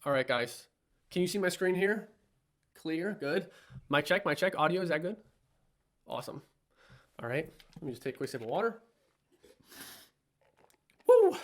All right, guys. Can you see my screen here? Clear, good. Mic check, mic check. Audio, is that good? Awesome. All right, let me just take a quick sip of water. Woo!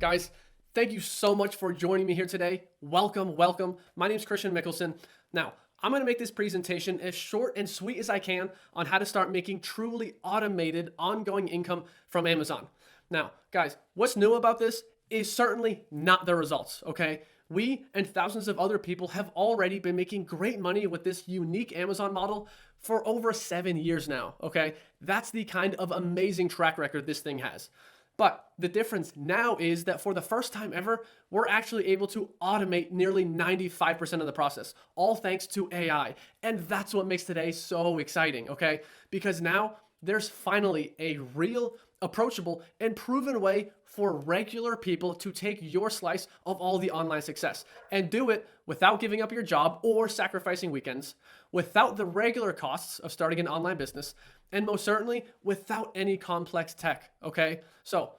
Guys, thank you so much for joining me here today. Welcome, welcome. My name is Christian Mickelson. Now, I'm going to make this presentation as short and sweet as I can on how to start making truly automated ongoing income from Amazon. Now, guys, what's new about this is certainly not the results, okay? We and thousands of other people have already been making great money with this unique Amazon model for over 7 years now, okay? That's the kind of amazing track record this thing has. But the difference now is that for the first time ever, we're actually able to automate nearly 95% of the process, all thanks to AI. And that's what makes today so exciting, okay? Because now there's finally a real, approachable, and proven way for regular people to take your slice of all the online success and do it without giving up your job or sacrificing weekends, without the regular costs of starting an online business, and most certainly without any complex tech, okay? So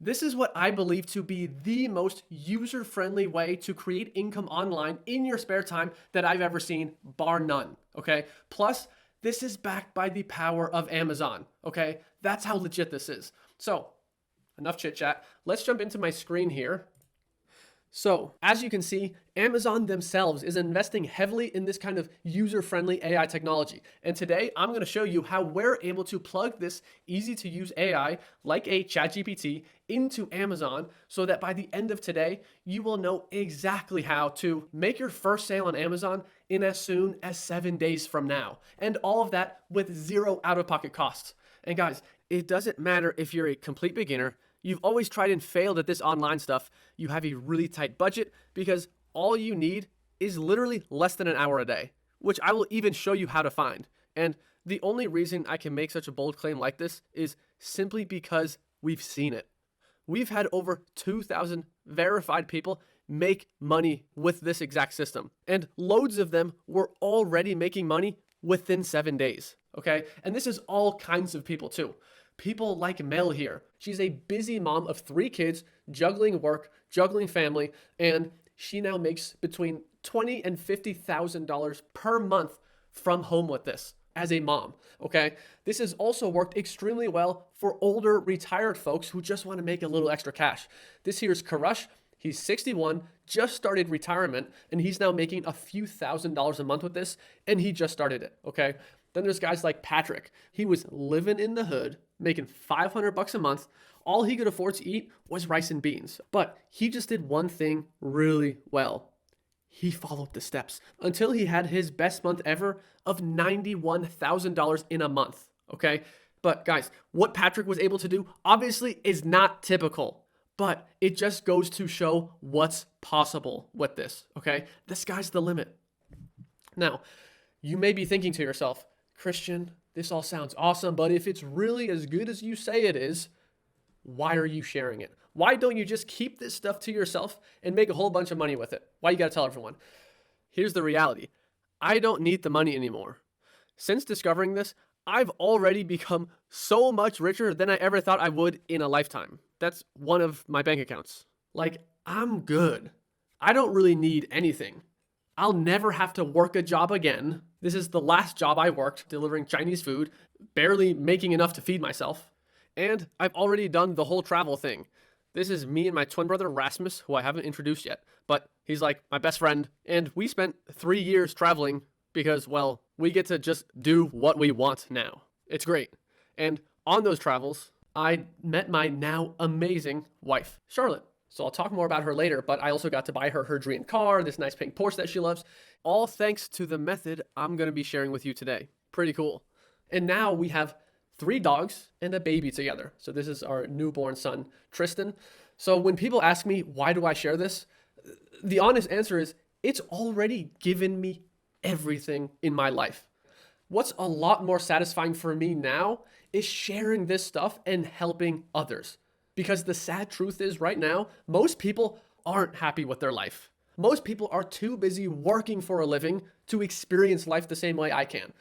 this is what I believe to be the most user-friendly way to create income online in your spare time that I've ever seen, bar none, okay? Plus, this is backed by the power of Amazon, okay? That's how legit this is. So, enough chit chat. Let's jump into my screen here. So, as you can see, Amazon themselves is investing heavily in this kind of user-friendly AI technology. And today, I'm going to show you how we're able to plug this easy-to-use AI, like a ChatGPT, into Amazon so that by the end of today, you will know exactly how to make your first sale on Amazon in as soon as 7 days from now. And all of that with zero out-of-pocket costs. And guys, it doesn't matter if you're a complete beginner, you've always tried and failed at this online stuff, you have a really tight budget, because all you need is literally less than an hour a day, which I will even show you how to find. And the only reason I can make such a bold claim like this is simply because we've seen it. We've had over 2,000 verified people make money with this exact system. And loads of them were already making money within 7 days, okay? And this is all kinds of people too. People like Mel here. She's a busy mom of 3 kids, juggling work, juggling family, and she now makes between $20,000 and $50,000 per month from home with this as a mom, okay? This has also worked extremely well for older retired folks who just want to make a little extra cash. This here's Karush. He's 61, just started retirement, and he's now making a few $1,000s a month with this, and he just started it, okay? Then there's guys like Patrick. He was living in the hood, making $500 a month. All he could afford to eat was rice and beans. But he just did one thing really well. He followed the steps until he had his best month ever of $91,000 in a month, okay? But guys, what Patrick was able to do obviously is not typical, but it just goes to show what's possible with this, okay? The sky's the limit. Now, you may be thinking to yourself, Christian, this all sounds awesome, but if it's really as good as you say it is, why are you sharing it? Why don't you just keep this stuff to yourself and make a whole bunch of money with it? Why you gotta tell everyone? Here's the reality. I don't need the money anymore. Since discovering this, I've already become so much richer than I ever thought I would in a lifetime. That's one of my bank accounts. Like, I'm good. I don't really need anything. I'll never have to work a job again. This is the last job I worked, delivering Chinese food, barely making enough to feed myself. And I've already done the whole travel thing. This is me and my twin brother Rasmus, who I haven't introduced yet, but he's like my best friend. And we spent 3 years traveling because, well, we get to just do what we want now. It's great. And on those travels, I met my now amazing wife, Charlotte. So I'll talk more about her later, but I also got to buy her her dream car, this nice pink Porsche that she loves, all thanks to the method I'm going to be sharing with you today. Pretty cool. And now we have 3 dogs and a baby together. So this is our newborn son, Tristan. So when people ask me, why do I share this? The honest answer is, it's already given me everything in my life. What's a lot more satisfying for me now is sharing this stuff and helping others. Because the sad truth is right now, most people aren't happy with their life. Most people are too busy working for a living to experience life the same way I can.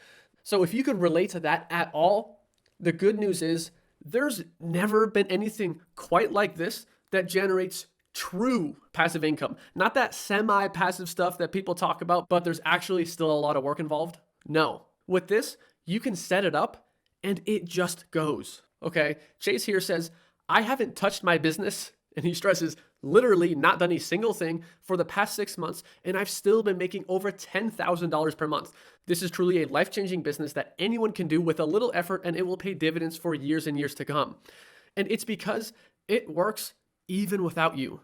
So if you could relate to that at all, the good news is there's never been anything quite like this that generates true passive income, not that semi-passive stuff that people talk about, but there's actually still a lot of work involved. No. With this, you can set it up and it just goes. Okay. Chase here says, I haven't touched my business, and he stresses, literally not done a single thing for the past 6 months, and I've still been making over $10,000 per month. This is truly a life-changing business that anyone can do with a little effort, and it will pay dividends for years and years to come. And it's because it works even without you.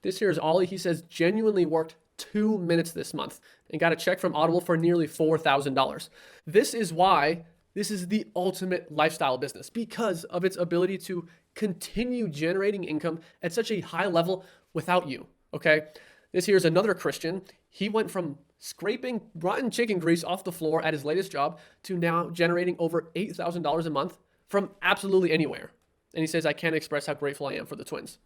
This here is Ollie. He says, genuinely worked 2 minutes this month and got a check from Audible for nearly $4,000. This is why this is the ultimate lifestyle business, because of its ability to continue generating income at such a high level without you, okay? This here is another Christian. He went from scraping rotten chicken grease off the floor at his latest job to now generating over $8,000 a month from absolutely anywhere. And he says, I can't express how grateful I am for the twins.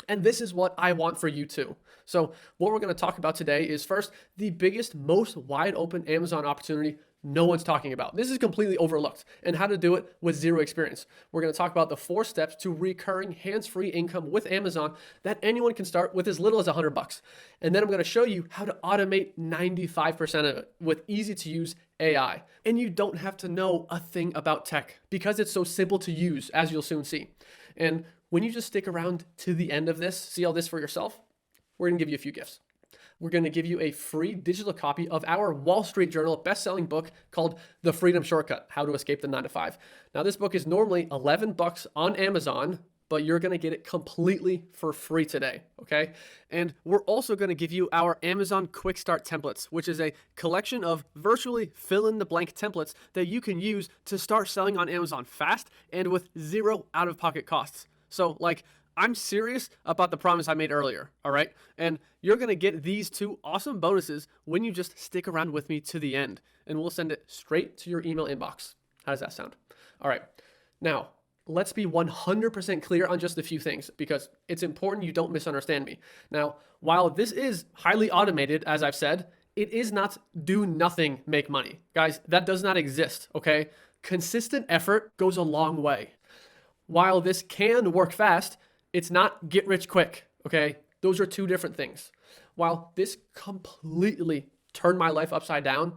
And this is what I want for you too. So what we're going to talk about today is first, the biggest, most wide open Amazon opportunity no one's talking about. This is completely overlooked, and how to do it with zero experience. We're going to talk about the 4 steps to recurring hands-free income with Amazon that anyone can start with as little as $100. And then I'm going to show you how to automate 95% of it with easy to use AI. And you don't have to know a thing about tech because it's so simple to use, as you'll soon see. And when you just stick around to the end of this, see all this for yourself, we're going to give you a few gifts. We're going to give you a free digital copy of our Wall Street Journal best-selling book called The Freedom Shortcut, How to Escape the 9-to-5. Now, this book is normally $11 on Amazon, but you're going to get it completely for free today, okay? And we're also going to give you our Amazon Quick Start templates, which is a collection of virtually fill-in-the-blank templates that you can use to start selling on Amazon fast and with zero out-of-pocket costs. So, I'm serious about the promise I made earlier, all right? And you're going to get these 2 awesome bonuses when you just stick around with me to the end, and we'll send it straight to your email inbox. How does that sound? All right. Now, let's be 100% clear on just a few things because it's important you don't misunderstand me. Now, while this is highly automated, as I've said, it is not do nothing, make money. Guys, that does not exist, okay? Consistent effort goes a long way. While this can work fast, it's not get rich quick, okay? Those are 2 different things. While this completely turned my life upside down,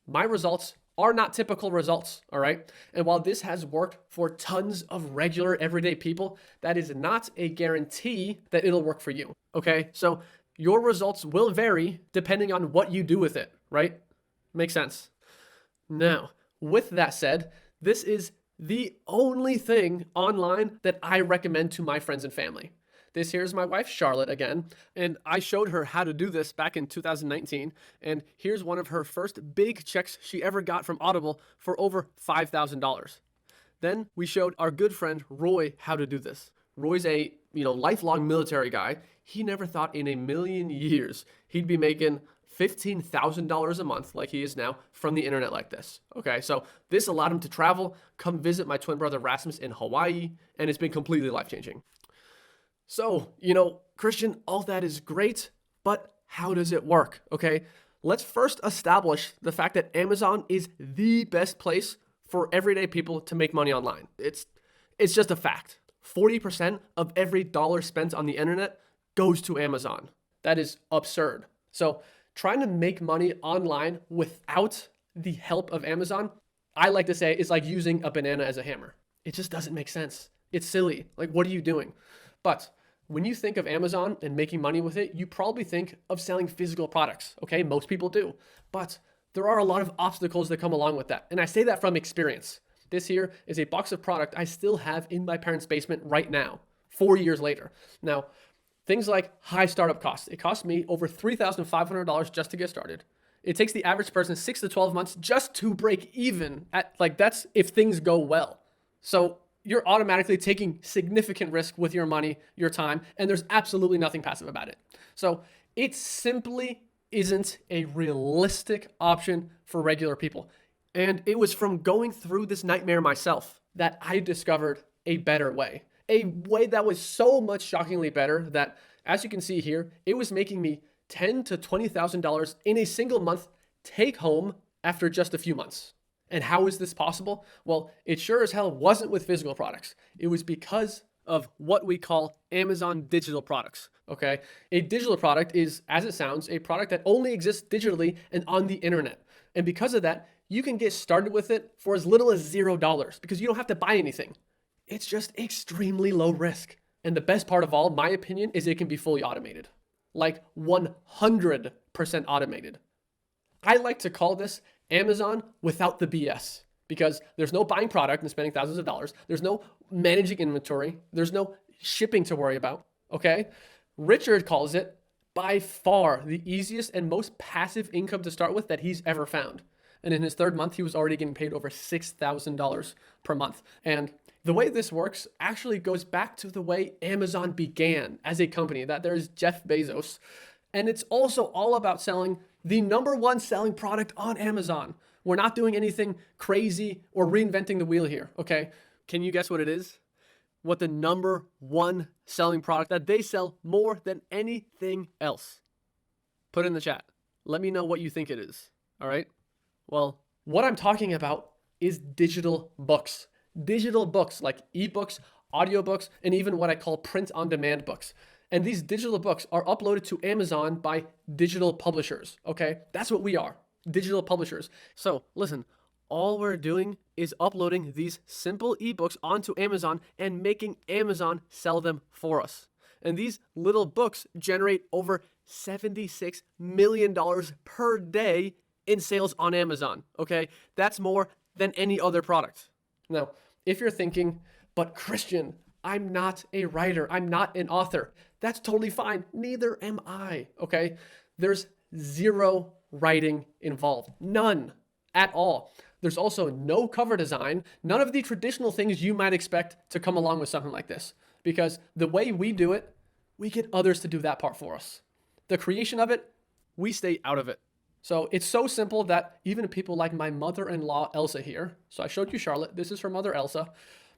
my results are not typical results, all right? And while this has worked for tons of regular everyday people, that is not a guarantee that it'll work for you, okay? So your results will vary depending on what you do with it, right? Makes sense. Now, with that said, this is the only thing online that I recommend to my friends and family. This here's my wife, Charlotte, again, and I showed her how to do this back in 2019, and here's one of her first big checks she ever got from Audible for over $5,000. Then we showed our good friend, Roy, how to do this. Roy's a lifelong military guy. He never thought in a million years he'd be making $15,000 a month like he is now from the internet like this. Okay, so this allowed him to travel, come visit my twin brother Rasmus in Hawaii, and it's been completely life-changing. So, Christian, all that is great, but how does it work? Okay, let's first establish the fact that Amazon is the best place for everyday people to make money online. It's just a fact. 40% of every dollar spent on the internet goes to Amazon. That is absurd. So trying to make money online without the help of Amazon, I like to say, is like using a banana as a hammer. It just doesn't make sense. It's silly. What are you doing? But when you think of Amazon and making money with it, you probably think of selling physical products. Okay, most people do. But there are a lot of obstacles that come along with that. And I say that from experience. This here is a box of product I still have in my parents' basement right now, 4 years later. Now, things like high startup costs. It cost me over $3,500 just to get started. It takes the average person 6 to 12 months just to break even at that's if things go well. So you're automatically taking significant risk with your money, your time, and there's absolutely nothing passive about it. So it simply isn't a realistic option for regular people. And it was from going through this nightmare myself that I discovered a better way. A way that was so much shockingly better that, as you can see here, it was making me $10,000 to $20,000 in a single month take home after just a few months. And how is this possible? Well, it sure as hell wasn't with physical products. It was because of what we call Amazon digital products. Okay. A digital product is, as it sounds, a product that only exists digitally and on the internet. And because of that, you can get started with it for as little as $0 because you don't have to buy anything. It's just extremely low risk. And the best part of all, my opinion, is it can be fully automated. Like 100% automated. I like to call this Amazon without the BS because there's no buying product and spending thousands of dollars. There's no managing inventory. There's no shipping to worry about. Okay. Richard calls it by far the easiest and most passive income to start with that he's ever found. And in his third month, he was already getting paid over $6,000 per month. And the way this works actually goes back to the way Amazon began as a company, that there's Jeff Bezos. And it's also all about selling the number one selling product on Amazon. We're not doing anything crazy or reinventing the wheel here, okay? Can you guess what it is? What the number one selling product that they sell more than anything else? Put it in the chat. Let me know what you think it is, all right? Well, what I'm talking about is digital books. Digital books like ebooks, audiobooks, and even what I call print-on-demand books. And these digital books are uploaded to Amazon by digital publishers, okay? That's what we are, digital publishers. So listen, all we're doing is uploading these simple ebooks onto Amazon and making Amazon sell them for us. And these little books generate over $76 million per day in sales on Amazon, okay? That's more than any other product. Now, if you're thinking, but Christian, I'm not a writer, I'm not an author, that's totally fine. Neither am I, okay? There's zero writing involved, none at all. There's also no cover design, none of the traditional things you might expect to come along with something like this, because the way we do it, we get others to do that part for us. The creation of it, we stay out of it. So it's so simple that even people like my mother-in-law, Elsa here, so I showed you Charlotte, this is her mother, Elsa.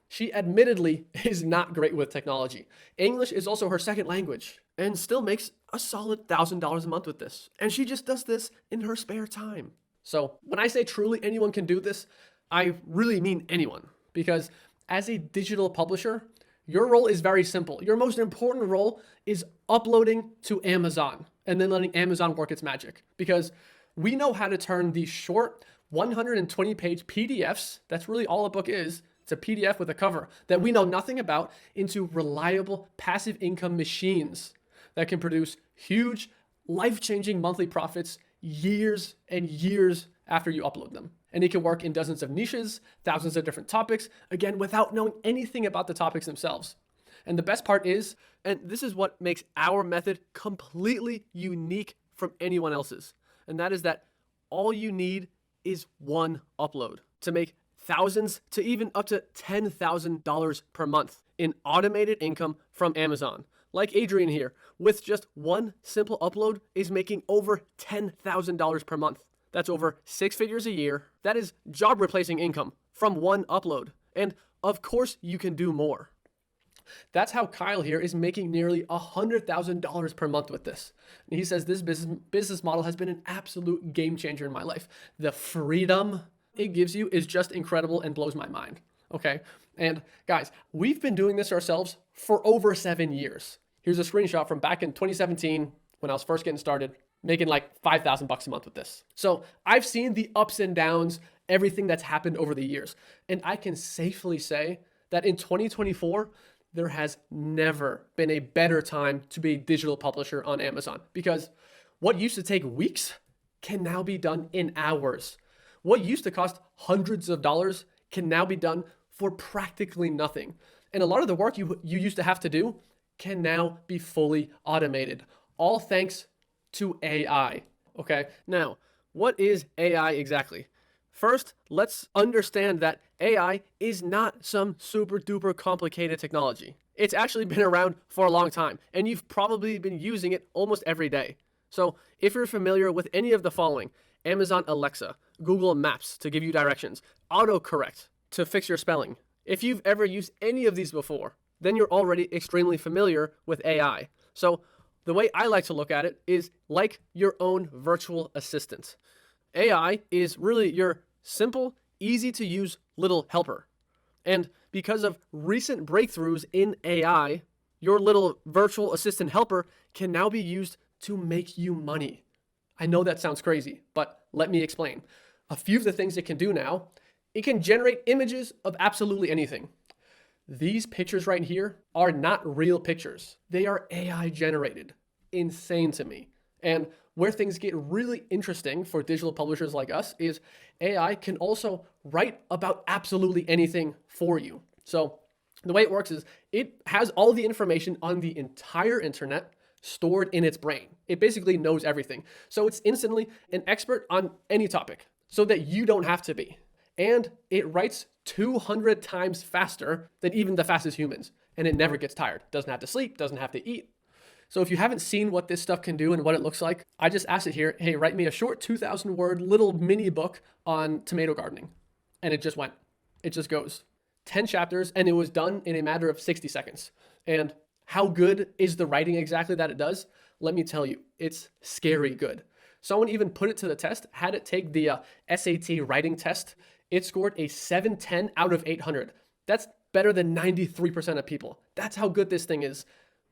She admittedly is not great with technology. English is also her second language and still makes a solid $1,000 a month with this. And she just does this in her spare time. So when I say truly anyone can do this, I really mean anyone, because as a digital publisher, your role is very simple. Your most important role is uploading to Amazon and then letting Amazon work its magic, because we know how to turn these short 120-page PDFs, that's really all a book is, it's a PDF with a cover that we know nothing about, into reliable passive income machines that can produce huge, life-changing monthly profits years and years after you upload them. And it can work in dozens of niches, thousands of different topics, again, without knowing anything about the topics themselves. And the best part is, and this is what makes our method completely unique from anyone else's, and that is that all you need is one upload to make thousands to even up to $10,000 per month in automated income from Amazon. Like Adrian here, with just one simple upload, is making over $10,000 per month. That's over 6 figures a year. That is job replacing income from one upload. And of course you can do more. That's how Kyle here is making nearly $100,000 per month with this. And he says this business model has been an absolute game changer in my life. The freedom it gives you is just incredible and blows my mind. Okay. And guys, we've been doing this ourselves for over 7 years. Here's a screenshot from back in 2017 when I was first getting started, making like $5,000 a month with this. So I've seen the ups and downs, everything that's happened over the years. And I can safely say that in 2024, there has never been a better time to be a digital publisher on Amazon, because what used to take weeks can now be done in hours. What used to cost hundreds of dollars can now be done for practically nothing. And a lot of the work you used to have to do can now be fully automated, all thanks to AI. Okay, now, what is AI exactly? First, let's understand that AI is not some super duper complicated technology. It's actually been around for a long time, and you've probably been using it almost every day. So if you're familiar with any of the following, Amazon Alexa, Google Maps to give you directions, autocorrect to fix your spelling. If you've ever used any of these before, then you're already extremely familiar with AI. So the way I like to look at it is like your own virtual assistant. AI is really your simple, easy to use little helper. And because of recent breakthroughs in AI, your little virtual assistant helper can now be used to make you money. I know that sounds crazy, but let me explain. A few of the things it can do now, it can generate images of absolutely anything. These pictures right here are not real pictures. They are AI generated. Insane to me. And where things get really interesting for digital publishers like us is AI can also write about absolutely anything for you. So the way it works is it has all the information on the entire internet stored in its brain. It basically knows everything. So it's instantly an expert on any topic so that you don't have to be. And it writes 200 times faster than even the fastest humans. And it never gets tired. Doesn't have to sleep, doesn't have to eat. So if you haven't seen what this stuff can do and what it looks like, I just asked it here, hey, write me a short 2,000 word little mini book on tomato gardening. And it just went. It just goes. 10 chapters, and it was done in a matter of 60 seconds. And how good is the writing exactly that it does? Let me tell you, it's scary good. Someone even put it to the test, had it take the SAT writing test. It scored a 710 out of 800. That's better than 93% of people. That's how good this thing is.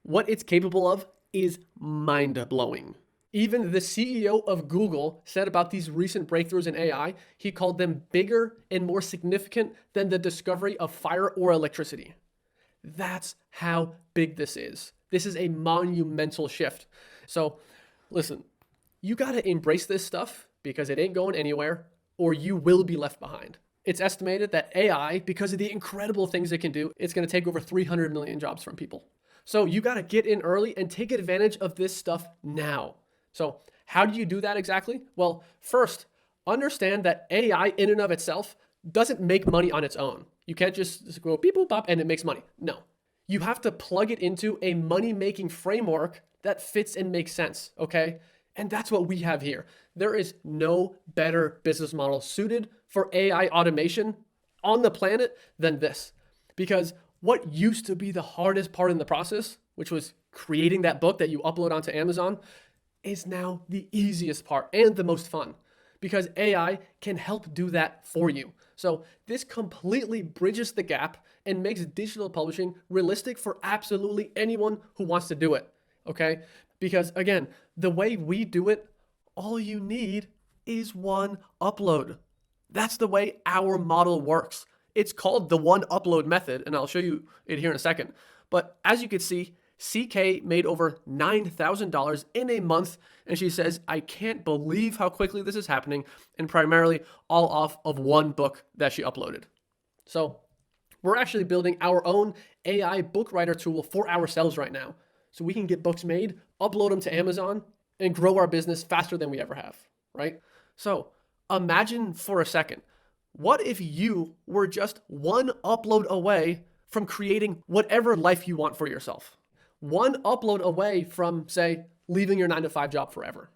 What it's capable of is mind-blowing. Even the CEO of Google said about these recent breakthroughs in AI, he called them bigger and more significant than the discovery of fire or electricity. That's how big this is. This is a monumental shift. So listen, you got to embrace this stuff because it ain't going anywhere or you will be left behind. It's estimated that AI, because of the incredible things it can do, it's going to take over 300 million jobs from people. So you got to get in early and take advantage of this stuff now. So how do you do that exactly? Well, first, understand that AI in and of itself doesn't make money on its own. You can't just go beep, boop, bop, and it makes money. No. You have to plug it into a money-making framework that fits and makes sense, okay? And that's what we have here. There is no better business model suited for AI automation on the planet than this. Because what used to be the hardest part in the process, which was creating that book that you upload onto Amazon, is now the easiest part and the most fun. Because AI can help do that for you. So this completely bridges the gap and makes digital publishing realistic for absolutely anyone who wants to do it, okay? Because again, the way we do it, all you need is one upload. That's the way our model works. It's called the one upload method, and I'll show you it here in a second. But as you can see, CK made over $9,000 in a month, and she says, I can't believe how quickly this is happening, and primarily all off of one book that she uploaded. So we're actually building our own AI book writer tool for ourselves right now, so we can get books made, upload them to Amazon, and grow our business faster than we ever have, right? So imagine for a second, what if you were just one upload away from creating whatever life you want for yourself? One upload away from, say, leaving your 9-to-5 job forever.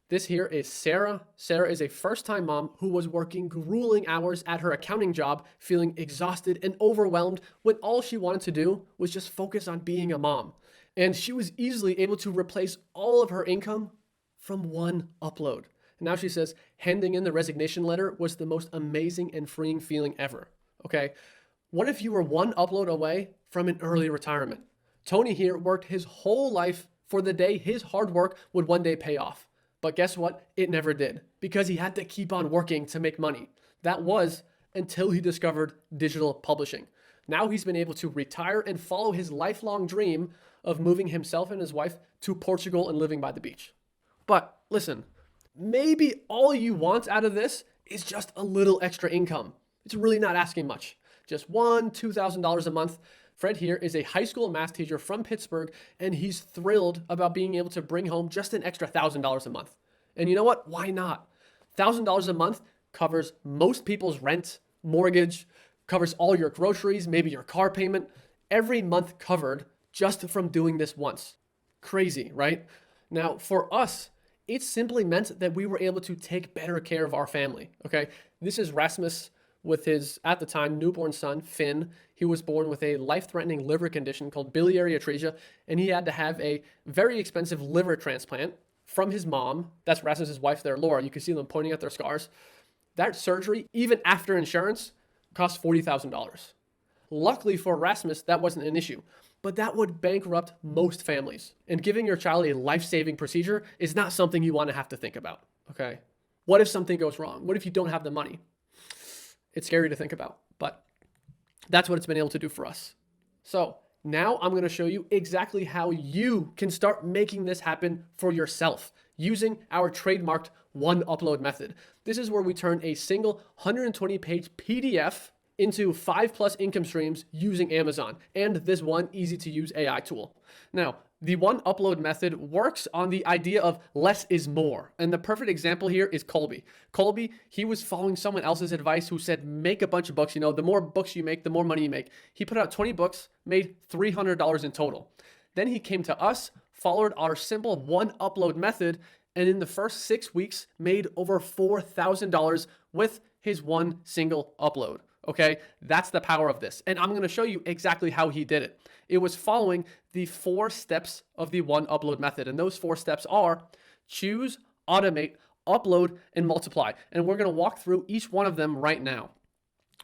This here is Sarah. Sarah is a first-time mom who was working grueling hours at her accounting job, feeling exhausted and overwhelmed when all she wanted to do was just focus on being a mom. And she was easily able to replace all of her income from one upload. And now she says, handing in the resignation letter was the most amazing and freeing feeling ever. Okay, what if you were one upload away from an early retirement? Tony here worked his whole life for the day his hard work would one day pay off. But guess what? It never did, because he had to keep on working to make money. That was until he discovered digital publishing. Now he's been able to retire and follow his lifelong dream of moving himself and his wife to Portugal and living by the beach. But listen, maybe all you want out of this is just a little extra income. It's really not asking much. Just $2,000 a month. Fred here is a high school math teacher from Pittsburgh, and he's thrilled about being able to bring home just an extra $1,000 a month. And you know what? Why not? $1,000 a month covers most people's rent, mortgage, covers all your groceries, maybe your car payment, every month covered just from doing this once. Crazy, right? Now, for us, it simply meant that we were able to take better care of our family, okay? This is Rasmus with his, at the time, newborn son, Finn. He was born with a life-threatening liver condition called biliary atresia, and he had to have a very expensive liver transplant from his mom. That's Rasmus's wife there, Laura. You can see them pointing at their scars. That surgery, even after insurance, cost $40,000. Luckily for Erasmus, that wasn't an issue, but that would bankrupt most families. And giving your child a life-saving procedure is not something you want to have to think about, okay? What if something goes wrong? What if you don't have the money? It's scary to think about, but that's what it's been able to do for us. So now I'm going to show you exactly how you can start making this happen for yourself using our trademarked one upload method. This is where we turn a single 120-page PDF into 5+ income streams using Amazon and this one easy to use AI tool. Now, the one upload method works on the idea of less is more. And the perfect example here is Colby. Colby, he was following someone else's advice who said, make a bunch of books. You know, the more books you make, the more money you make. He put out 20 books, made $300 in total. Then he came to us, followed our simple one upload method, and in the first 6 weeks made over $4,000 with his one single upload. Okay, that's the power of this. And I'm going to show you exactly how he did it. It was following the 4 steps of the one upload method. And those 4 steps are choose, automate, upload, and multiply. And we're going to walk through each one of them right now.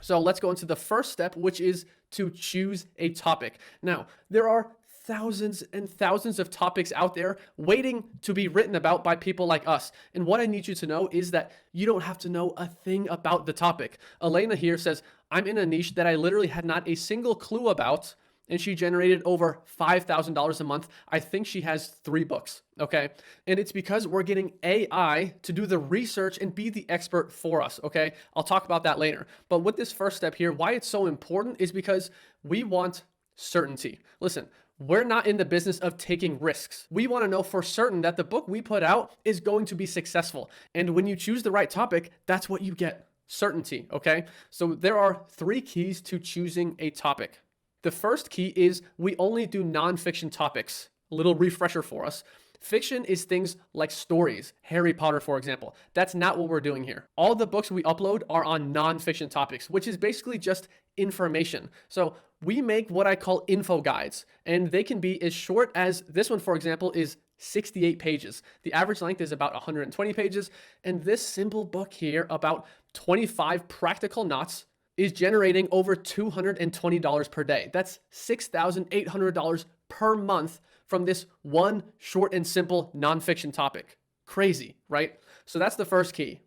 So let's go into the first step, which is to choose a topic. Now, there are thousands and thousands of topics out there waiting to be written about by people like us. And what I need you to know is that you don't have to know a thing about the topic. Elena here says, I'm in a niche that I literally had not a single clue about, and she generated over $5,000 a month. I think she has 3 books, okay? And it's because we're getting AI to do the research and be the expert for us, okay? I'll talk about that later. But with this first step here, why it's so important is because we want certainty. Listen, we're not in the business of taking risks. We want to know for certain that the book we put out is going to be successful. And when you choose the right topic, that's what you get, certainty, okay? So there are 3 keys to choosing a topic. The first key is we only do nonfiction topics. A little refresher for us. Fiction is things like stories, Harry Potter, for example. That's not what we're doing here. All the books we upload are on nonfiction topics, which is basically just information. So we make what I call info guides, and they can be as short as this one, for example, is 68 pages. The average length is about 120 pages. And this simple book here, about 25 practical knots, is generating over $220 per day. That's $6,800 per month from this one short and simple nonfiction topic. Crazy, right? So that's the first key.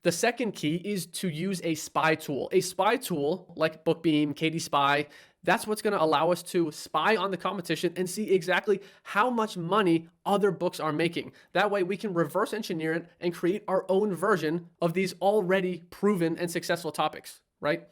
The second key is to use a spy tool. A spy tool like BookBeam, Katie Spy, that's what's going to allow us to spy on the competition and see exactly how much money other books are making. That way we can reverse engineer it and create our own version of these already proven and successful topics, right?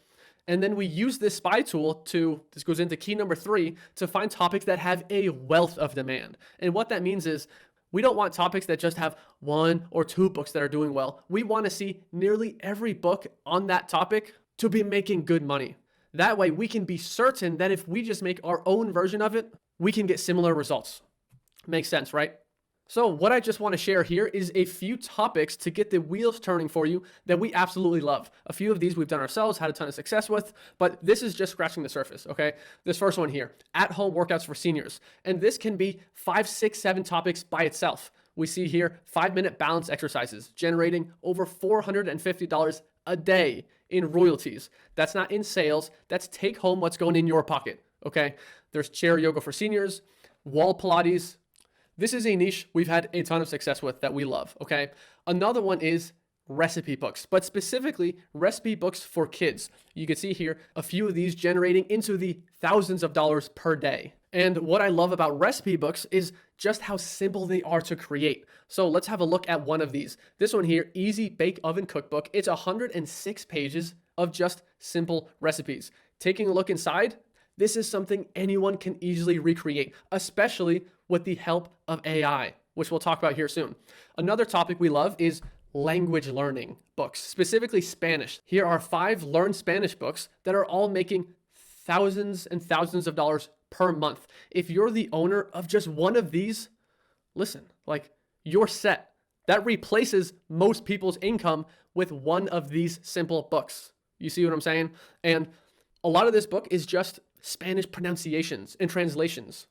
And then we use this spy tool to, this goes into key number 3, to find topics that have a wealth of demand. And what that means is we don't want topics that just have 1 or 2 books that are doing well. We want to see nearly every book on that topic to be making good money. That way we can be certain that if we just make our own version of it, we can get similar results. Makes sense, right? So what I just want to share here is a few topics to get the wheels turning for you that we absolutely love. A few of these we've done ourselves, had a ton of success with, but this is just scratching the surface, okay? This first one here, at-home workouts for seniors. And this can be 5, 6, 7 topics by itself. We see here 5-minute balance exercises generating over $450 a day in royalties. That's not in sales, that's take home what's going in your pocket, okay? There's chair yoga for seniors, wall Pilates. This is a niche we've had a ton of success with that we love, okay? Another one is recipe books, but specifically recipe books for kids. You can see here a few of these generating into the thousands of dollars per day. And what I love about recipe books is just how simple they are to create. So let's have a look at one of these. This one here, Easy Bake Oven Cookbook. It's 106 pages of just simple recipes. Taking a look inside, this is something anyone can easily recreate, especially with the help of AI, which we'll talk about here soon. Another topic we love is language learning books, specifically Spanish. Here are 5 Learn Spanish books that are all making thousands and thousands of dollars per month. If you're the owner of just one of these, listen, like you're set. That replaces most people's income with one of these simple books. You see what I'm saying? And a lot of this book is just Spanish pronunciations and translations.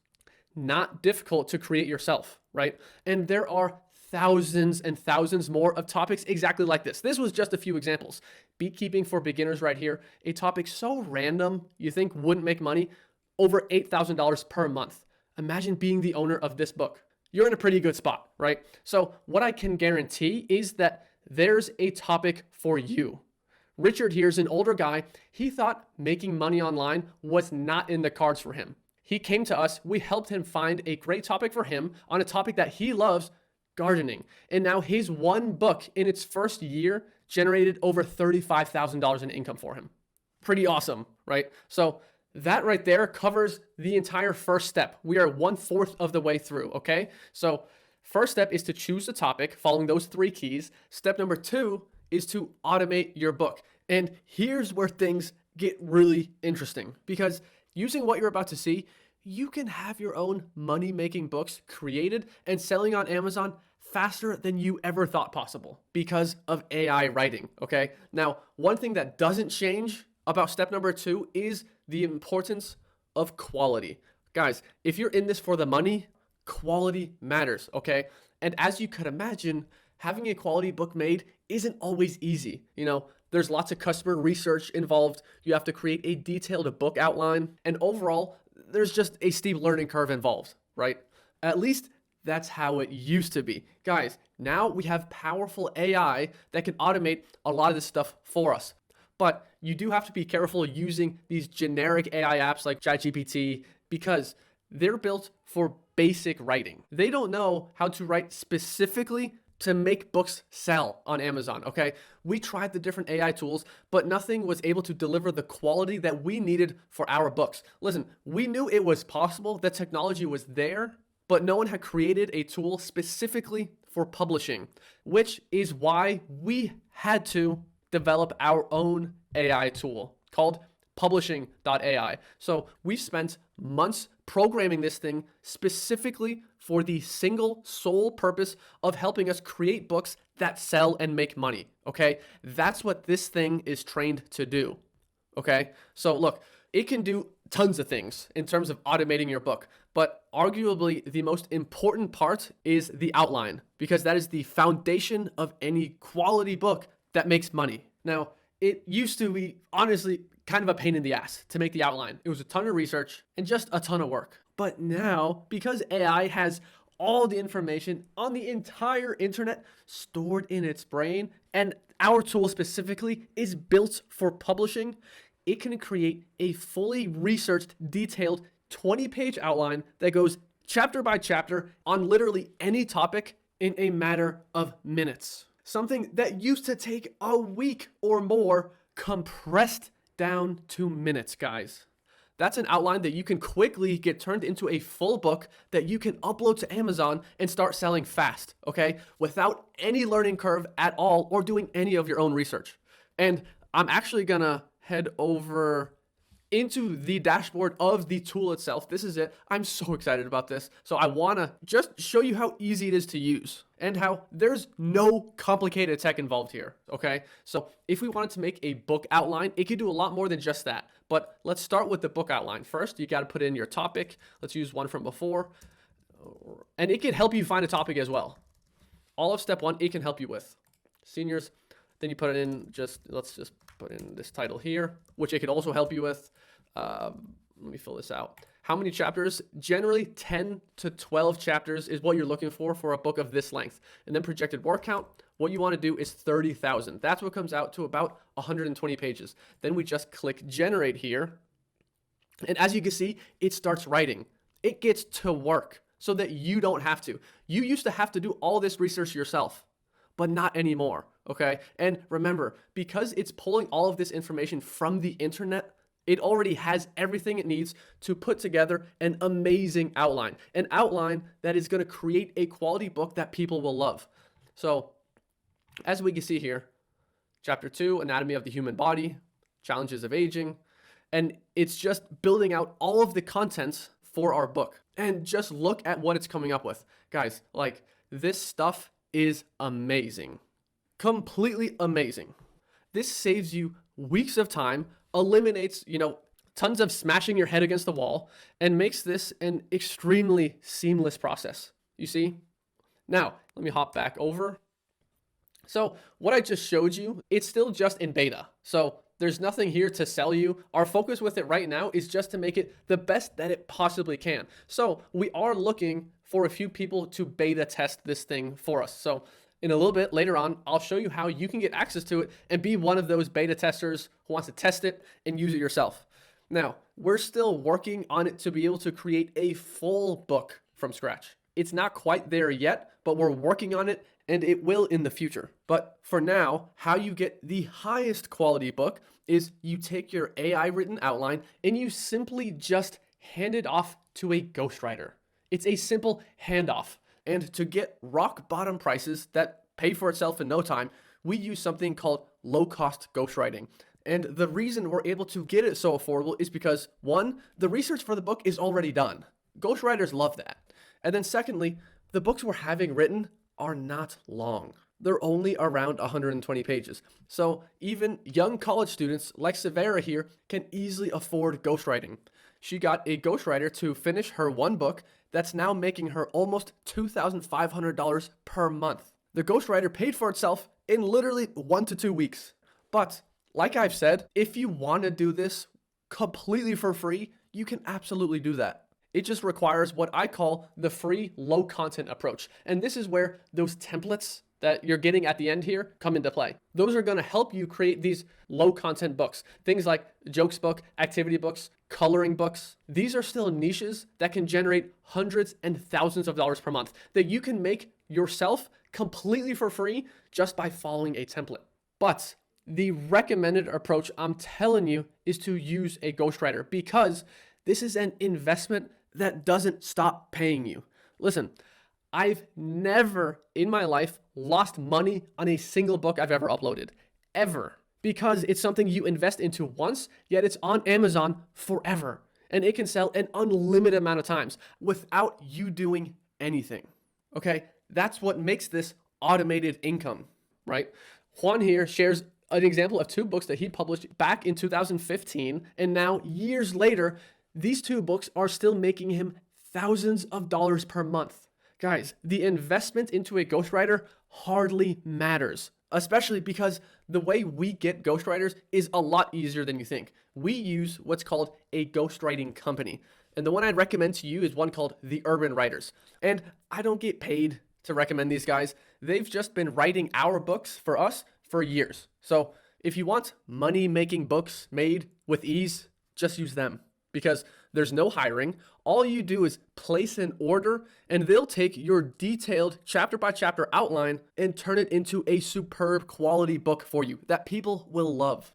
Not difficult to create yourself, right? And there are thousands and thousands more of topics exactly like this. This was just a few examples. Beekeeping for beginners right here, a topic so random you think wouldn't make money, over $8,000 per month. Imagine being the owner of this book. You're in a pretty good spot, right? So what I can guarantee is that there's a topic for you. Richard here is an older guy. He thought making money online was not in the cards for him. He came to us, we helped him find a great topic for him on a topic that he loves, gardening. And now his one book in its first year generated over $35,000 in income for him. Pretty awesome, right? So that right there covers the entire first step. We are 1/4 of the way through, okay? So first step is to choose the topic, following those 3 keys. Step number 2 is to automate your book. And here's where things get really interesting, because using what you're about to see, you can have your own money-making books created and selling on Amazon faster than you ever thought possible because of AI writing, okay? Now, one thing that doesn't change about step number 2 is the importance of quality. Guys, if you're in this for the money, quality matters, okay? And as you could imagine, having a quality book made isn't always easy. There's lots of customer research involved. You have to create a detailed book outline. And overall, there's just a steep learning curve involved, right? At least that's how it used to be. Guys, now we have powerful AI that can automate a lot of this stuff for us. But you do have to be careful using these generic AI apps like ChatGPT, because they're built for basic writing. They don't know how to write specifically to make books sell on Amazon, okay? We tried the different AI tools, but nothing was able to deliver the quality that we needed for our books. Listen, we knew it was possible, that technology was there, but no one had created a tool specifically for publishing, which is why we had to develop our own AI tool called publishing.ai. So we spent months programming this thing specifically for the single sole purpose of helping us create books that sell and make money, okay? That's what this thing is trained to do, okay? So look, it can do tons of things in terms of automating your book, but arguably the most important part is the outline, because that is the foundation of any quality book that makes money. Now, it used to be, honestly, kind of a pain in the ass to make the outline. It was a ton of research and just a ton of work. But now, because AI has all the information on the entire internet stored in its brain, and our tool specifically is built for publishing, it can create a fully researched, detailed 20-page outline that goes chapter by chapter on literally any topic in a matter of minutes. Something that used to take a week or more, compressed down to minutes, guys. That's an outline that you can quickly get turned into a full book that you can upload to Amazon and start selling fast, okay? Without any learning curve at all or doing any of your own research. And I'm actually gonna head over into the dashboard of the tool itself. This is it. I'm so excited about this. So I wanna just show you how easy it is to use and how there's no complicated tech involved here, okay? So if we wanted to make a book outline, it could do a lot more than just that. But let's start with the book outline. First, you gotta put in your topic. Let's use one from before. And it can help you find a topic as well. All of step 1, it can help you with. Seniors, then you put it in, let's just put in this title here, which it could also help you with. Let me fill this out. How many chapters? Generally 10 to 12 chapters is what you're looking for a book of this length. And then projected word count, what you want to do is 30,000. That's what comes out to about 120 pages. Then we just click generate here. And as you can see, it starts writing. It gets to work so that you don't have to. You used to have to do all this research yourself, but not anymore, okay? And remember, because it's pulling all of this information from the internet, it already has everything it needs to put together an amazing outline, an outline that is going to create a quality book that people will love. So as we can see here, chapter 2, anatomy of the human body, challenges of aging, and it's just building out all of the contents for our book. And just look at what it's coming up with. Guys, like, this stuff is amazing. Completely amazing. This saves you weeks of time, eliminates, tons of smashing your head against the wall, and makes this an extremely seamless process. You see? Now, let me hop back over. So what I just showed you, it's still just in beta. So there's nothing here to sell you. Our focus with it right now is just to make it the best that it possibly can. So we are looking for a few people to beta test this thing for us. So in a little bit later on, I'll show you how you can get access to it and be one of those beta testers who wants to test it and use it yourself. Now, we're still working on it to be able to create a full book from scratch. It's not quite there yet, but we're working on it and it will in the future. But for now, how you get the highest quality book is you take your AI written outline and you simply just hand it off to a ghostwriter. It's a simple handoff. And to get rock bottom prices that pay for itself in no time, we use something called low cost ghostwriting. And the reason we're able to get it so affordable is because, one, the research for the book is already done. Ghostwriters love that. And then secondly, the books we're having written are not long. They're only around 120 pages. So even young college students like Severa here can easily afford ghostwriting. She got a ghostwriter to finish her one book that's now making her almost $2,500 per month. The ghostwriter paid for itself in literally 1 to 2 weeks. But like I've said, if you want to do this completely for free, you can absolutely do that. It just requires what I call the free low content approach. And this is where those templates that you're getting at the end here come into play. Those are going to help you create these low content books. Things like jokes book, activity books, coloring books. These are still niches that can generate hundreds and thousands of dollars per month that you can make yourself completely for free just by following a template. But the recommended approach, I'm telling you, is to use a ghostwriter because this is an investment that doesn't stop paying you. Listen, I've never in my life lost money on a single book I've ever uploaded, ever, because it's something you invest into once, yet it's on Amazon forever, and it can sell an unlimited amount of times without you doing anything, okay? That's what makes this automated income, right? Juan here shares an example of 2 books that he published back in 2015, and now years later, these 2 books are still making him thousands of dollars per month. Guys, the investment into a ghostwriter hardly matters, especially because the way we get ghostwriters is a lot easier than you think. We use what's called a ghostwriting company. And the one I'd recommend to you is one called The Urban Writers. And I don't get paid to recommend these guys. They've just been writing our books for us for years. So if you want money-making books made with ease, just use them. Because there's no hiring. All you do is place an order and they'll take your detailed chapter by chapter outline and turn it into a superb quality book for you that people will love.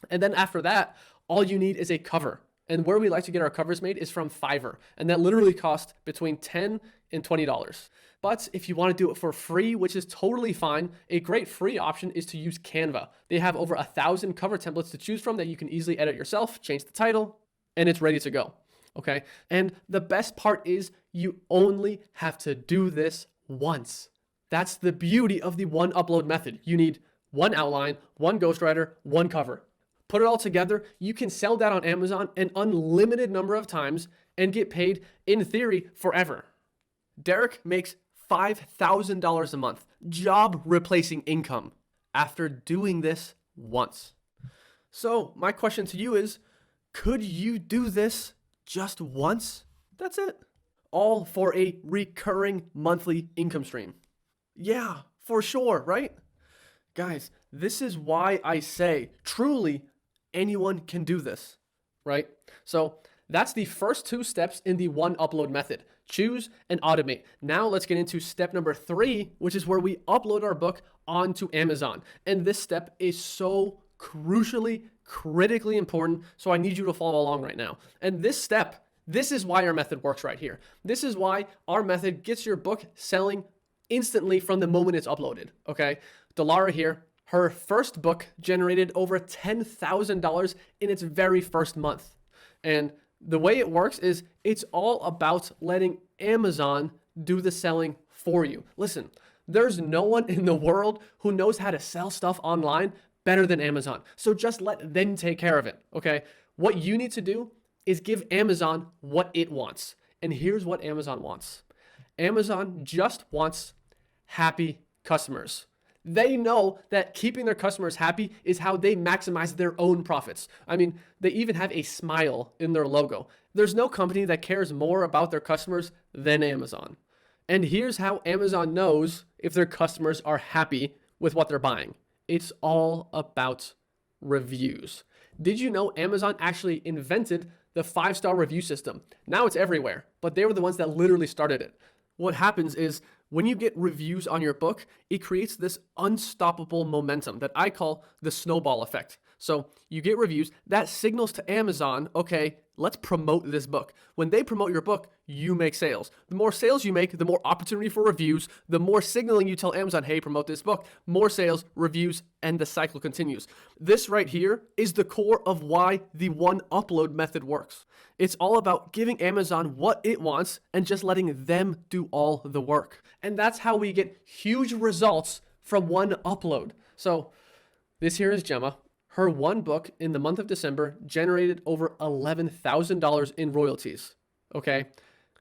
And then after that, all you need is a cover. And where we like to get our covers made is from Fiverr. And that literally costs between $10 and $20. But if you want to do it for free, which is totally fine, a great free option is to use Canva. They have over 1,000 cover templates to choose from that you can easily edit yourself, change the title, and it's ready to go, okay? And the best part is you only have to do this once. That's the beauty of the one upload method. You need one outline, one ghostwriter, one cover. Put it all together, you can sell that on Amazon an unlimited number of times and get paid, in theory, forever. Derek makes $5,000 a month, job replacing income, after doing this once. So my question to you is, could you do this just once? That's it. All for a recurring monthly income stream. Yeah, for sure, right? Guys, this is why I say truly anyone can do this, right? So that's the first 2 steps in the one upload method. Choose and automate. Now let's get into step number 3, which is where we upload our book onto Amazon. And this step is so critically important, so I need you to follow along right now. And this step, this is why our method works right here. This is why our method gets your book selling instantly from the moment it's uploaded, okay? Delara here, her first book generated over $10,000 in its very first month. And the way it works is it's all about letting Amazon do the selling for you. Listen, there's no one in the world who knows how to sell stuff online better than Amazon. So just let them take care of it, okay? What you need to do is give Amazon what it wants. And here's what Amazon wants. Amazon just wants happy customers. They know that keeping their customers happy is how they maximize their own profits. I mean, they even have a smile in their logo. There's no company that cares more about their customers than Amazon. And here's how Amazon knows if their customers are happy with what they're buying. It's all about reviews. Did you know Amazon actually invented the 5-star review system? Now it's everywhere, but they were the ones that literally started it. What happens is when you get reviews on your book, it creates this unstoppable momentum that I call the snowball effect. So you get reviews, that signals to Amazon, okay, let's promote this book. When they promote your book, you make sales. The more sales you make, the more opportunity for reviews, the more signaling you tell Amazon, hey, promote this book, more sales, reviews, and the cycle continues. This right here is the core of why the one upload method works. It's all about giving Amazon what it wants and just letting them do all the work. And that's how we get huge results from one upload. So this here is Gemma. Her one book in the month of December generated over $11,000 in royalties. Okay.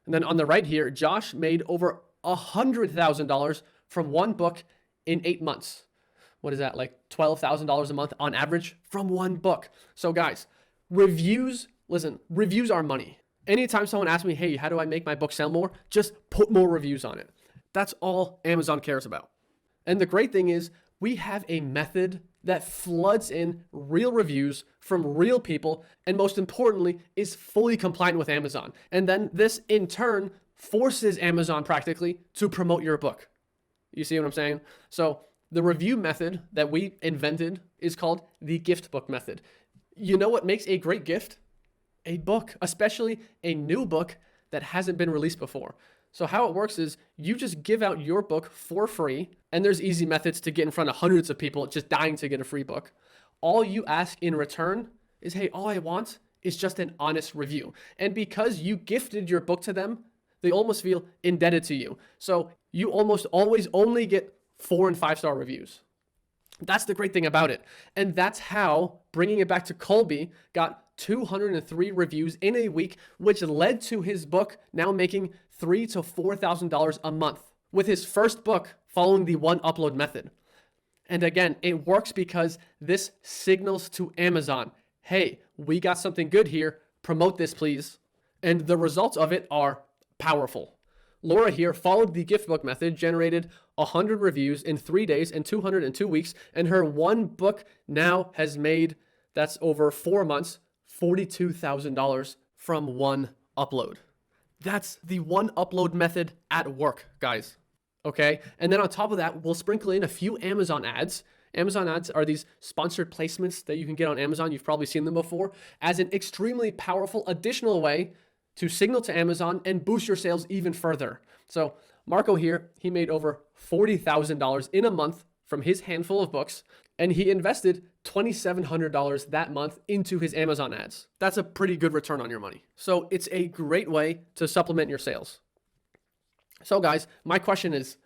And then on the right here, Josh made over $100,000 from one book in 8 months. What is that? Like $12,000 a month on average from one book. So guys, reviews, listen, reviews are money. Anytime someone asks me, hey, how do I make my book sell more? Just put more reviews on it. That's all Amazon cares about. And the great thing is we have a method that floods in real reviews from real people, and most importantly, is fully compliant with Amazon. And then this in turn forces Amazon practically to promote your book. You see what I'm saying? So the review method that we invented is called the gift book method. You know what makes a great gift? A book, especially a new book that hasn't been released before. So how it works is you just give out your book for free, and there's easy methods to get in front of hundreds of people just dying to get a free book. All you ask in return is, hey, all I want is just an honest review. And because you gifted your book to them, they almost feel indebted to you. So you almost always only get 4 and 5-star reviews. That's the great thing about it. And that's how, bringing it back to Colby, got 203 reviews in a week, which led to his book now making $3,000 to $4,000 a month with his first book following the one upload method. And again, it works because this signals to Amazon, hey, we got something good here, promote this please. And the results of it are powerful. Laura here followed the gift book method, generated 100 reviews in 3 days and 200 in 2 weeks, and her one book now has made, that's over 4 months, $42,000 from one upload. That's the one upload method at work, guys. Okay. And then on top of that, we'll sprinkle in a few Amazon ads. Amazon ads are these sponsored placements that you can get on Amazon. You've probably seen them before as an extremely powerful additional way to signal to Amazon and boost your sales even further. So Marco here, he made over $40,000 in a month from his handful of books, and he invested $2,700 that month into his Amazon ads. That's a pretty good return on your money. So it's a great way to supplement your sales. So guys, my question is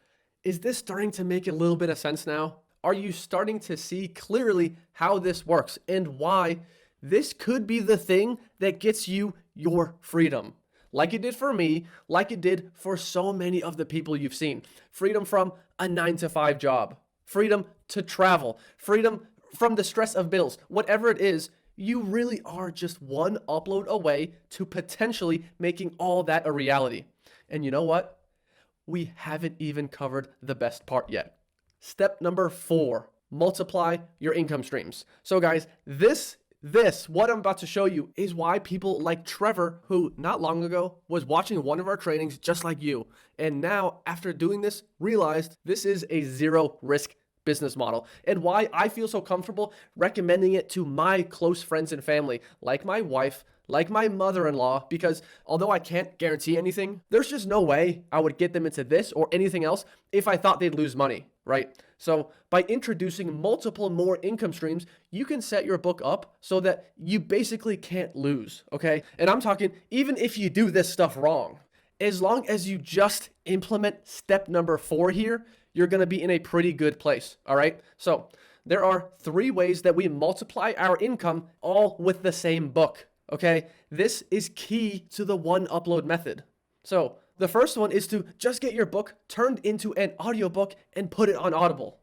this starting to make a little bit of sense now? Are you starting to see clearly how this works and why this could be the thing that gets you your freedom? Like it did for me, like it did for so many of the people you've seen. Freedom from a 9-to-5 job, freedom to travel, freedom from the stress of bills, whatever it is, you really are just one upload away to potentially making all that a reality. And you know what? We haven't even covered the best part yet. Step number 4, multiply your income streams. So guys, this, what I'm about to show you is why people like Trevor, who not long ago was watching one of our trainings just like you, and now after doing this, realized this is a zero risk business model, and why I feel so comfortable recommending it to my close friends and family, like my wife, like my mother-in-law, because although I can't guarantee anything, there's just no way I would get them into this or anything else if I thought they'd lose money, right? So by introducing multiple more income streams, you can set your book up so that you basically can't lose, okay? And I'm talking even if you do this stuff wrong, as long as you just implement step number 4 here, you're going to be in a pretty good place, all right? So there are 3 ways that we multiply our income all with the same book, okay? This is key to the one upload method. So the first one is to just get your book turned into an audiobook and put it on Audible.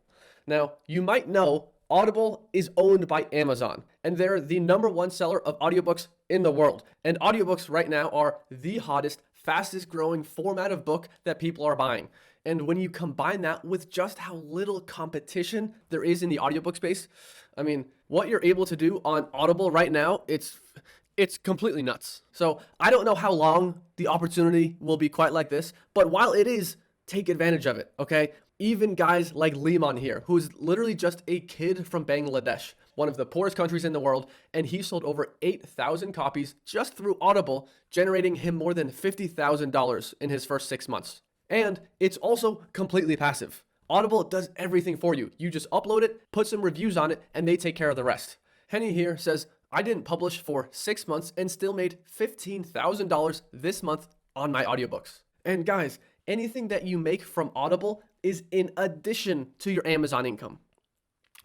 Now, you might know Audible is owned by Amazon, and they're the #1 seller of audiobooks in the world. And audiobooks right now are the hottest, fastest growing format of book that people are buying. And when you combine that with just how little competition there is in the audiobook space, I mean, what you're able to do on Audible right now, it's completely nuts. So I don't know how long the opportunity will be quite like this, but while it is, take advantage of it, okay? Even guys like Liman here, who's literally just a kid from Bangladesh, one of the poorest countries in the world, and he sold over 8,000 copies just through Audible, generating him more than $50,000 in his first 6 months. And it's also completely passive. Audible does everything for you. You just upload it, put some reviews on it, and they take care of the rest. Henny here says, I didn't publish for 6 months and still made $15,000 this month on my audiobooks. And guys, anything that you make from Audible is in addition to your Amazon income.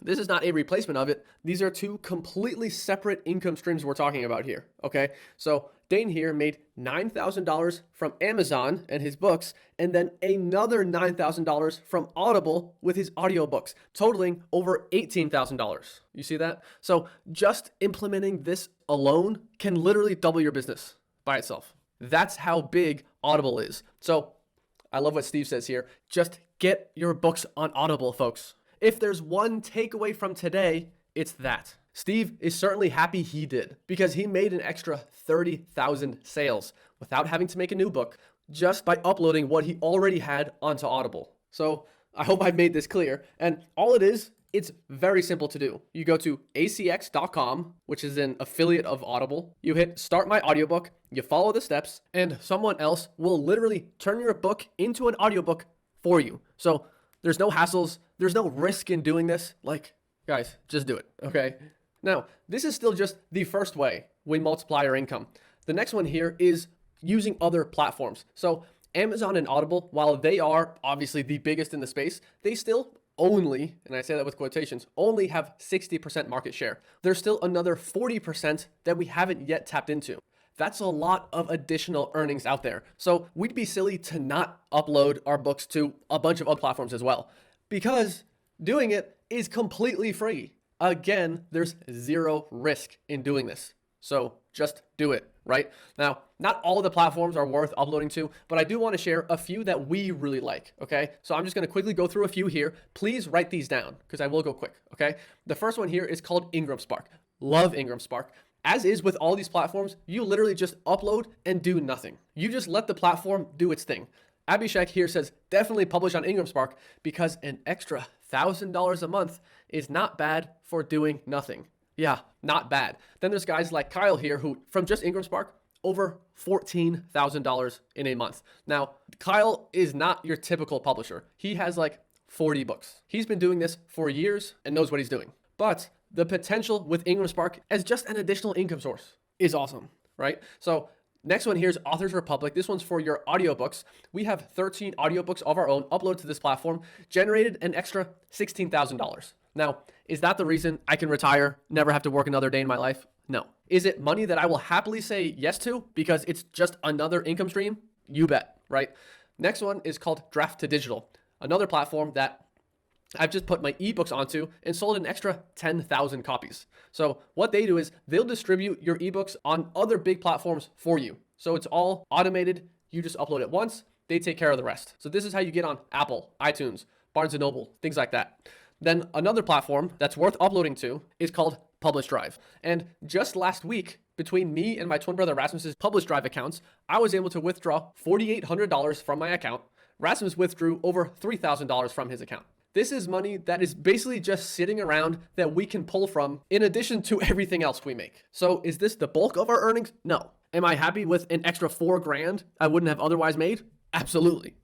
This is not a replacement of it. These are two completely separate income streams we're talking about here, okay? So Dane here made $9,000 from Amazon and his books, and then another $9,000 from Audible with his audiobooks, totaling over $18,000. You see that? So just implementing this alone can literally double your business by itself. That's how big Audible is. So I love what Steve says here. Just get your books on Audible, folks. If there's one takeaway from today, it's that. Steve is certainly happy he did, because he made an extra 30,000 sales without having to make a new book, just by uploading what he already had onto Audible. So I hope I've made this clear. And all it is, it's very simple to do. You go to acx.com, which is an affiliate of Audible. You hit start my audiobook, you follow the steps, and someone else will literally turn your book into an audiobook for you. So there's no hassles, there's no risk in doing this. Like, guys, just do it, okay? Now, this is still just the first way we multiply our income. The next one here is using other platforms. So Amazon and Audible, while they are obviously the biggest in the space, they still only, and I say that with quotations, only have 60% market share. There's still another 40% that we haven't yet tapped into. That's a lot of additional earnings out there. So we'd be silly to not upload our books to a bunch of other platforms as well, because doing it is completely free. Again, there's zero risk in doing this. So just do it, right? Now, not all the platforms are worth uploading to, but I do want to share a few that we really like, okay? So I'm just going to quickly go through a few here. Please write these down because I will go quick, okay? The first one here is called Ingram Spark. Love Ingram Spark. As is with all these platforms, you literally just upload and do nothing. You just let the platform do its thing. Abhishek here says, definitely publish on Ingram Spark because an extra $1,000 a month is not bad for doing nothing. Yeah, not bad. Then there's guys like Kyle here who, from just Ingram Spark, over $14,000 in a month. Now, Kyle is not your typical publisher. He has like 40 books. He's been doing this for years and knows what he's doing. But the potential with Ingram Spark as just an additional income source is awesome, right? So next one here is Authors Republic. This one's for your audiobooks. We have 13 audiobooks of our own uploaded to this platform, generated an extra $16,000. Now, is that the reason I can retire, never have to work another day in my life? No. Is it money that I will happily say yes to because it's just another income stream? You bet, right? Next one is called Draft to Digital, another platform that I've just put my ebooks onto and sold an extra 10,000 copies. So what they do is they'll distribute your ebooks on other big platforms for you. So it's all automated. You just upload it once, they take care of the rest. So this is how you get on Apple, iTunes, Barnes & Noble, things like that. Then another platform that's worth uploading to is called Publish Drive. And just last week, between me and my twin brother Rasmus's Publish Drive accounts, I was able to withdraw $4,800 from my account. Rasmus withdrew over $3,000 from his account. This is money that is basically just sitting around that we can pull from in addition to everything else we make. So is this the bulk of our earnings? No. Am I happy with an extra $4,000 I wouldn't have otherwise made? Absolutely.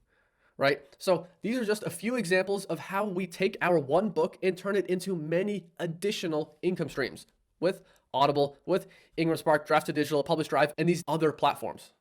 Right? So these are just a few examples of how we take our one book and turn it into many additional income streams with Audible, with Ingram Spark, Draft to Digital, Publish Drive, and these other platforms.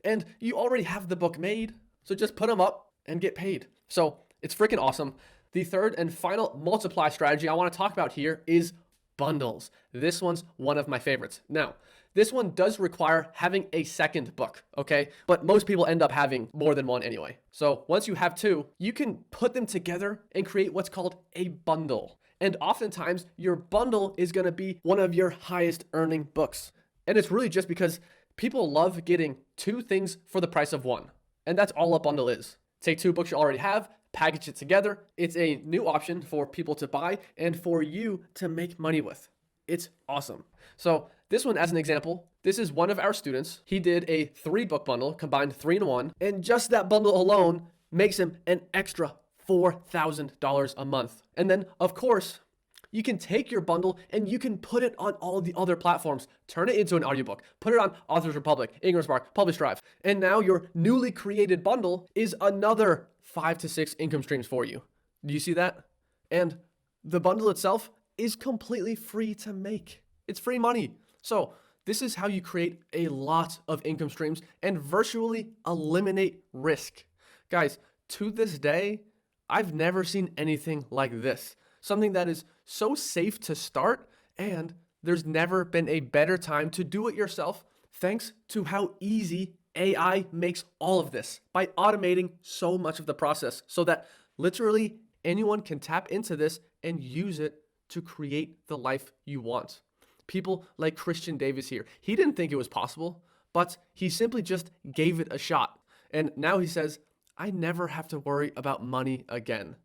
And you already have the book made, so just put them up and get paid. So it's freaking awesome. The third and final multiply strategy I want to talk about here is bundles. This one's one of my favorites. Now, This one does require having a second book, okay? But most people end up having more than one anyway. So once you have two, you can put them together and create what's called a bundle. And oftentimes your bundle is gonna be one of your highest earning books. And it's really just because people love getting two things for the price of one. And that's all a bundle is. Take two books you already have, package it together. It's a new option for people to buy and for you to make money with. It's awesome. So this one, as an example, this is one of our students. He did a 3-book bundle, combined 3 in 1, and just that bundle alone makes him an extra $4,000 a month. And then, of course, you can take your bundle and you can put it on all the other platforms, turn it into an audiobook, put it on Authors Republic, IngramSpark, PublishDrive, and now your newly created bundle is another 5 to 6 income streams for you. Do you see that? And the bundle itself is completely free to make. It's free money. So this is how you create a lot of income streams and virtually eliminate risk. Guys, to this day, I've never seen anything like this. Something that is so safe to start, and there's never been a better time to do it yourself, thanks to how easy AI makes all of this by automating so much of the process so that literally anyone can tap into this and use it to create the life you want. People like Christian Davis here, he didn't think it was possible, but he simply just gave it a shot. And now he says, I never have to worry about money again.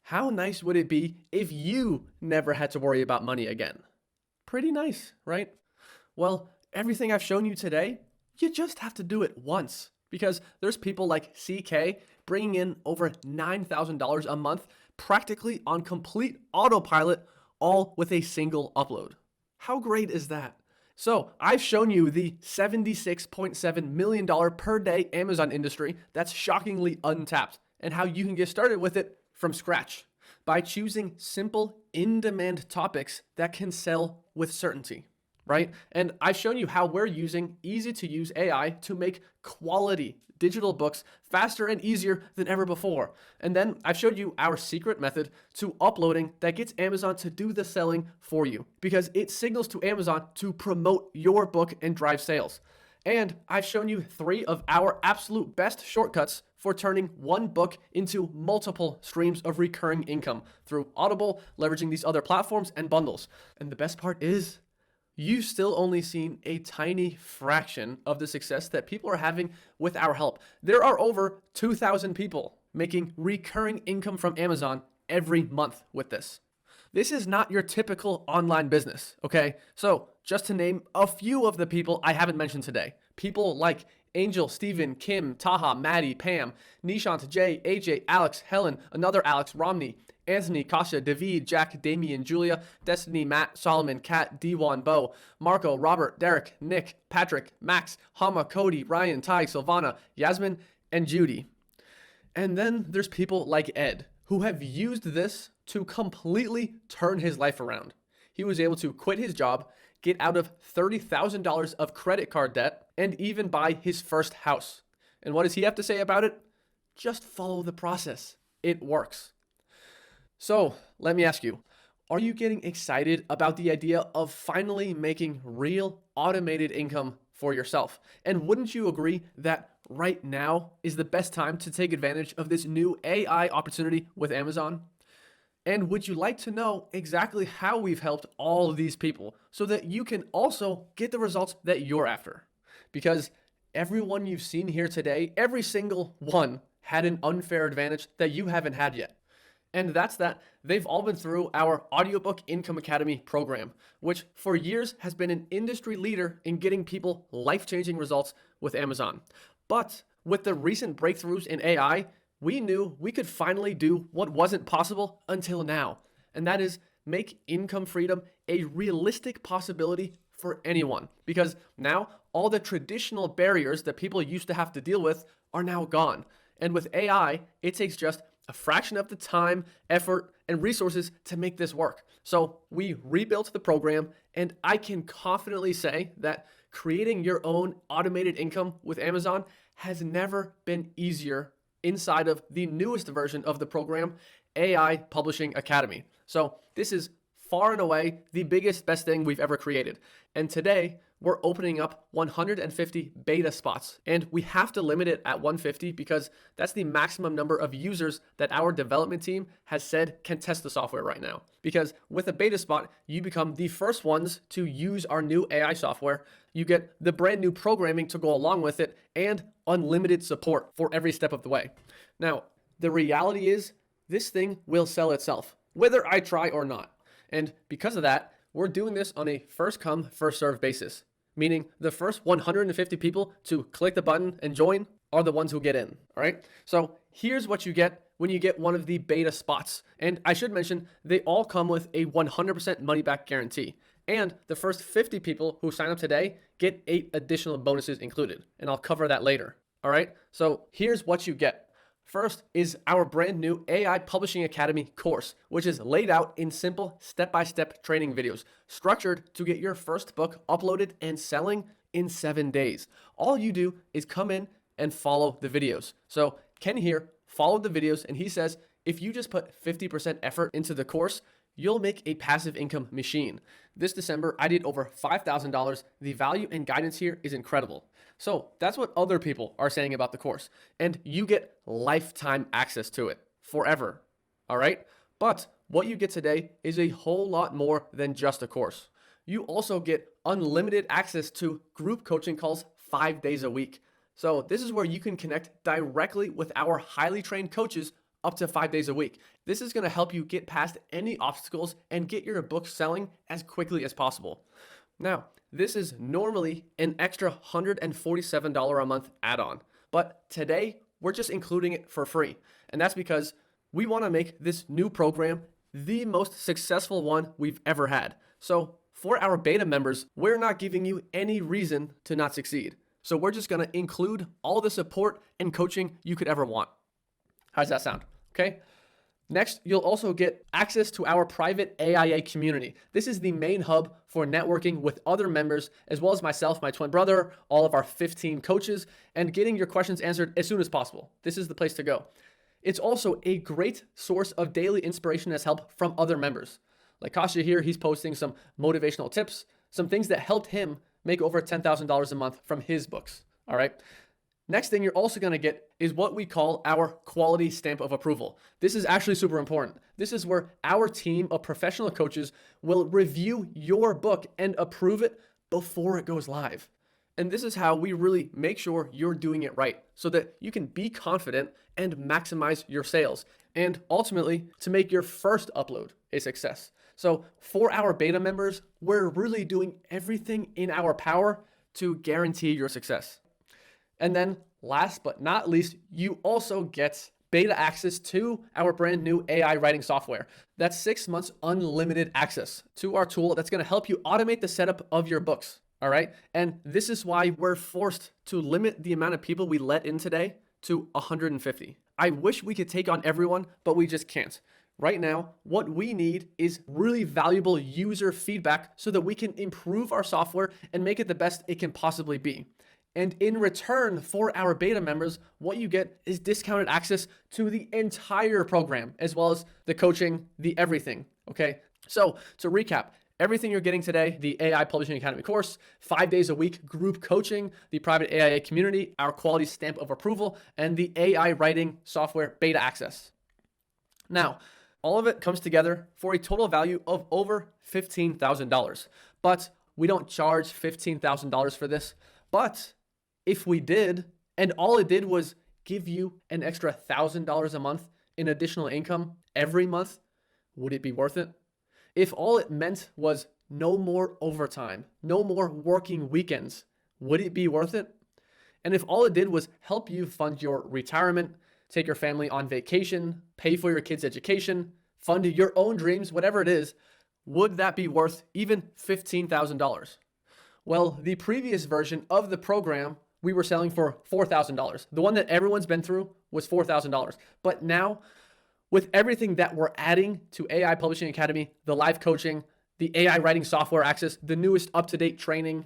How nice would it be if you never had to worry about money again? Pretty nice, right? Well, everything I've shown you today, you just have to do it once, because there's people like CK bringing in over $9,000 a month practically on complete autopilot, all with a single upload. How great is that? So I've shown you the $76.7 million per day Amazon industry that's shockingly untapped, and how you can get started with it from scratch by choosing simple in-demand topics that can sell with certainty, right? And I've shown you how we're using easy-to-use AI to make quality digital books faster and easier than ever before. And then I've showed you our secret method to uploading that gets Amazon to do the selling for you, because it signals to Amazon to promote your book and drive sales. And I've shown you 3 of our absolute best shortcuts for turning one book into multiple streams of recurring income through Audible, leveraging these other platforms and bundles. And the best part is, you've still only seen a tiny fraction of the success that people are having with our help. There are over 2,000 people making recurring income from Amazon every month with this. This is not your typical online business, okay? So just to name a few of the people I haven't mentioned today, people like Angel, Steven, Kim, Taha, Maddie, Pam, Nishant, Jay, AJ, Alex, Helen, another Alex, Romney, Anthony, Kasha, David, Jack, Damian, Julia, Destiny, Matt, Solomon, Kat, D1, Bo, Marco, Robert, Derek, Nick, Patrick, Max, Hama, Cody, Ryan, Ty, Silvana, Yasmin, and Judy. And then there's people like Ed, who have used this to completely turn his life around. He was able to quit his job, get out of $30,000 of credit card debt, and even buy his first house. And what does he have to say about it? Just follow the process. It works. So let me ask you, are you getting excited about the idea of finally making real automated income for yourself? And wouldn't you agree that right now is the best time to take advantage of this new AI opportunity with Amazon? And would you like to know exactly how we've helped all of these people so that you can also get the results that you're after? Because everyone you've seen here today, every single one had an unfair advantage that you haven't had yet. And that's that they've all been through our Audiobook Income Academy program, which for years has been an industry leader in getting people life-changing results with Amazon. But with the recent breakthroughs in AI, we knew we could finally do what wasn't possible until now. And that is make income freedom a realistic possibility for anyone. Because now all the traditional barriers that people used to have to deal with are now gone. And with AI, it takes just a fraction of the time, effort, and resources to make this work. So we rebuilt the program, and I can confidently say that creating your own automated income with Amazon has never been easier inside of the newest version of the program, AI Publishing Academy. So this is far and away the biggest, best thing we've ever created. And today, we're opening up 150 beta spots. And we have to limit it at 150 because that's the maximum number of users that our development team has said can test the software right now. Because with a beta spot, you become the first ones to use our new AI software. You get the brand new programming to go along with it and unlimited support for every step of the way. Now, the reality is this thing will sell itself, whether I try or not. And because of that, we're doing this on a first come, first serve basis, meaning the first 150 people to click the button and join are the ones who get in, all right? So here's what you get when you get one of the beta spots. And I should mention, they all come with a 100% money back guarantee. And the first 50 people who sign up today get 8 additional bonuses included. And I'll cover that later, all right? So here's what you get. First is our brand new AI Publishing Academy course, which is laid out in simple step-by-step training videos, structured to get your first book uploaded and selling in 7 days. All you do is come in and follow the videos. So Ken here followed the videos, and he says, if you just put 50% effort into the course, you'll make a passive income machine. This December, I did over $5,000. The value and guidance here is incredible. So that's what other people are saying about the course. And you get lifetime access to it forever. All right? But what you get today is a whole lot more than just a course. You also get unlimited access to group coaching calls 5 days a week. So this is where you can connect directly with our highly trained coaches up to 5 days a week. This is going to help you get past any obstacles and get your book selling as quickly as possible. Now, this is normally an extra $147 a month add-on, but today we're just including it for free. And that's because we want to make this new program the most successful one we've ever had. So for our beta members, we're not giving you any reason to not succeed. So we're just going to include all the support and coaching you could ever want. How does that sound? Okay. Next, you'll also get access to our private AIA community. This is the main hub for networking with other members, as well as myself, my twin brother, all of our 15 coaches, and getting your questions answered as soon as possible. This is the place to go. It's also a great source of daily inspiration as help from other members. Like Kasha here, he's posting some motivational tips, some things that helped him make over $10,000 a month from his books. All right. Next thing you're also going to get is what we call our quality stamp of approval. This is actually super important. This is where our team of professional coaches will review your book and approve it before it goes live. And this is how we really make sure you're doing it right so that you can be confident and maximize your sales and ultimately to make your first upload a success. So for our beta members, we're really doing everything in our power to guarantee your success. And then last but not least, you also get beta access to our brand new AI writing software. That's 6 months unlimited access to our tool that's going to help you automate the setup of your books. All right. And this is why we're forced to limit the amount of people we let in today to 150. I wish we could take on everyone, but we just can't. Right now, what we need is really valuable user feedback so that we can improve our software and make it the best it can possibly be. And in return for our beta members, what you get is discounted access to the entire program, as well as the coaching, the everything, okay? So to recap, everything you're getting today, the AI Publishing Academy course, 5 days a week group coaching, the private AIA community, our quality stamp of approval, and the AI writing software beta access. Now, all of it comes together for a total value of over $15,000. But we don't charge $15,000 for this. But if we did, and all it did was give you an extra $1,000 a month in additional income every month, would it be worth it? If all it meant was no more overtime, no more working weekends, would it be worth it? And if all it did was help you fund your retirement, take your family on vacation, pay for your kids' education, fund your own dreams, whatever it is, would that be worth even $15,000? Well, the previous version of the program we were selling for $4,000. The one that everyone's been through was $4,000. But now, with everything that we're adding to AI Publishing Academy, the live coaching, the AI writing software access, the newest up-to-date training,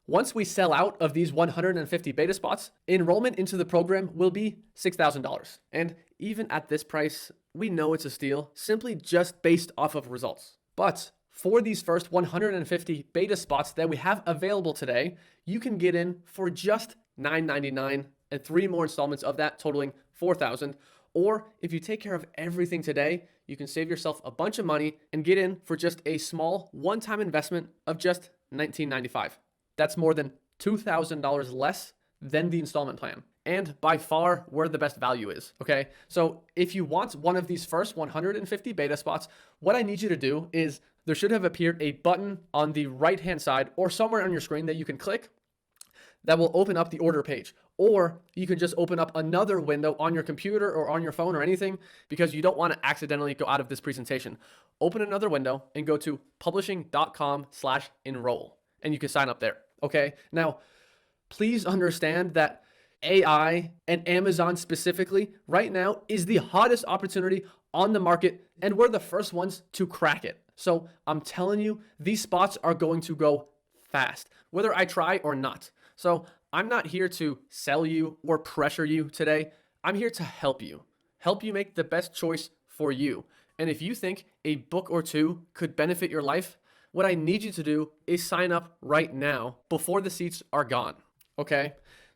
once we sell out of these 150 beta spots, enrollment into the program will be $6,000. And even at this price, we know it's a steal, simply just based off of results. But for these first 150 beta spots that we have available today, you can get in for just $9.99 and 3 more installments of that totaling $4,000. Or if you take care of everything today, you can save yourself a bunch of money and get in for just a small one-time investment of just $19.95. That's more than $2,000 less than the installment plan. And by far where the best value is, okay? So if you want one of these first 150 beta spots, what I need you to do is there should have appeared a button on the right-hand side or somewhere on your screen that you can click that will open up the order page. Or you can just open up another window on your computer or on your phone or anything because you don't want to accidentally go out of this presentation. Open another window and go to publishing.com/enroll and you can sign up there, okay? Now, please understand that AI and Amazon specifically right now is the hottest opportunity on the market and we're the first ones to crack it. So I'm telling you, these spots are going to go fast, whether I try or not. So I'm not here to sell you or pressure you today. I'm here to help you make the best choice for you. And if you think a book or two could benefit your life, what I need you to do is sign up right now before the seats are gone, okay?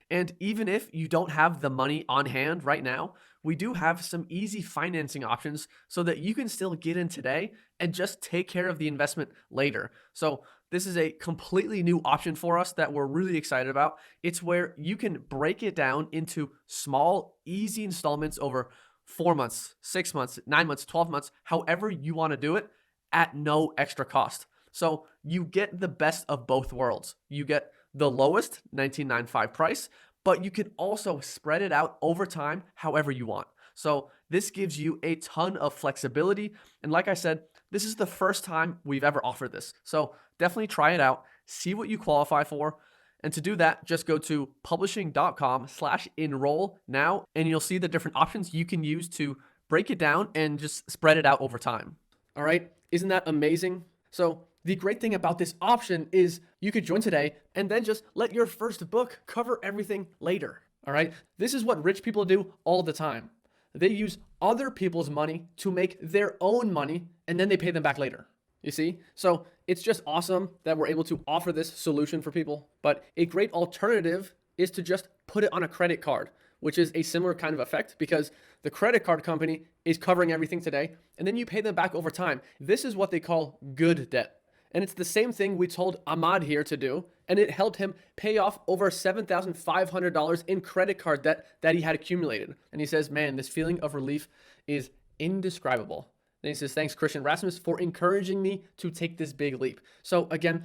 And even if you don't have the money on hand right now, we do have some easy financing options so that you can still get in today and just take care of the investment later. So this is a completely new option for us that we're really excited about. It's where you can break it down into small, easy installments over 4 months, 6 months, 9 months, 12 months, however you want to do it at no extra cost. So you get the best of both worlds. You get the lowest $19.95 price, but you can also spread it out over time however you want. So this gives you a ton of flexibility. And like I said, this is the first time we've ever offered this. So definitely try it out, see what you qualify for. And to do that, just go to publishing.com/enroll now, and you'll see the different options you can use to break it down and just spread it out over time. All right, isn't that amazing? So the great thing about this option is you could join today and then just let your first book cover everything later. All right, this is what rich people do all the time. They use other people's money to make their own money and then they pay them back later. You see? So it's just awesome that we're able to offer this solution for people. But a great alternative is to just put it on a credit card, which is a similar kind of effect because the credit card company is covering everything today and then you pay them back over time. This is what they call good debt. And it's the same thing we told Ahmad here to do, and it helped him pay off over $7,500 in credit card debt that he had accumulated. And he says, man, this feeling of relief is indescribable. Then he says, thanks, Christian Rasmus, for encouraging me to take this big leap. So again,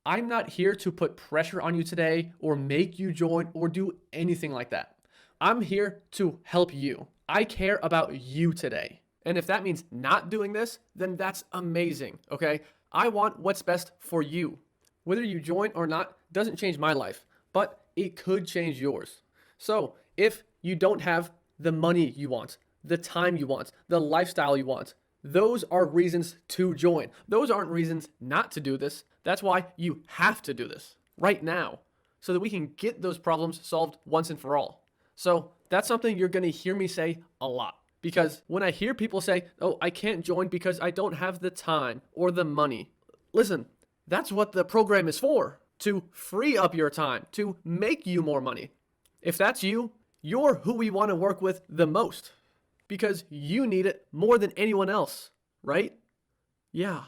I'm not here to put pressure on you today or make you join or do anything like that. I'm here to help you. I care about you today. And if that means not doing this, then that's amazing, okay? I want what's best for you. Whether you join or not doesn't change my life, but it could change yours. So if you don't have the money you want, the time you want, the lifestyle you want, those are reasons to join. Those aren't reasons not to do this. That's why you have to do this right now so that we can get those problems solved once and for all. So that's something you're going to hear me say a lot. Because when I hear people say, oh, I can't join because I don't have the time or the money. Listen, that's what the program is for, to free up your time, to make you more money. If that's you, you're who we want to work with the most because you need it more than anyone else, right? Yeah.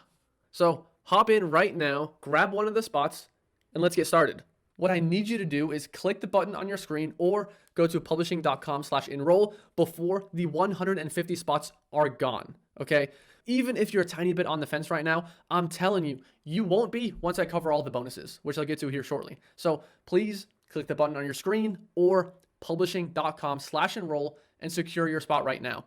So hop in right now, grab one of the spots, and let's get started. What I need you to do is click the button on your screen or go to publishing.com/enroll before the 150 spots are gone, okay? Even if you're a tiny bit on the fence right now, I'm telling you, you won't be once I cover all the bonuses, which I'll get to here shortly. So please click the button on your screen or publishing.com/enroll and secure your spot right now.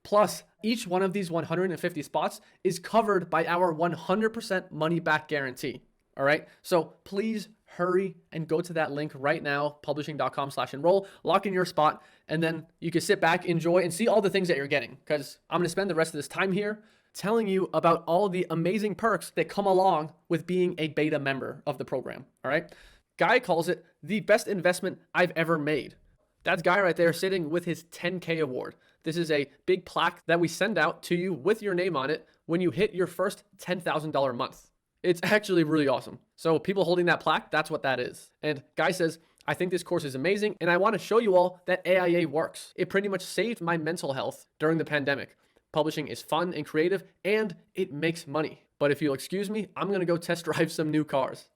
Plus, each one of these 150 spots is covered by our 100% money back guarantee, all right? So please hurry and go to that link right now, publishing.com/enroll, lock in your spot, and then you can sit back, enjoy, and see all the things that you're getting. Because I'm going to spend the rest of this time here telling you about all the amazing perks that come along with being a beta member of the program, all right? Guy calls it the best investment I've ever made. That's Guy right there sitting with his 10K award. This is a big plaque that we send out to you with your name on it when you hit your first $10,000 month. It's actually really awesome. So people holding that plaque, that's what that is. And Guy says, I think this course is amazing, and I want to show you all that AIA works. It pretty much saved my mental health during the pandemic. Publishing is fun and creative, and it makes money. But if you'll excuse me, I'm going to go test drive some new cars.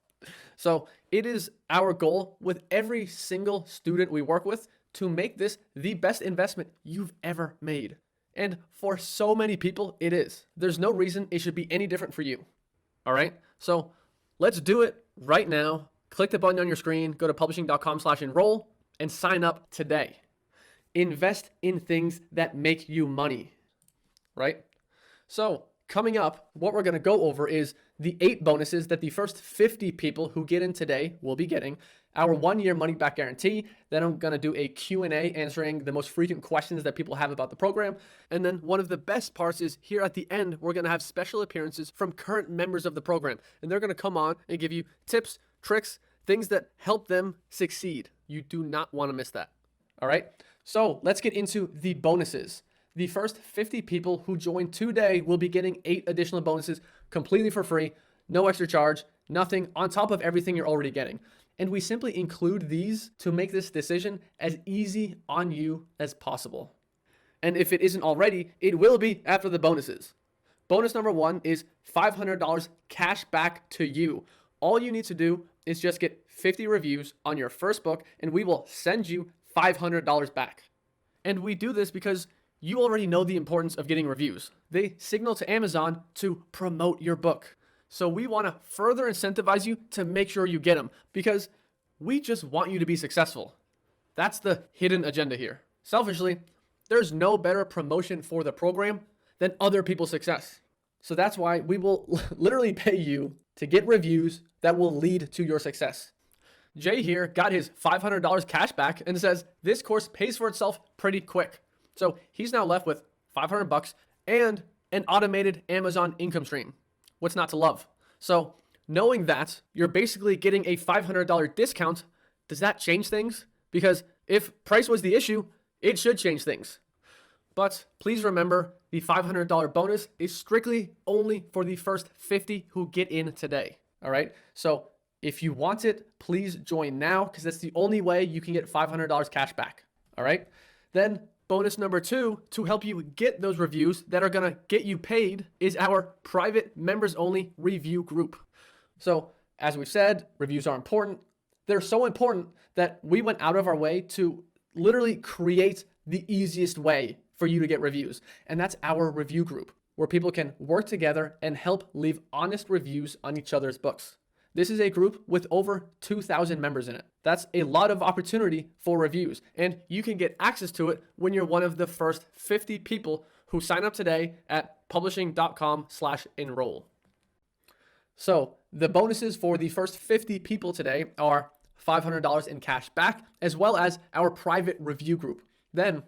So it is our goal with every single student we work with to make this the best investment you've ever made. And for so many people, it is. There's no reason it should be any different for you. All right, so let's do it right now. Click the button on your screen, go to publishing.com/enroll, and sign up today. Invest in things that make you money, right? So coming up, what we're going to go over is the 8 bonuses that the first 50 people who get in today will be getting. Our 1-year money-back guarantee. Then I'm going to do a Q&A answering the most frequent questions that people have about the program. And then one of the best parts is here at the end, we're going to have special appearances from current members of the program. And they're going to come on and give you tips, tricks, things that help them succeed. You do not want to miss that. All right. So let's get into the bonuses. The first 50 people who join today will be getting 8 additional bonuses completely for free, no extra charge, nothing on top of everything you're already getting. And we simply include these to make this decision as easy on you as possible. And if it isn't already, it will be after the bonuses. Bonus number 1 is $500 cash back to you. All you need to do is just get 50 reviews on your first book, and we will send you $500 back. And we do this because you already know the importance of getting reviews. They signal to Amazon to promote your book. So we want to further incentivize you to make sure you get them because we just want you to be successful. That's the hidden agenda here. Selfishly, there's no better promotion for the program than other people's success. So that's why we will literally pay you to get reviews that will lead to your success. Jay here got his $500 cash back and says this course pays for itself pretty quick. So he's now left with $500 and an automated Amazon income stream. What's not to love? So knowing that you're basically getting a $500 discount, does that change things? Because if price was the issue, it should change things. But please remember the $500 bonus is strictly only for the first 50 who get in today. All right. So if you want it, please join now because that's the only way you can get $500 cash back. All right. Then bonus number 2, to help you get those reviews that are going to get you paid, is our private members only review group. So as we've said, reviews are important. They're so important that we went out of our way to literally create the easiest way for you to get reviews. And that's our review group where people can work together and help leave honest reviews on each other's books. This is a group with over 2,000 members in it. That's a lot of opportunity for reviews, and you can get access to it when you're one of the first 50 people who sign up today at publishing.com/enroll. So the bonuses for the first 50 people today are $500 in cash back, as well as our private review group. Then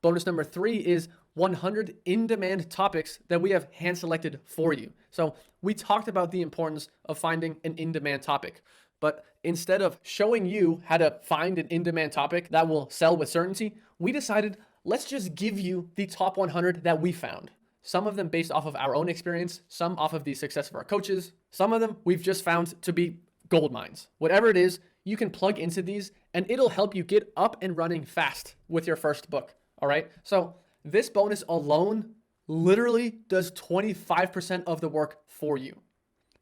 bonus number 3 is 100 in-demand topics that we have hand-selected for you. So we talked about the importance of finding an in-demand topic, but instead of showing you how to find an in-demand topic that will sell with certainty, we decided let's just give you the top 100 that we found. Some of them based off of our own experience, some off of the success of our coaches, some of them we've just found to be gold mines. Whatever it is, you can plug into these and it'll help you get up and running fast with your first book. All right. So this bonus alone literally does 25% of the work for you.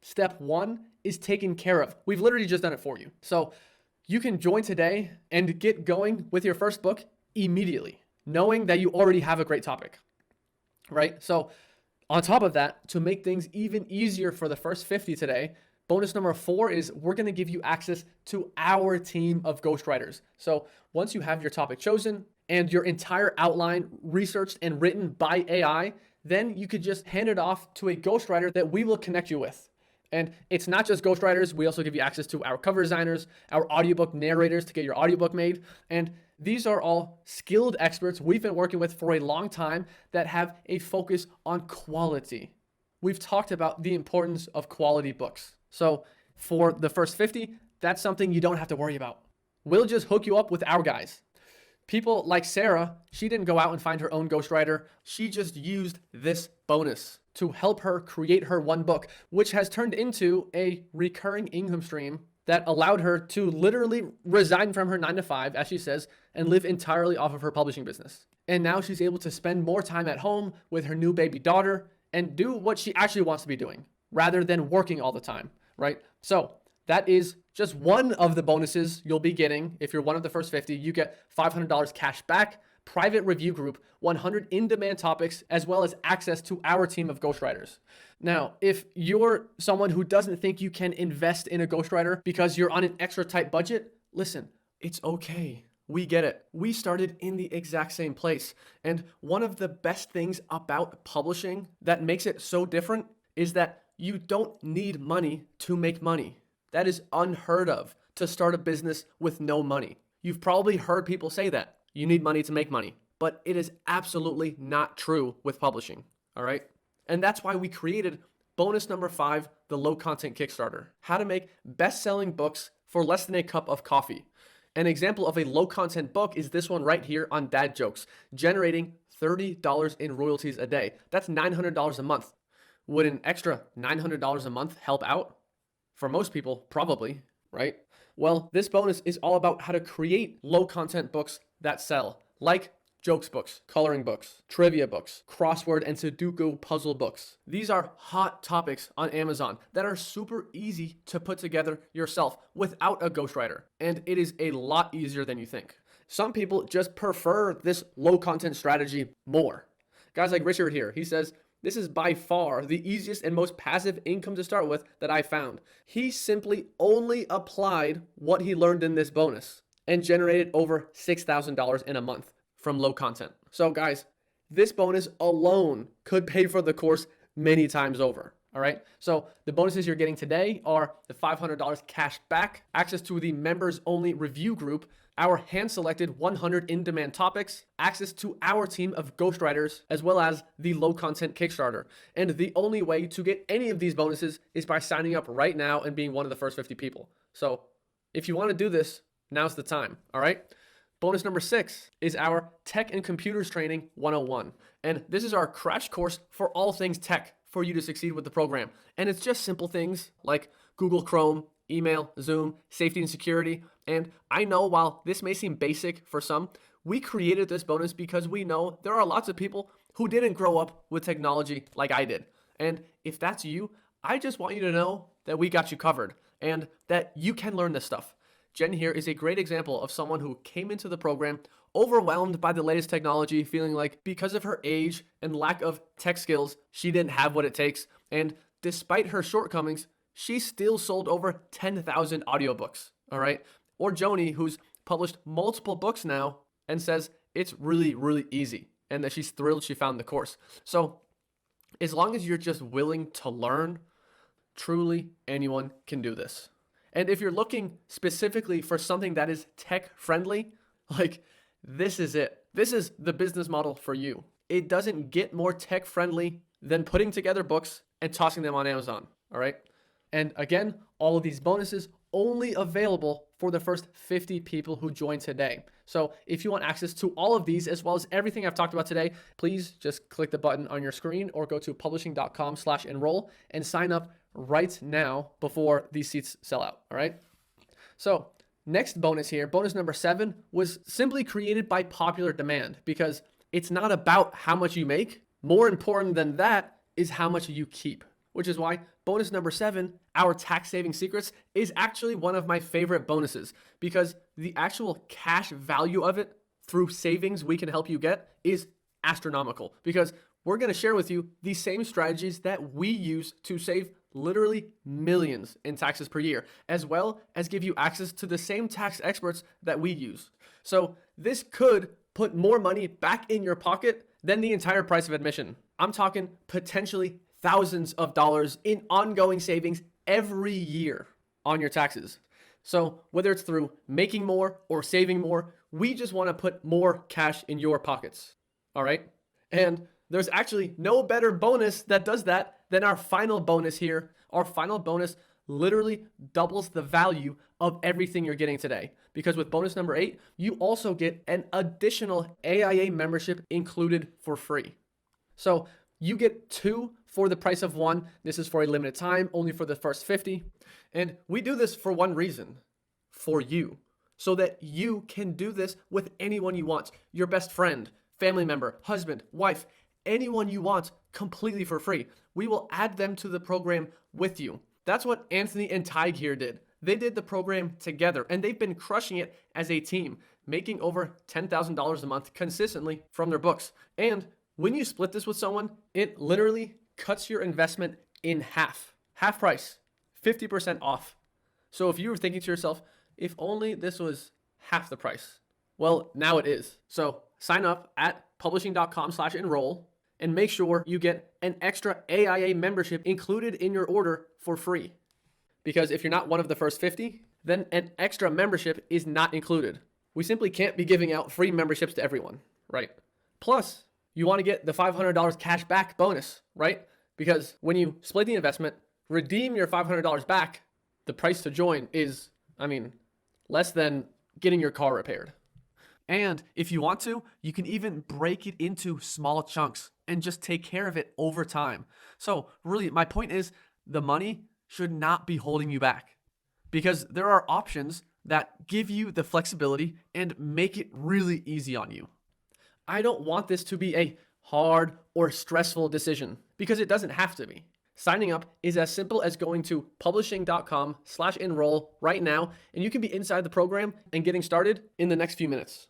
Step 1 is taken care of. We've literally just done it for you. So you can join today and get going with your first book immediately, knowing that you already have a great topic, right? So on top of that, to make things even easier for the first 50 today, bonus number 4 is we're going to give you access to our team of ghostwriters. So once you have your topic chosen and your entire outline researched and written by AI, then you could just hand it off to a ghostwriter that we will connect you with. And it's not just ghostwriters. We also give you access to our cover designers, our audiobook narrators to get your audiobook made. And these are all skilled experts we've been working with for a long time that have a focus on quality. We've talked about the importance of quality books. So for the first 50, that's something you don't have to worry about. We'll just hook you up with our guys. People like Sarah, she didn't go out and find her own ghostwriter. She just used this bonus to help her create her one book, which has turned into a recurring income stream that allowed her to literally resign from her 9 to 5, as she says, and live entirely off of her publishing business. And now she's able to spend more time at home with her new baby daughter and do what she actually wants to be doing rather than working all the time, right? So that is just one of the bonuses you'll be getting. If you're one of the first 50, you get $500 cash back, private review group, 100 in-demand topics, as well as access to our team of ghostwriters. Now, if you're someone who doesn't think you can invest in a ghostwriter because you're on an extra tight budget, listen, it's okay. We get it. We started in the exact same place. And one of the best things about publishing that makes it so different is that you don't need money to make money. That is unheard of, to start a business with no money. You've probably heard people say that. You need money to make money. But it is absolutely not true with publishing, all right? And that's why we created bonus number 5, the low content Kickstarter. How to make best-selling books for less than a cup of coffee. An example of a low content book is this one right here on dad jokes, generating $30 in royalties a day. That's $900 a month. Would an extra $900 a month help out? For most people, probably, right? Well, this bonus is all about how to create low content books that sell, like jokes books, coloring books, trivia books, crossword and Sudoku puzzle books. These are hot topics on Amazon that are super easy to put together yourself without a ghostwriter. And it is a lot easier than you think. Some people just prefer this low content strategy more. Guys like Richard here, he says, this is by far the easiest and most passive income to start with that I found. He simply only applied what he learned in this bonus and generated over $6,000 in a month from low content. So guys, this bonus alone could pay for the course many times over. All right. So the bonuses you're getting today are the $500 cash back, access to the members only review group, our hand-selected 100 in-demand topics, access to our team of ghostwriters, as well as the low-content Kickstarter. And the only way to get any of these bonuses is by signing up right now and being one of the first 50 people. So if you want to do this, now's the time, all right? Bonus number 6 is our Tech and Computers Training 101. And this is our crash course for all things tech for you to succeed with the program. And it's just simple things like Google Chrome, email, Zoom, safety and security. And I know while this may seem basic for some, we created this bonus because we know there are lots of people who didn't grow up with technology like I did. And if that's you, I just want you to know that we got you covered and that you can learn this stuff. Jen here is a great example of someone who came into the program overwhelmed by the latest technology, feeling like because of her age and lack of tech skills, she didn't have what it takes. And despite her shortcomings, she still sold over 10,000 audiobooks, all right? Or Joni, who's published multiple books now and says it's really, really easy and that she's thrilled she found the course. So as long as you're just willing to learn, truly anyone can do this. And if you're looking specifically for something that is tech friendly, like this is it. This is the business model for you. It doesn't get more tech friendly than putting together books and tossing them on Amazon, all right? And again, all of these bonuses only available for the first 50 people who join today. So if you want access to all of these, as well as everything I've talked about today, please just click the button on your screen or go to publishing.com/enroll and sign up right now before these seats sell out, all right? So next bonus here, bonus number 7, was simply created by popular demand because it's not about how much you make. More important than that is how much you keep, which is why bonus number 7, our tax saving secrets, is actually one of my favorite bonuses because the actual cash value of it through savings we can help you get is astronomical because we're going to share with you the same strategies that we use to save literally millions in taxes per year, as well as give you access to the same tax experts that we use. So this could put more money back in your pocket than the entire price of admission. I'm talking potentially thousands of dollars in ongoing savings every year on your taxes. So whether it's through making more or saving more, we just want to put more cash in your pockets. All right. And there's actually no better bonus that does that than our final bonus here. Our final bonus literally doubles the value of everything you're getting today. Because with bonus number 8, you also get an additional AIA membership included for free. So you get 2 for the price of 1. This is for a limited time, only for the first 50. And we do this for one reason, for you, so that you can do this with anyone you want, your best friend, family member, husband, wife, anyone you want, completely for free. We will add them to the program with you. That's what Anthony and Tig here did. They did the program together, and they've been crushing it as a team, making over $10,000 a month consistently from their books. And when you split this with someone, it literally cuts your investment in half. Half price, 50% off. So if you were thinking to yourself, if only this was half the price, well, now it is. So sign up at publishing.com/enroll and make sure you get an extra AIA membership included in your order for free. Because if you're not one of the first 50, then an extra membership is not included. We simply can't be giving out free memberships to everyone, right? Plus, you want to get the $500 cash back bonus, right? Because when you split the investment, redeem your $500 back, the price to join is, less than getting your car repaired. And if you want to, you can even break it into small chunks and just take care of it over time. So really, my point is the money should not be holding you back, because there are options that give you the flexibility and make it really easy on you. I don't want this to be a hard or stressful decision, because it doesn't have to be. Signing up is as simple as going to publishing.com/enroll right now, and you can be inside the program and getting started in the next few minutes.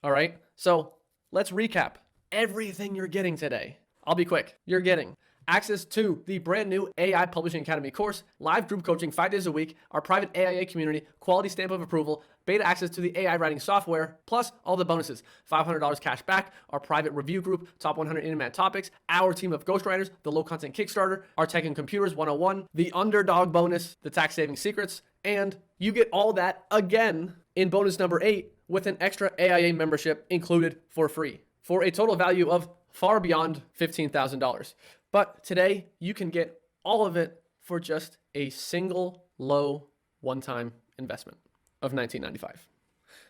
All right, so let's recap everything you're getting today. I'll be quick. You're getting access to the brand new AI Publishing Academy course, live group coaching 5 days a week, our private AIA community, quality stamp of approval, beta access to the AI writing software, plus all the bonuses, $500 cash back, our private review group, top 100 in-demand topics, our team of ghostwriters, the low content Kickstarter, our tech and computers 101, the underdog bonus, the tax saving secrets, and you get all that again in bonus number 8 with an extra AIA membership included for free, for a total value of far beyond $15,000. But today you can get all of it for just a single low one-time investment of $19.95.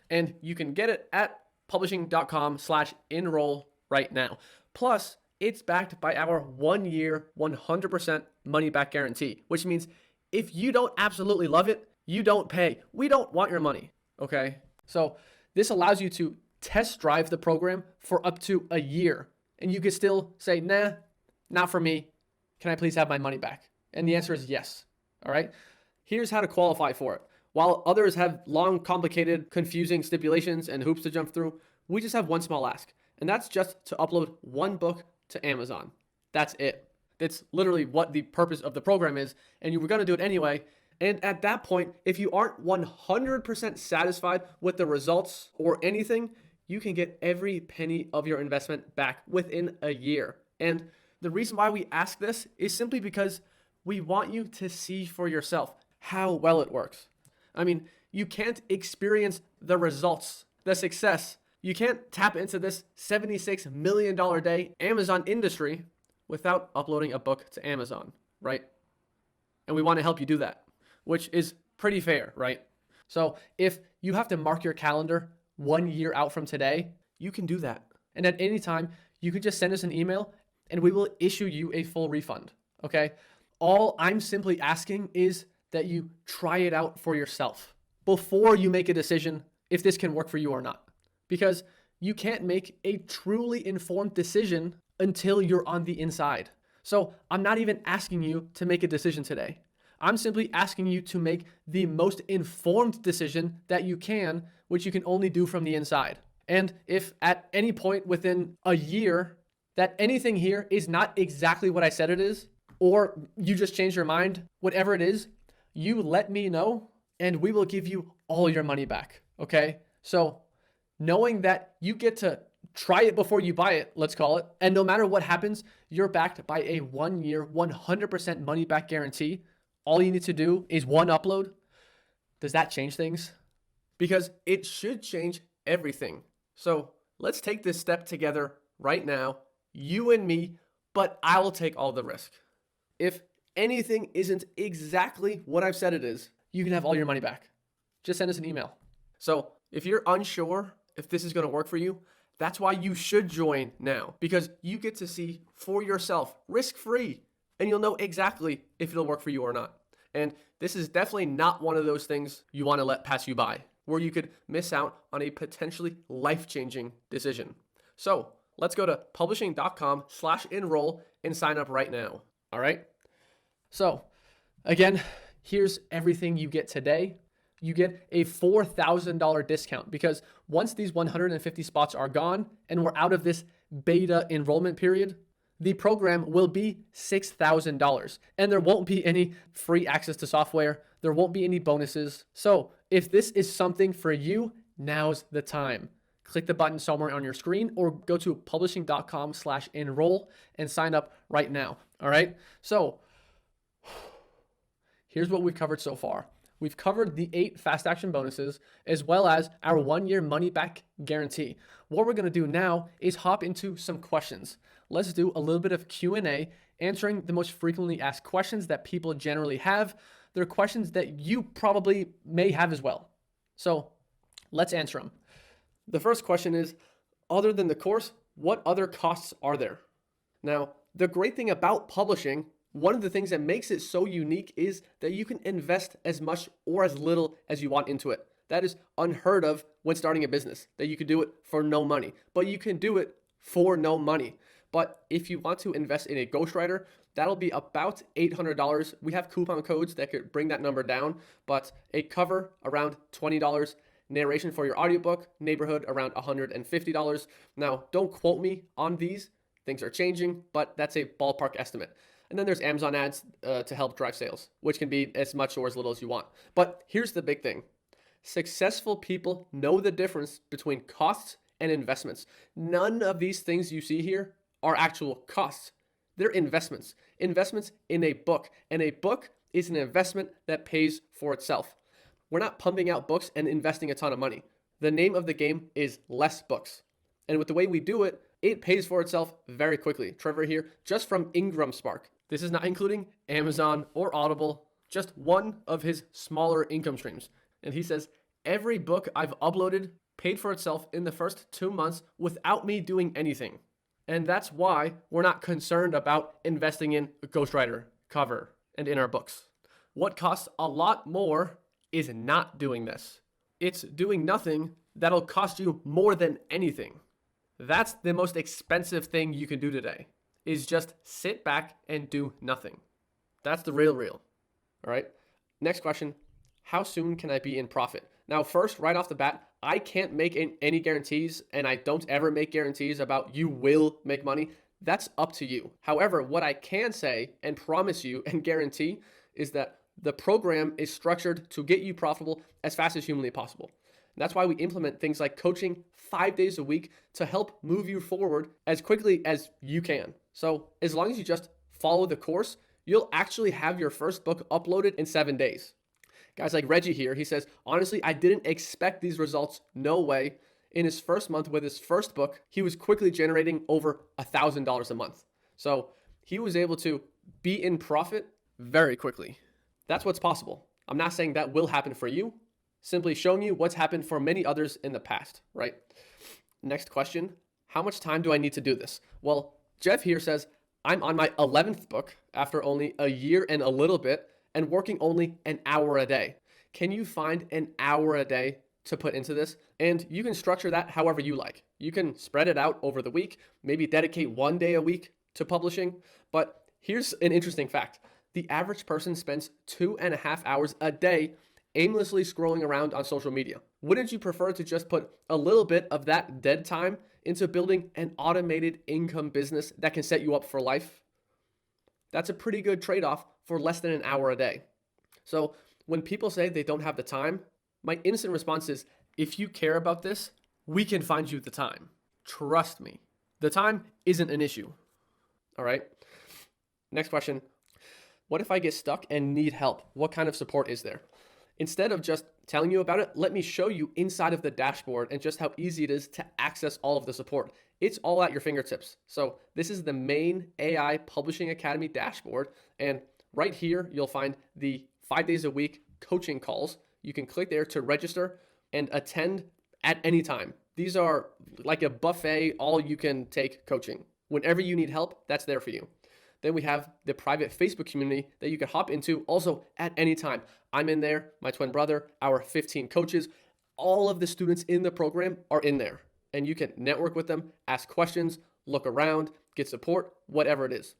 And you can get it at publishing.com/enroll right now. Plus, it's backed by our 1-year, 100% money back guarantee, which means if you don't absolutely love it, you don't pay. We don't want your money, okay? So this allows you to test drive the program for up to a year, and you could still say, nah, not for me. Can I please have my money back? And the answer is yes. All right. Here's how to qualify for it. While others have long, complicated, confusing stipulations and hoops to jump through, we just have one small ask, and that's just to upload one book to Amazon. That's it. That's literally what the purpose of the program is, and you were going to do it anyway. And at that point, if you aren't 100% satisfied with the results or anything, you can get every penny of your investment back within a year. And the reason why we ask this is simply because we want you to see for yourself how well it works. You can't experience the results, the success. You can't tap into this $76 million day Amazon industry without uploading a book to Amazon, right? And we want to help you do that, which is pretty fair, right? So if you have to mark your calendar 1 year out from today, you can do that. And at any time, you can just send us an email and we will issue you a full refund, okay? All I'm simply asking is that you try it out for yourself before you make a decision if this can work for you or not. Because you can't make a truly informed decision until you're on the inside. So I'm not even asking you to make a decision today. I'm simply asking you to make the most informed decision that you can, which you can only do from the inside. And if at any point within a year that anything here is not exactly what I said it is, or you just change your mind, whatever it is, you let me know and we will give you all your money back, okay? So knowing that you get to try it before you buy it, let's call it, and no matter what happens, you're backed by a 1 year, 100% money back guarantee. All you need to do is one upload. Does that change things? Because it should change everything. So let's take this step together right now, you and me, but I will take all the risk. If anything isn't exactly what I've said it is, you can have all your money back. Just send us an email. So if you're unsure if this is going to work for you, that's why you should join now, because you get to see for yourself, risk-free, and you'll know exactly if it'll work for you or not. And this is definitely not one of those things you want to let pass you by, where you could miss out on a potentially life-changing decision. So let's go to publishing.com/enroll and sign up right now. All right. So again, here's everything you get today. You get a $4,000 discount, because once these 150 spots are gone and we're out of this beta enrollment period, the program will be $6,000, and there won't be any free access to software. There won't be any bonuses. So if this is something for you, now's the time. Click the button somewhere on your screen or go to publishing.com/enroll and sign up right now. All right. So here's what we've covered so far. We've covered the 8 fast action bonuses, as well as our 1-year money back guarantee. What we're going to do now is hop into some questions. Let's do a little bit of Q&A, answering the most frequently asked questions that people generally have. They're questions that you probably may have as well. So let's answer them. The first question is, other than the course, what other costs are there? Now, the great thing about publishing, one of the things that makes it so unique, is that you can invest as much or as little as you want into it. That is unheard of when starting a business, that you can do it for no money, but you can do it for no money. But if you want to invest in a ghostwriter, that'll be about $800. We have coupon codes that could bring that number down, but a cover around $20, narration for your audiobook, neighborhood around $150. Now, don't quote me on these. Things are changing, but that's a ballpark estimate. And then there's Amazon ads to help drive sales, which can be as much or as little as you want. But here's the big thing. Successful people know the difference between costs and investments. None of these things you see here are actual costs. They're investments. Investments in a book. And a book is an investment that pays for itself. We're not pumping out books and investing a ton of money. The name of the game is less books. And with the way we do it, it pays for itself very quickly. Trevor here, just from Ingram Spark. This is not including Amazon or Audible, just one of his smaller income streams. And he says, every book I've uploaded paid for itself in the first 2 months without me doing anything. And that's why we're not concerned about investing in a ghostwriter, cover, and in our books. What costs a lot more is not doing this. It's doing nothing that'll cost you more than anything. That's the most expensive thing you can do today, is just sit back and do nothing. That's the real. All right. Next question. How soon can I be in profit? Now, first, right off the bat, I can't make any guarantees, and I don't ever make guarantees about you will make money. That's up to you. However, what I can say and promise you and guarantee is that the program is structured to get you profitable as fast as humanly possible. And that's why we implement things like coaching 5 days a week to help move you forward as quickly as you can. So as long as you just follow the course, you'll actually have your first book uploaded in 7 days. Guys like Reggie here, he says, honestly, I didn't expect these results. No way. In his first month with his first book, he was quickly generating over $1,000 a month. So he was able to be in profit very quickly. That's what's possible. I'm not saying that will happen for you, simply showing you what's happened for many others in the past, right? Next question, how much time do I need to do this? Well, Jeff here says, I'm on my 11th book after only a year and a little bit and working only an hour a day. Can you find an hour a day to put into this? And you can structure that however you like. You can spread it out over the week, maybe dedicate 1 day a week to publishing. But here's an interesting fact. The average person spends 2.5 hours a day aimlessly scrolling around on social media. Wouldn't you prefer to just put a little bit of that dead time into building an automated income business that can set you up for life? That's a pretty good trade-off for less than an hour a day. So when people say they don't have the time, my instant response is, if you care about this, we can find you the time. Trust me. The time isn't an issue. All right. Next question. What if I get stuck and need help? What kind of support is there? Instead of just telling you about it, let me show you inside of the dashboard and just how easy it is to access all of the support. It's all at your fingertips. So this is the main AI Publishing Academy dashboard. And right here, you'll find the 5 days a week coaching calls. You can click there to register and attend at any time. These are like a buffet, all you can take coaching. Whenever you need help, that's there for you. Then we have the private Facebook community that you can hop into also at any time. I'm in there, my twin brother, our 15 coaches, all of the students in the program are in there. And you can network with them, ask questions, look around, get support, whatever it is.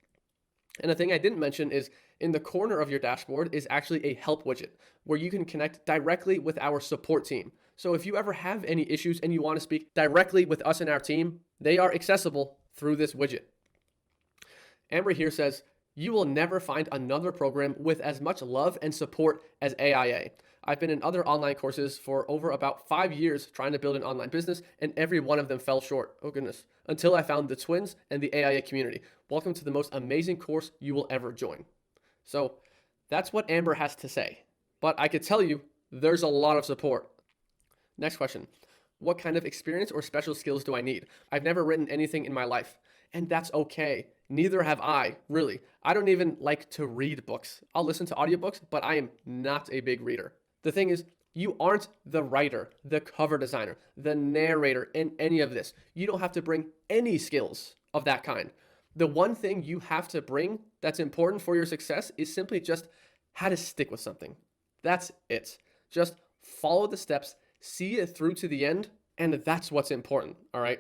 And the thing I didn't mention is in the corner of your dashboard is actually a help widget where you can connect directly with our support team. So if you ever have any issues and you want to speak directly with us and our team, they are accessible through this widget. Amber here says, you will never find another program with as much love and support as AIA. I've been in other online courses for over about 5 years trying to build an online business, and every one of them fell short. Oh goodness. Until I found the twins and the AIA community. Welcome to the most amazing course you will ever join. So that's what Amber has to say. But I could tell you, there's a lot of support. Next question. What kind of experience or special skills do I need? I've never written anything in my life. And that's okay. Neither have I, really. I don't even like to read books. I'll listen to audiobooks, but I am not a big reader. The thing is, you aren't the writer, the cover designer, the narrator in any of this. You don't have to bring any skills of that kind. The one thing you have to bring that's important for your success is simply just how to stick with something. That's it. Just follow the steps, see it through to the end, and that's what's important, all right?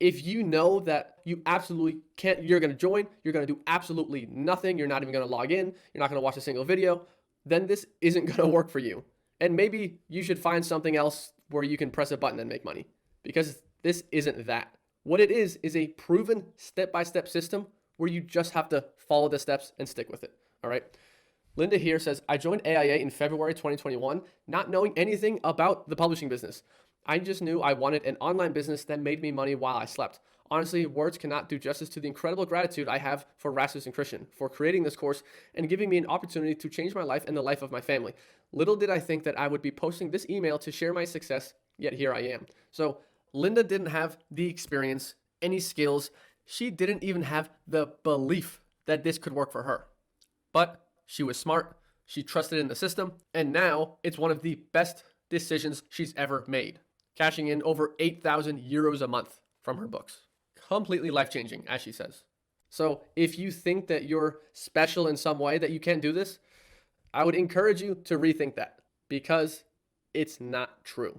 If you know that you absolutely can't, you're going to join, you're going to do absolutely nothing, you're not even going to log in, you're not going to watch a single video, then this isn't going to work for you. And maybe you should find something else where you can press a button and make money, because this isn't that. What it is a proven step-by-step system where you just have to follow the steps and stick with it, all right? Linda here says, I joined AIA in February 2021, not knowing anything about the publishing business. I just knew I wanted an online business that made me money while I slept. Honestly, words cannot do justice to the incredible gratitude I have for Rasmus and Christian for creating this course and giving me an opportunity to change my life and the life of my family. Little did I think that I would be posting this email to share my success, yet here I am. So Linda didn't have the experience, any skills. She didn't even have the belief that this could work for her. But she was smart, she trusted in the system, and now it's one of the best decisions she's ever made, cashing in over 8,000 euros a month from her books. Completely life-changing, as she says. So if you think that you're special in some way, that you can't do this, I would encourage you to rethink that, because it's not true.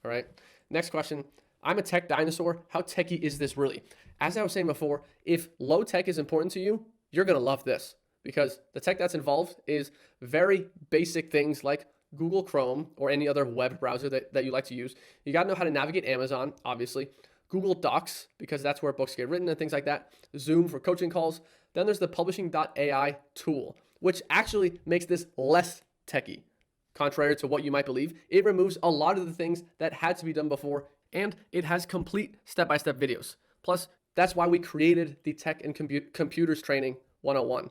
All right. Next question. I'm a tech dinosaur. How techy is this really? As I was saying before, if low tech is important to you, you're going to love this, because the tech that's involved is very basic things like Google Chrome or any other web browser that you like to use. You got to know how to navigate Amazon, obviously. Google Docs, because that's where books get written and things like that. Zoom for coaching calls. Then there's the publishing.ai tool, which actually makes this less techy. Contrary to what you might believe, it removes a lot of the things that had to be done before, and it has complete step-by-step videos. Plus, that's why we created the Tech and Computers Training 101.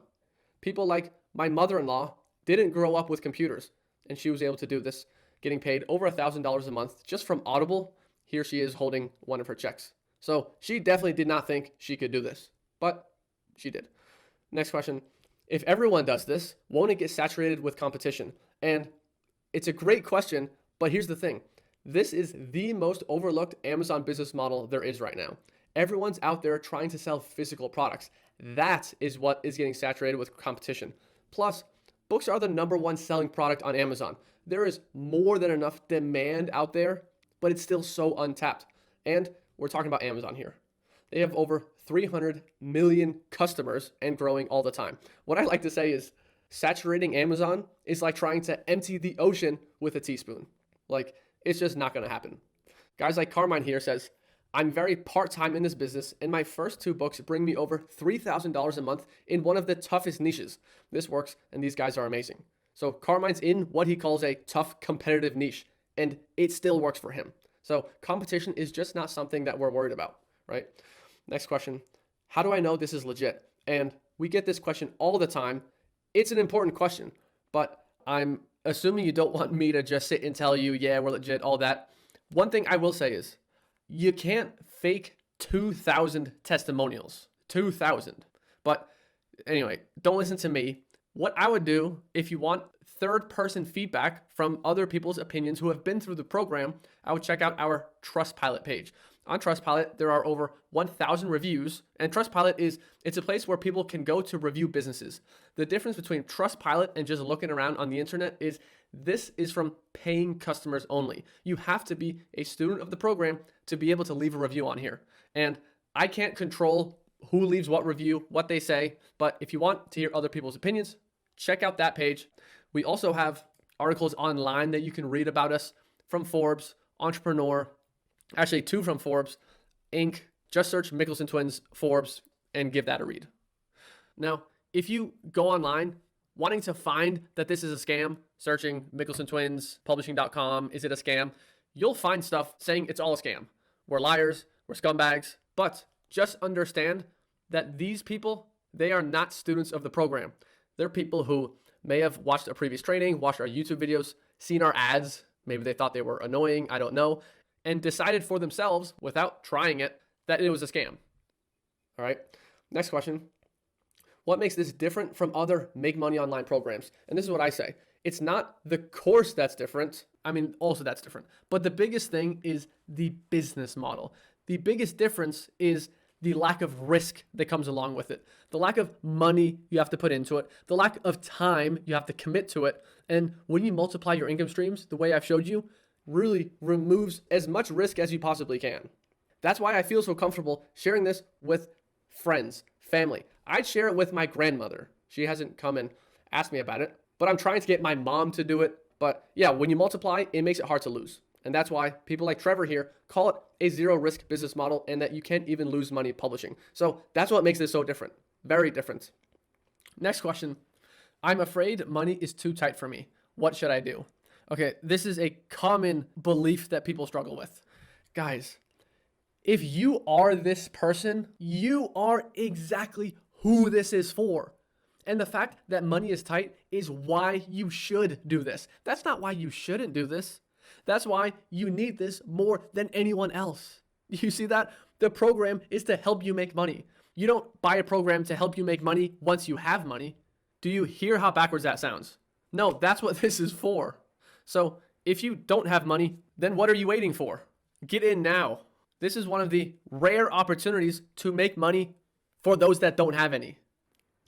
People like my mother-in-law didn't grow up with computers, and she was able to do this, getting paid over $1,000 a month just from Audible. Here she is holding one of her checks. So she definitely did not think she could do this, but she did. Next question. If everyone does this, won't it get saturated with competition? And it's a great question, but here's the thing. This is the most overlooked Amazon business model there is right now. Everyone's out there trying to sell physical products. That is what is getting saturated with competition. Plus, books are the #1 selling product on Amazon. There is more than enough demand out there, but it's still so untapped. And we're talking about Amazon here. They have over 300 million customers and growing all the time. What I like to say is saturating Amazon is like trying to empty the ocean with a teaspoon. Like, it's just not going to happen. Guys like Carmine here says, I'm very part-time in this business, and my first 2 books bring me over $3,000 a month in one of the toughest niches. This works, and these guys are amazing. So Carmine's in what he calls a tough competitive niche, and it still works for him. So competition is just not something that we're worried about, right? Next question. How do I know this is legit? And we get this question all the time. It's an important question, but I'm assuming you don't want me to just sit and tell you, yeah, we're legit, all that. One thing I will say is you can't fake 2,000 testimonials. 2,000. But anyway, don't listen to me. What I would do if you want third-person feedback from other people's opinions who have been through the program, I would check out our Trustpilot page. On Trustpilot, there are over 1,000 reviews, and Trustpilot it's a place where people can go to review businesses. The difference between Trustpilot and just looking around on the internet is this is from paying customers only. You have to be a student of the program to be able to leave a review on here. And I can't control who leaves what review, what they say, but if you want to hear other people's opinions, check out that page. We also have articles online that you can read about us from Forbes, Entrepreneur, actually 2 from Forbes, Inc. Just search Mickelson Twins Forbes and give that a read. Now, if you go online wanting to find that this is a scam, searching Mickelson Twins, publishing.com, is it a scam? You'll find stuff saying it's all a scam. We're liars, we're scumbags, but just understand that these people, they are not students of the program. They're people who may have watched a previous training, watched our YouTube videos, seen our ads, maybe they thought they were annoying, I don't know, and decided for themselves, without trying it, that it was a scam. All right, next question. What makes this different from other make money online programs? And this is what I say. It's not the course that's different. I mean, also that's different. But the biggest thing is the business model. The biggest difference is the lack of risk that comes along with it, the lack of money you have to put into it, the lack of time you have to commit to it. And when you multiply your income streams, the way I've showed you, really removes as much risk as you possibly can. That's why I feel so comfortable sharing this with friends, family. I'd share it with my grandmother. She hasn't come and asked me about it, but I'm trying to get my mom to do it. But yeah, when you multiply, it makes it hard to lose. And that's why people like Trevor here call it a zero risk business model and that you can't even lose money publishing. So that's what makes this so different. Very different. Next question. I'm afraid money is too tight for me. What should I do? Okay, this is a common belief that people struggle with. Guys, if you are this person, you are exactly who this is for. And the fact that money is tight is why you should do this. That's not why you shouldn't do this. That's why you need this more than anyone else. You see that? The program is to help you make money. You don't buy a program to help you make money once you have money. Do you hear how backwards that sounds? No, that's what this is for. So if you don't have money, then what are you waiting for? Get in now. This is one of the rare opportunities to make money for those that don't have any.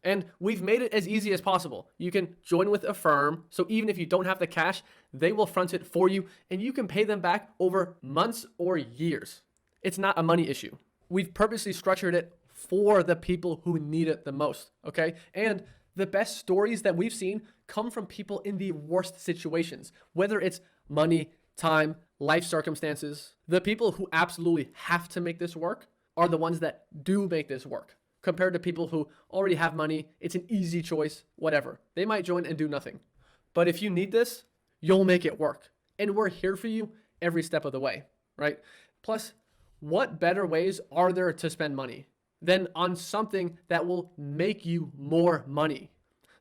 And we've made it as easy as possible. You can join with a firm, so even if you don't have the cash, they will front it for you, and you can pay them back over months or years. It's not a money issue. We've purposely structured it for the people who need it the most, okay? And the best stories that we've seen come from people in the worst situations, whether it's money, time, life circumstances. The people who absolutely have to make this work are the ones that do make this work. Compared to people who already have money, it's an easy choice, whatever. They might join and do nothing. But if you need this, you'll make it work. And we're here for you every step of the way, right? Plus, what better ways are there to spend money than on something that will make you more money?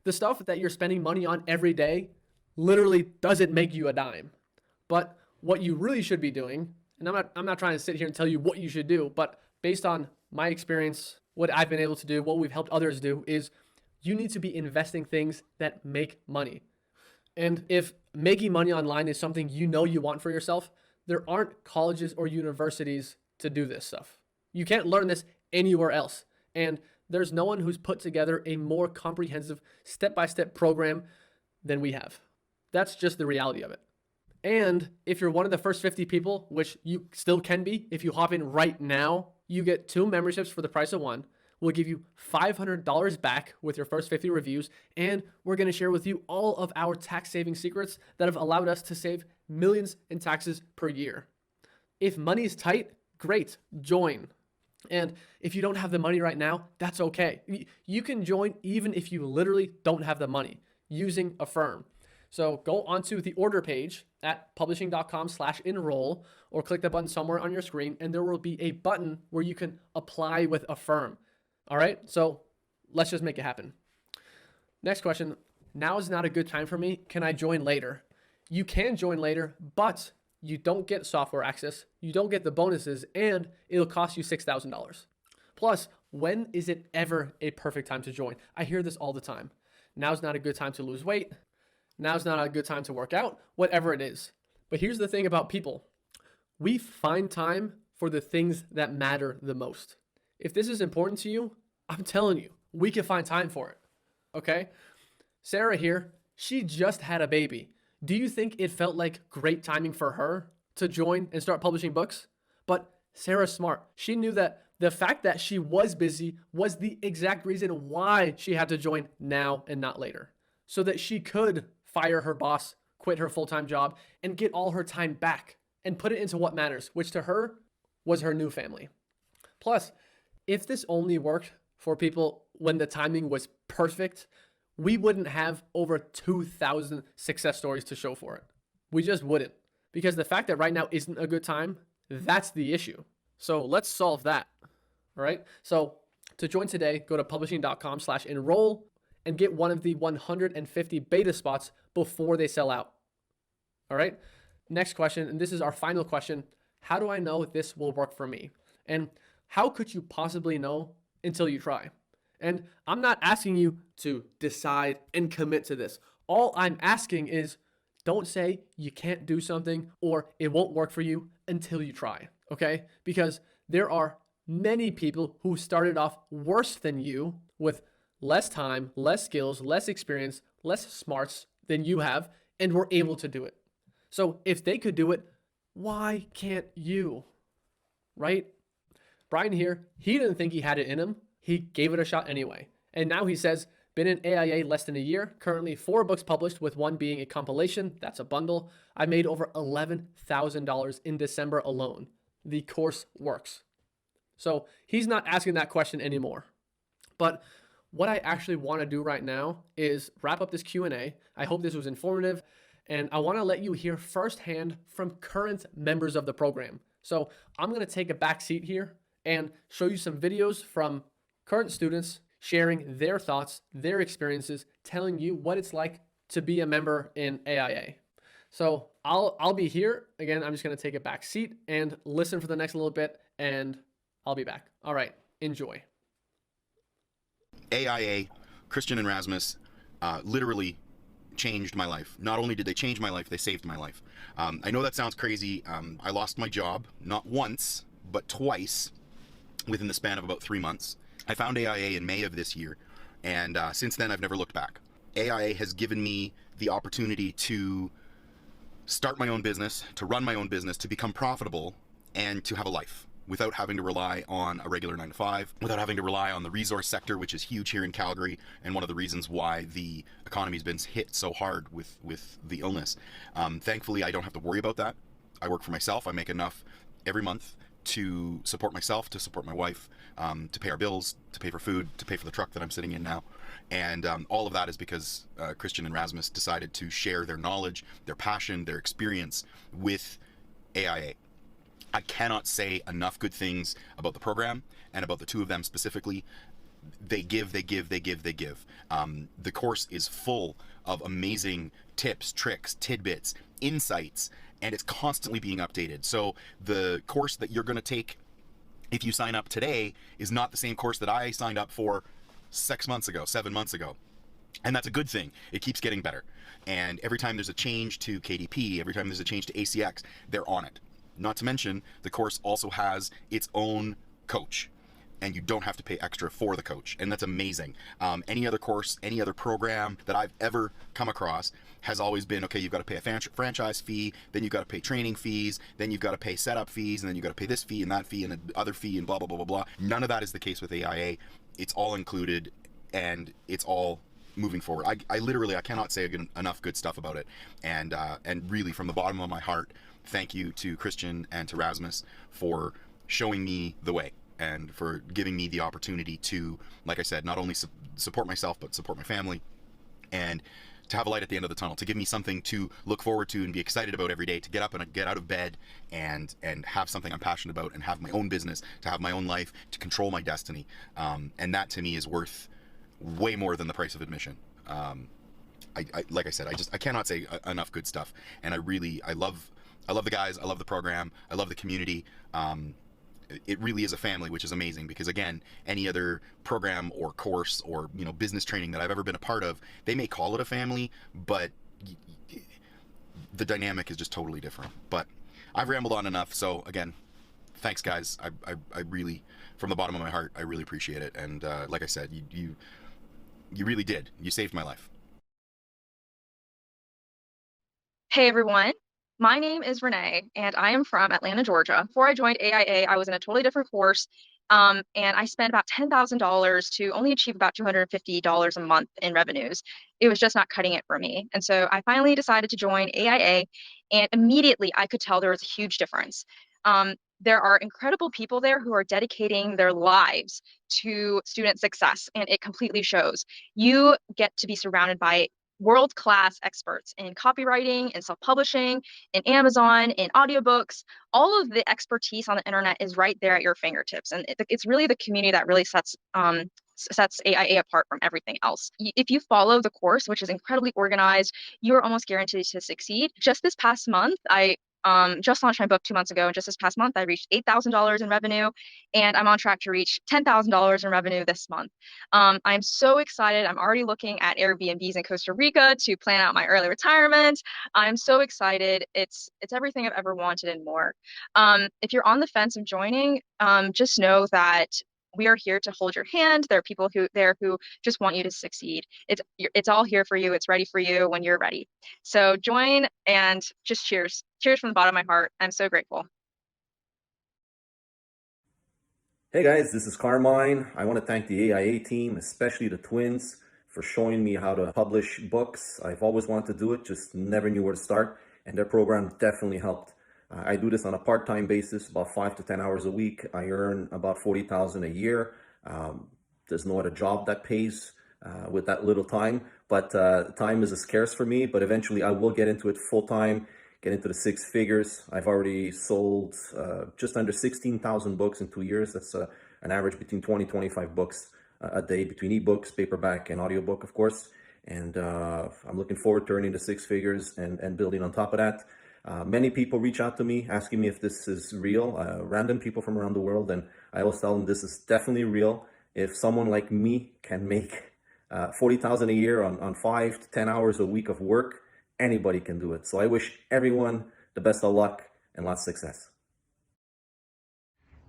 The stuff that you're spending money on every day literally doesn't make you a dime. But what you really should be doing, and I'm not trying to sit here and tell you what you should do, but based on my experience, what I've been able to do, what we've helped others do, is you need to be investing things that make money. And if making money online is something you know you want for yourself, there aren't colleges or universities to do this stuff. You can't learn this anywhere else. And there's no one who's put together a more comprehensive step-by-step program than we have. That's just the reality of it. And if you're one of the first 50 people, which you still can be if you hop in right now, you get 2 memberships for the price of 1. We'll give you $500 back with your first 50 reviews, and we're going to share with you all of our tax-saving secrets that have allowed us to save millions in taxes per year. If money is tight, great, join. And if you don't have the money right now, that's okay. You can join even if you literally don't have the money using a firm. So go onto the order page at publishing.com/enroll or click the button somewhere on your screen, and there will be a button where you can apply with a firm. All right, so let's just make it happen. Next question. Now is not a good time for me. Can I join later? You can join later, but you don't get software access, you don't get the bonuses, and it'll cost you $6,000. Plus, when is it ever a perfect time to join? I hear this all the time. Now's not a good time to lose weight. Now's not a good time to work out, whatever it is. But here's the thing about people. We find time for the things that matter the most. If this is important to you, I'm telling you, we can find time for it. Okay? Sarah here, she just had a baby. Do you think it felt like great timing for her to join and start publishing books? But Sarah's smart. She knew that the fact that she was busy was the exact reason why she had to join now and not later, so that she could fire her boss, quit her full-time job, and get all her time back and put it into what matters, which to her was her new family. Plus, if this only worked for people when the timing was perfect, we wouldn't have over 2,000 success stories to show for it. We just wouldn't. Because the fact that right now isn't a good time, that's the issue. So let's solve that. All right. So to join today, go to publishing.com/enroll and get one of the 150 beta spots before they sell out. All right. Next question, and this is our final question. How do I know this will work for me? And how could you possibly know until you try? And I'm not asking you to decide and commit to this. All I'm asking is don't say you can't do something or it won't work for you until you try, okay? Because there are many people who started off worse than you with less time, less skills, less experience, less smarts than you have, and were able to do it. So if they could do it, why can't you? Right? Brian here, he didn't think he had it in him. He gave it a shot anyway. And now he says, been in AIA less than a year, currently 4 books published with one being a compilation. That's a bundle. I made over $11,000 in December alone. The course works. So he's not asking that question anymore. But what I actually want to do right now is wrap up this Q&A. I hope this was informative. And I want to let you hear firsthand from current members of the program. So I'm going to take a back seat here and show you some videos from current students sharing their thoughts, their experiences, telling you what it's like to be a member in AIA. So I'll be here. Again, I'm just going to take a back seat and listen for the next little bit, and I'll be back. All right, enjoy. AIA, Christian and Rasmus, literally changed my life. Not only did they change my life, they saved my life. I know that sounds crazy. I lost my job, not once, but twice within the span of about 3 months. I found AIA in May of this year, and since then I've never looked back. AIA has given me the opportunity to start my own business, to run my own business, to become profitable, and to have a life without having to rely on a regular 9-to-5, without having to rely on the resource sector, which is huge here in Calgary, and one of the reasons why the economy's been hit so hard with the illness. Thankfully, I don't have to worry about that. I work for myself. I make enough every month to support myself, to support my wife, to pay our bills, to pay for food, to pay for the truck that I'm sitting in now. And all of that is because Christian and Rasmus decided to share their knowledge, their passion, their experience with AIA. I cannot say enough good things about the program and about the two of them specifically. They give. The course is full of amazing tips, tricks, tidbits, insights, and it's constantly being updated. So the course that you're going to take if you sign up today is not the same course that I signed up for 6 months ago, 7 months ago. And that's a good thing. It keeps getting better. And every time there's a change to KDP, every time there's a change to ACX, they're on it. Not to mention, the course also has its own coach, and you don't have to pay extra for the coach, and that's amazing. Any other course, any other program that I've ever come across has always been, okay, you've got to pay a franchise fee, then you've got to pay training fees, then you've got to pay setup fees, and then you've got to pay this fee and that fee and the other fee and blah, blah, blah, blah, blah. None of that is the case with AIA. It's all included, and it's all moving forward. I literally, I cannot say enough good stuff about it. And really, from the bottom of my heart, thank you to Christian and to Rasmus for showing me the way and for giving me the opportunity to, like I said, not only support myself, but support my family, and to have a light at the end of the tunnel, to give me something to look forward to and be excited about every day, to get up and get out of bed and have something I'm passionate about, and have my own business, to have my own life, to control my destiny. And that to me is worth way more than the price of admission. Like I said, I cannot say enough good stuff. And I love the guys. I love the program. I love the community. it really is a family, which is amazing, because again, any other program or course or business training that I've ever been a part of, they may call it a family, but the dynamic is just totally different. But I've rambled on enough, so again, thanks guys. I really, from the bottom of my heart, I really appreciate it. And like I said, you really did. You saved my life. Hey everyone, my name is Renee and I am from Atlanta, Georgia. Before I joined AIA, I was in a totally different course, and I spent about $10,000 to only achieve about $250 a month in revenues. It was just not cutting it for me. And so I finally decided to join AIA, and immediately I could tell there was a huge difference. There are incredible people there who are dedicating their lives to student success, and it completely shows. You get to be surrounded by world-class experts in copywriting, in self-publishing, in Amazon, in audiobooks. All of the expertise on the internet is right there at your fingertips. And it's really the community that really sets AIA apart from everything else. If you follow the course, which is incredibly organized, you're almost guaranteed to succeed. Just this past month, I just launched my book 2 months ago, and just this past month, I reached $8,000 in revenue, and I'm on track to reach $10,000 in revenue this month. I'm so excited. I'm already looking at Airbnbs in Costa Rica to plan out my early retirement. I'm so excited. It's everything I've ever wanted and more. If you're on the fence of joining, just know that we are here to hold your hand. There are people who just want you to succeed. It's all here for you. It's ready for you when you're ready. So join and just cheers. Cheers from the bottom of my heart. I'm so grateful. Hey guys, this is Carmine. I want to thank the AIA team, especially the twins, for showing me how to publish books. I've always wanted to do it, just never knew where to start, and their program definitely helped. I do this on a part-time basis, about 5 to 10 hours a week. I earn about $40,000 a year. There's no other job that pays with that little time, but time is scarce for me, but eventually I will get into it full-time, get into the six figures. I've already sold just under 16,000 books in 2 years. That's an average between 20, 25 books a day, between ebooks, paperback, and audiobook, of course. And I'm looking forward to earning the six figures and building on top of that. Many people reach out to me asking me if this is real, random people from around the world, and I always tell them this is definitely real. If someone like me can make $40,000 a year on 5 to 10 hours a week of work, anybody can do it. So I wish everyone the best of luck and lots of success.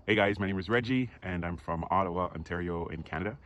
Hey guys, my name is Reggie and I'm from Ottawa, Ontario in Canada.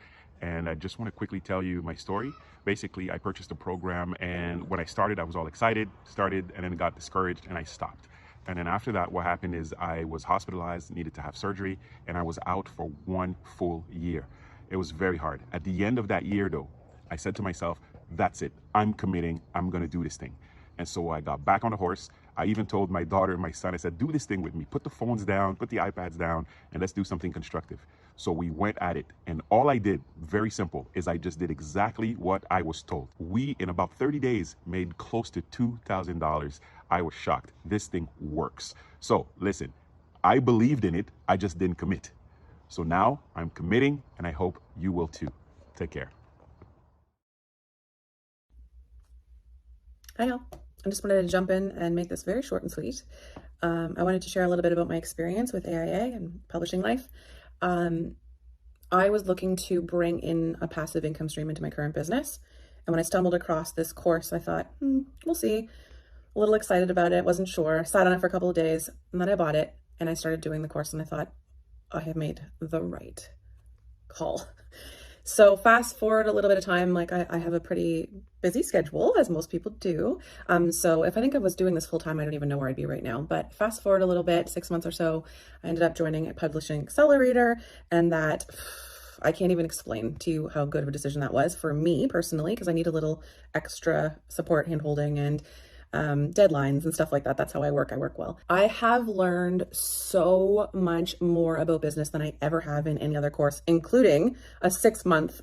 And I just want to quickly tell you my story. Basically, I purchased a program, and when I started, I was all excited, and then got discouraged and I stopped. And then after that, what happened is I was hospitalized, needed to have surgery, and I was out for 1 full year. It was very hard. At the end of that year though, I said to myself, that's it, I'm committing, I'm gonna do this thing. And so I got back on the horse. I even told my daughter and my son, I said, do this thing with me, put the phones down, put the iPads down, and let's do something constructive. So we went at it, and all I did, very simple, is I just did exactly what I was told. We, in about 30 days, made close to $2,000. I was shocked. This thing works. So listen, I believed in it, I just didn't commit. So now I'm committing, and I hope you will too. Take care. Hi all. I just wanted to jump in and make this very short and sweet. I wanted to share a little bit about my experience with AIA and publishing life. I was looking to bring in a passive income stream into my current business. And when I stumbled across this course, I thought, we'll see. A little excited about it, wasn't sure. Sat on it for a couple of days, and then I bought it and I started doing the course, and I thought, I have made the right call. So fast forward a little bit of time, like I have a pretty busy schedule, as most people do. So if I think I was doing this full time, I don't even know where I'd be right now. But fast forward a little bit, 6 months or so, I ended up joining a publishing accelerator, and that I can't even explain to you how good of a decision that was for me personally, because I need a little extra support, hand-holding, and deadlines and stuff like that. That's how I work. I work well. I have learned so much more about business than I ever have in any other course, including a 6-month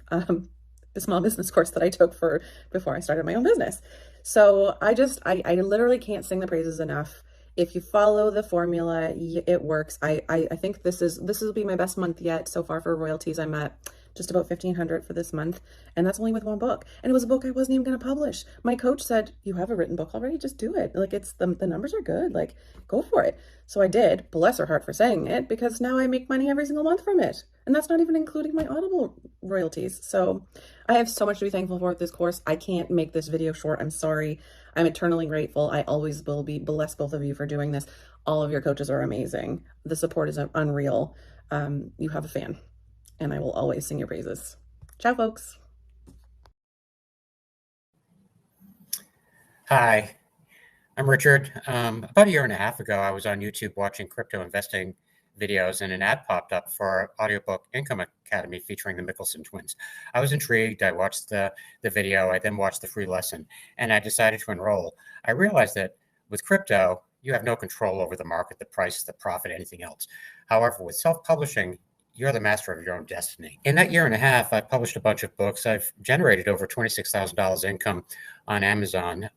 small business course that I took before I started my own business. So I literally can't sing the praises enough. If you follow the formula, it works. I think this will be my best month yet so far for royalties. I'm at just about $1,500 for this month, and that's only with one book. And it was a book I wasn't even going to publish. My coach said, "You have a written book already, just do it. Like, it's the numbers are good, like, go for it." So I did. Bless her heart for saying it, because now I make money every single month from it. And that's not even including my Audible royalties. So I have so much to be thankful for with this course. I can't make this video short. I'm sorry. I'm eternally grateful. I always will be. Bless both of you for doing this. All of your coaches are amazing. The support is unreal. You have a fan, and I will always sing your praises. Ciao, folks. Hi, I'm Richard. About a year and a half ago, I was on YouTube watching crypto investing videos, and an ad popped up for audiobook Income Academy featuring the Mickelson twins. I was intrigued. I watched the video. I then watched the free lesson, and I decided to enroll. I realized that with crypto, you have no control over the market, the price, the profit, anything else. However, with self-publishing, you're the master of your own destiny. In that year and a half, I've published a bunch of books. I've generated over $26,000 income on Amazon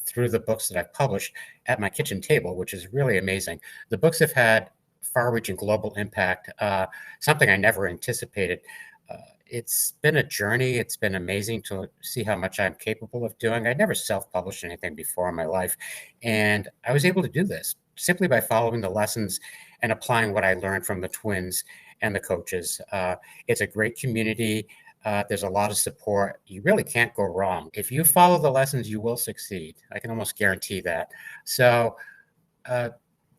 through the books that I've published at my kitchen table, which is really amazing. The books have had far-reaching global impact, something I never anticipated. It's been a journey. It's been amazing to see how much I'm capable of doing. I never self-published anything before in my life, and I was able to do this simply by following the lessons and applying what I learned from the twins and the coaches. It's a great community. There's a lot of support. You really can't go wrong. If you follow the lessons, you will succeed. I can almost guarantee that. So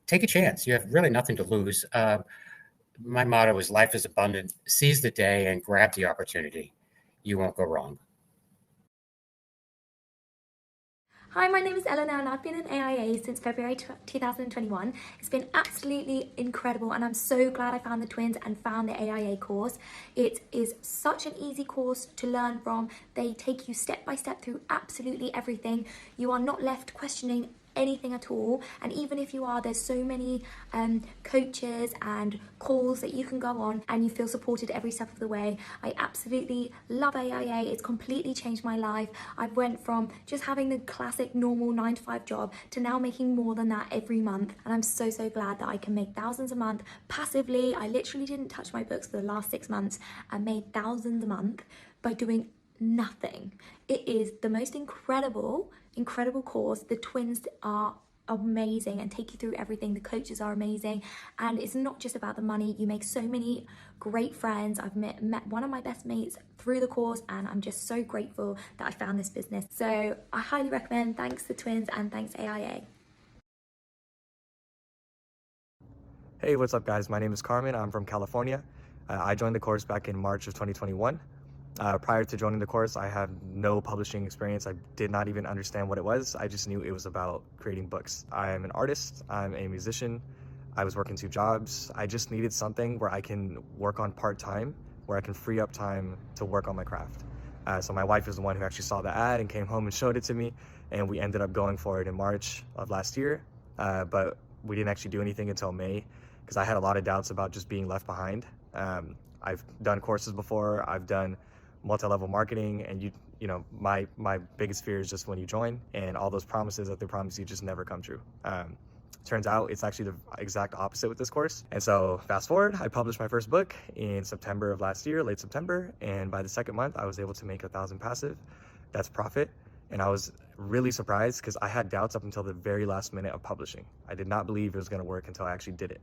take a chance. You have really nothing to lose. My motto is life is abundant. Seize the day and grab the opportunity. You won't go wrong. Hi, my name is Eleanor and I've been in AIA since February 2021. It's been absolutely incredible and I'm so glad I found the twins and found the AIA course. It is such an easy course to learn from. They take you step by step through absolutely everything. You are not left questioning anything at all, and even if you are, there's so many coaches and calls that you can go on and you feel supported every step of the way. I absolutely love AIA. It's completely changed my life. I've went from just having the classic normal 9-to-5 job to now making more than that every month, and I'm so glad that I can make thousands a month passively. I literally didn't touch my books for the last 6 months and made thousands a month by doing nothing. It is the most incredible course. The twins are amazing and take you through everything. The coaches are amazing, and it's not just about the money. You make so many great friends. I've met one of my best mates through the course, and I'm just so grateful that I found this business. So I highly recommend. Thanks the twins and thanks AIA. Hey, what's up guys? My name is Carmen. I'm from California. I joined the course back in March of 2021. Prior to joining the course, I had no publishing experience. I did not even understand what it was. I just knew it was about creating books. I am an artist. I'm a musician. I was working 2 jobs. I just needed something where I can work on part-time, where I can free up time to work on my craft. So my wife is the one who actually saw the ad and came home and showed it to me, and we ended up going for it in March of last year. But we didn't actually do anything until May because I had a lot of doubts about just being left behind. I've done courses before. I've done multi-level marketing, and you know my biggest fear is just when you join and all those promises that they promise you just never come true. Turns out it's actually the exact opposite with this course. And so fast forward, I published my first book in September of last year, late September, and by the second month I was able to make 1,000 passive. That's profit. And I was really surprised because I had doubts up until the very last minute of publishing. I did not believe it was going to work until I actually did it,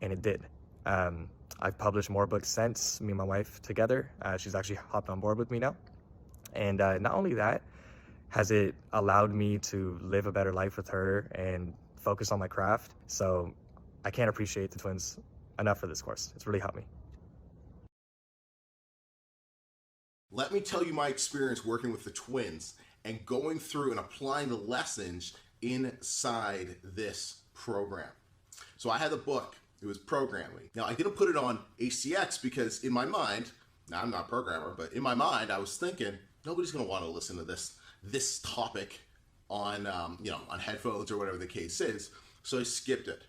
and it did. I've published more books since, me and my wife together. She's actually hopped on board with me now. And not only that, has it allowed me to live a better life with her and focus on my craft. So I can't appreciate the twins enough for this course. It's really helped me. Let me tell you my experience working with the twins and going through and applying the lessons inside this program. So I had the book. It was programming. Now I didn't put it on ACX because in my mind, now I'm not a programmer, but in my mind I was thinking nobody's going to want to listen to this topic on on headphones or whatever the case is. So I skipped it.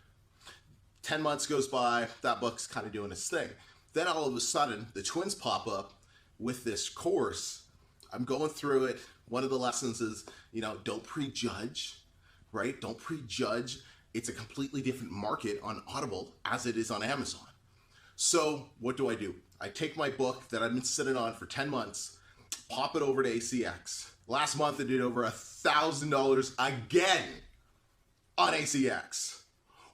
10 months goes by, that book's kind of doing its thing. Then all of a sudden the twins pop up with this course. I'm going through it. One of the lessons is, don't prejudge, right? Don't prejudge. It's a completely different market on Audible as it is on Amazon. So what do? I take my book that I've been sitting on for 10 months, pop it over to ACX. Last month I did over $1,000 again on ACX.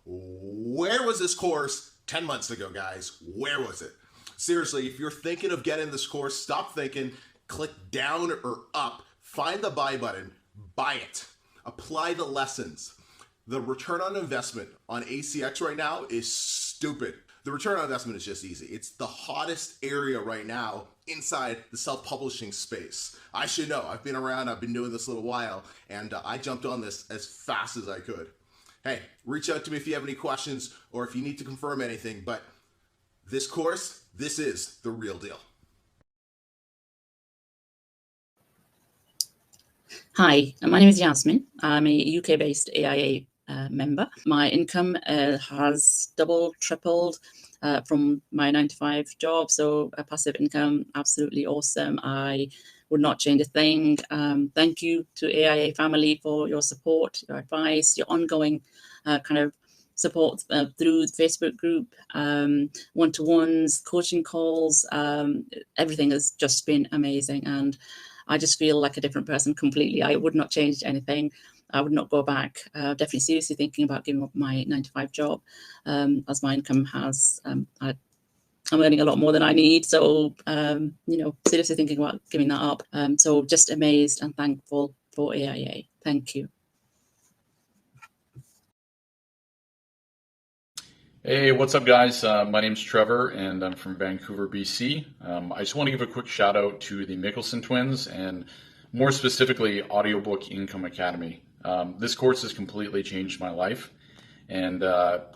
Where was this course 10 months ago, guys? Where was it? Seriously, if you're thinking of getting this course, stop thinking, click down or up, find the buy button, buy it. Apply the lessons. The return on investment on ACX right now is stupid. The return on investment is just easy. It's the hottest area right now inside the self-publishing space. I should know. I've been around. I've been doing this a little while, and I jumped on this as fast as I could. Hey, reach out to me if you have any questions or if you need to confirm anything, but this course, this is the real deal. Hi, my name is Yasmin. I'm a UK-based AIA member. My income has doubled, tripled from my 9-to-5 job, so a passive income, absolutely awesome. I would not change a thing. Thank you to AIA family for your support, your advice, your ongoing kind of support through the Facebook group, one-to-ones, coaching calls. Everything has just been amazing, and I just feel like a different person completely. I would not change anything. I would not go back. Definitely seriously thinking about giving up my 9-to-5 job, as my income has, I'm earning a lot more than I need. So, seriously thinking about giving that up. So just amazed and thankful for AIA. Thank you. Hey, what's up, guys? My name's Trevor, and I'm from Vancouver, BC. I just want to give a quick shout out to the Mickelson twins, and more specifically, Audiobook Income Academy. This course has completely changed my life, and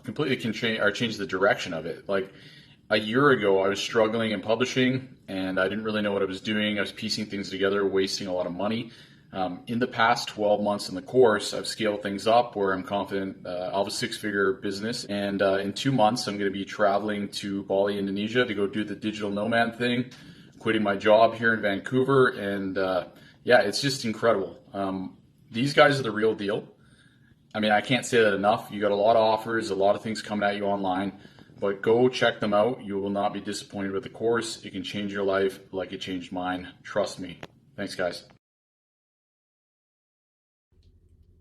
completely changed the direction of it. Like a year ago, I was struggling in publishing, and I didn't really know what I was doing. I was piecing things together, wasting a lot of money. In the past 12 months in the course, I've scaled things up where I'm confident I'll have a 6-figure business. And in 2 months, I'm going to be traveling to Bali, Indonesia to go do the digital nomad thing, quitting my job here in Vancouver. And yeah, it's just incredible. These guys are the real deal. I mean, I can't say that enough. You got a lot of offers, a lot of things coming at you online, but go check them out. You will not be disappointed with the course. It can change your life like it changed mine. Trust me. Thanks, guys.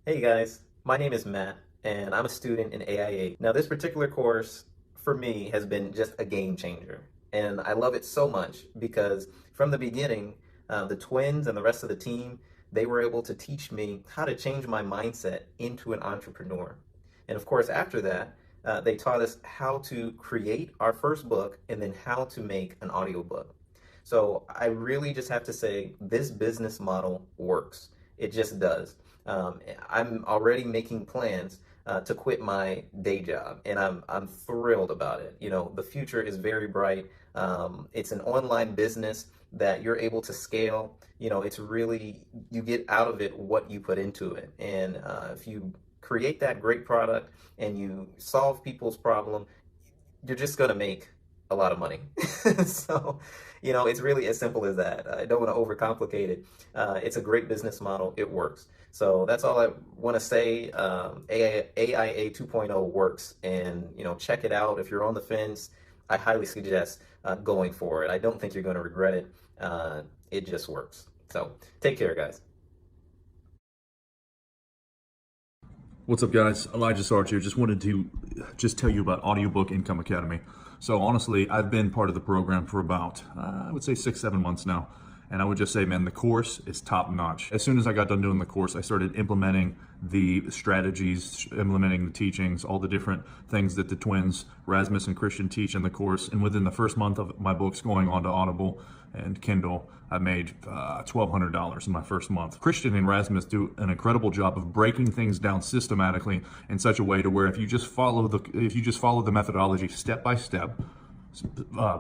Hey guys, my name is Matt, and I'm a student in AIA. Now this particular course, for me, has been just a game changer. And I love it so much because from the beginning, the twins and the rest of the team, they were able to teach me how to change my mindset into an entrepreneur. And of course, after that, they taught us how to create our first book and then how to make an audiobook. So I really just have to say, this business model works. It just does. I'm already making plans to quit my day job, and I'm thrilled about it. You know, the future is very bright. It's an online business that you're able to scale. You know, it's really, you get out of it what you put into it. And if you create that great product and you solve people's problem, you're just going to make a lot of money. So, you know, it's really as simple as that. I don't want to overcomplicate it. It's a great business model. It works. So that's all I want to say. AIA 2.0 works, and, you know, check it out. If you're on the fence, I highly suggest going for it. I don't think you're going to regret it. It just works. So take care, guys. What's up, guys? Elijah Sarge here. Just wanted to tell you about Audiobook Income Academy. So honestly, I've been part of the program for about, I would say 6-7 months now. And I would just say, man, the course is top notch. As soon as I got done doing the course, I started implementing the strategies, implementing the teachings, all the different things that the twins, Rasmus and Christian, teach in the course. And within the first month of my books going onto Audible and Kindle, I made $1,200 in my first month. Christian and Rasmus do an incredible job of breaking things down systematically in such a way to where if you just follow the methodology step by step,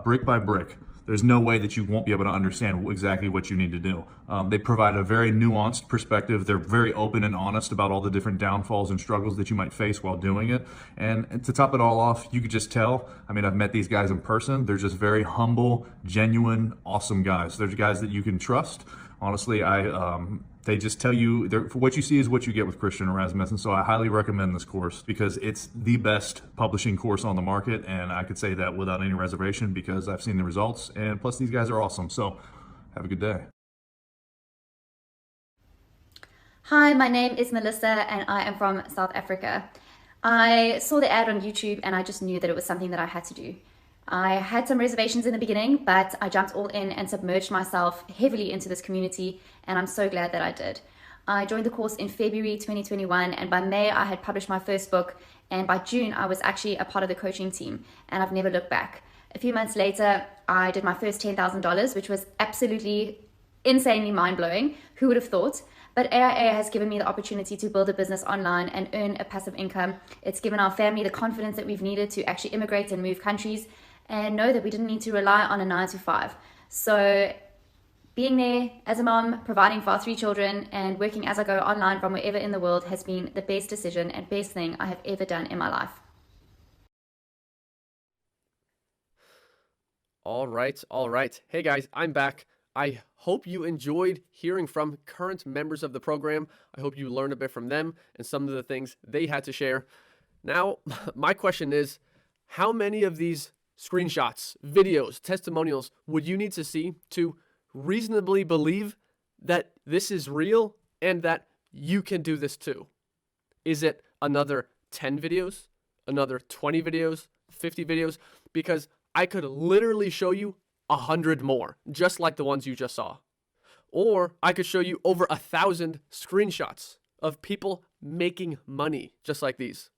brick by brick, there's no way that you won't be able to understand exactly what you need to do. They provide a very nuanced perspective. They're very open and honest about all the different downfalls and struggles that you might face while doing it. And to top it all off, you could just tell, I mean, I've met these guys in person. They're just very humble, genuine, awesome guys. They're guys that you can trust. Honestly, They just tell you, what you see is what you get with Christian Erasmus. And so I highly recommend this course because it's the best publishing course on the market. And I could say that without any reservation because I've seen the results. And plus, these guys are awesome. So have a good day. Hi, my name is Melissa and I am from South Africa. I saw the ad on YouTube and I just knew that it was something that I had to do. I had some reservations in the beginning, but I jumped all in and submerged myself heavily into this community, and I'm so glad that I did. I joined the course in February 2021, and by May I had published my first book, and by June I was actually a part of the coaching team, and I've never looked back. A few months later, I did my first $10,000, which was absolutely insanely mind-blowing. Who would have thought? But AIA has given me the opportunity to build a business online and earn a passive income. It's given our family the confidence that we've needed to actually immigrate and move countries and know that we didn't need to rely on a 9-to-5. So being there as a mom, providing for our 3 children and working as I go online from wherever in the world has been the best decision and best thing I have ever done in my life. All right. Hey guys, I'm back. I hope you enjoyed hearing from current members of the program. I hope you learned a bit from them and some of the things they had to share. Now, my question is, how many of these screenshots, videos, testimonials would you need to see to reasonably believe that this is real and that you can do this too? Is it another 10 videos, another 20 videos, 50 videos? Because I could literally show you 100 more, just like the ones you just saw. Or I could show you over 1,000 screenshots of people making money just like these.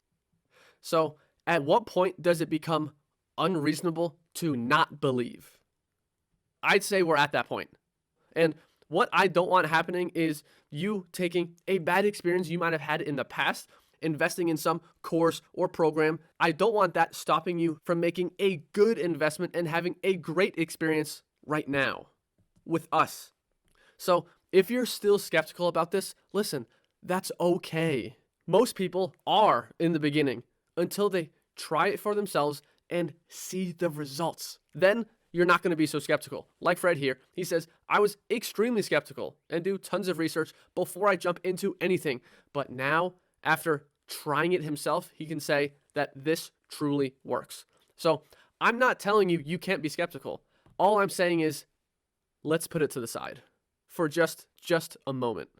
So at what point does it become unreasonable to not believe? I'd say we're at that point. And what I don't want happening is you taking a bad experience you might have had in the past, investing in some course or program. I don't want that stopping you from making a good investment and having a great experience right now with us. So if you're still skeptical about this, listen, that's okay. Most people are in the beginning until they try it for themselves and see the results. Then you're not going to be so skeptical. Like Fred here, he says, I was extremely skeptical and do tons of research before I jump into anything. But now, after trying it himself, he can say that this truly works. So I'm not telling you you can't be skeptical. All I'm saying is, let's put it to the side for just a moment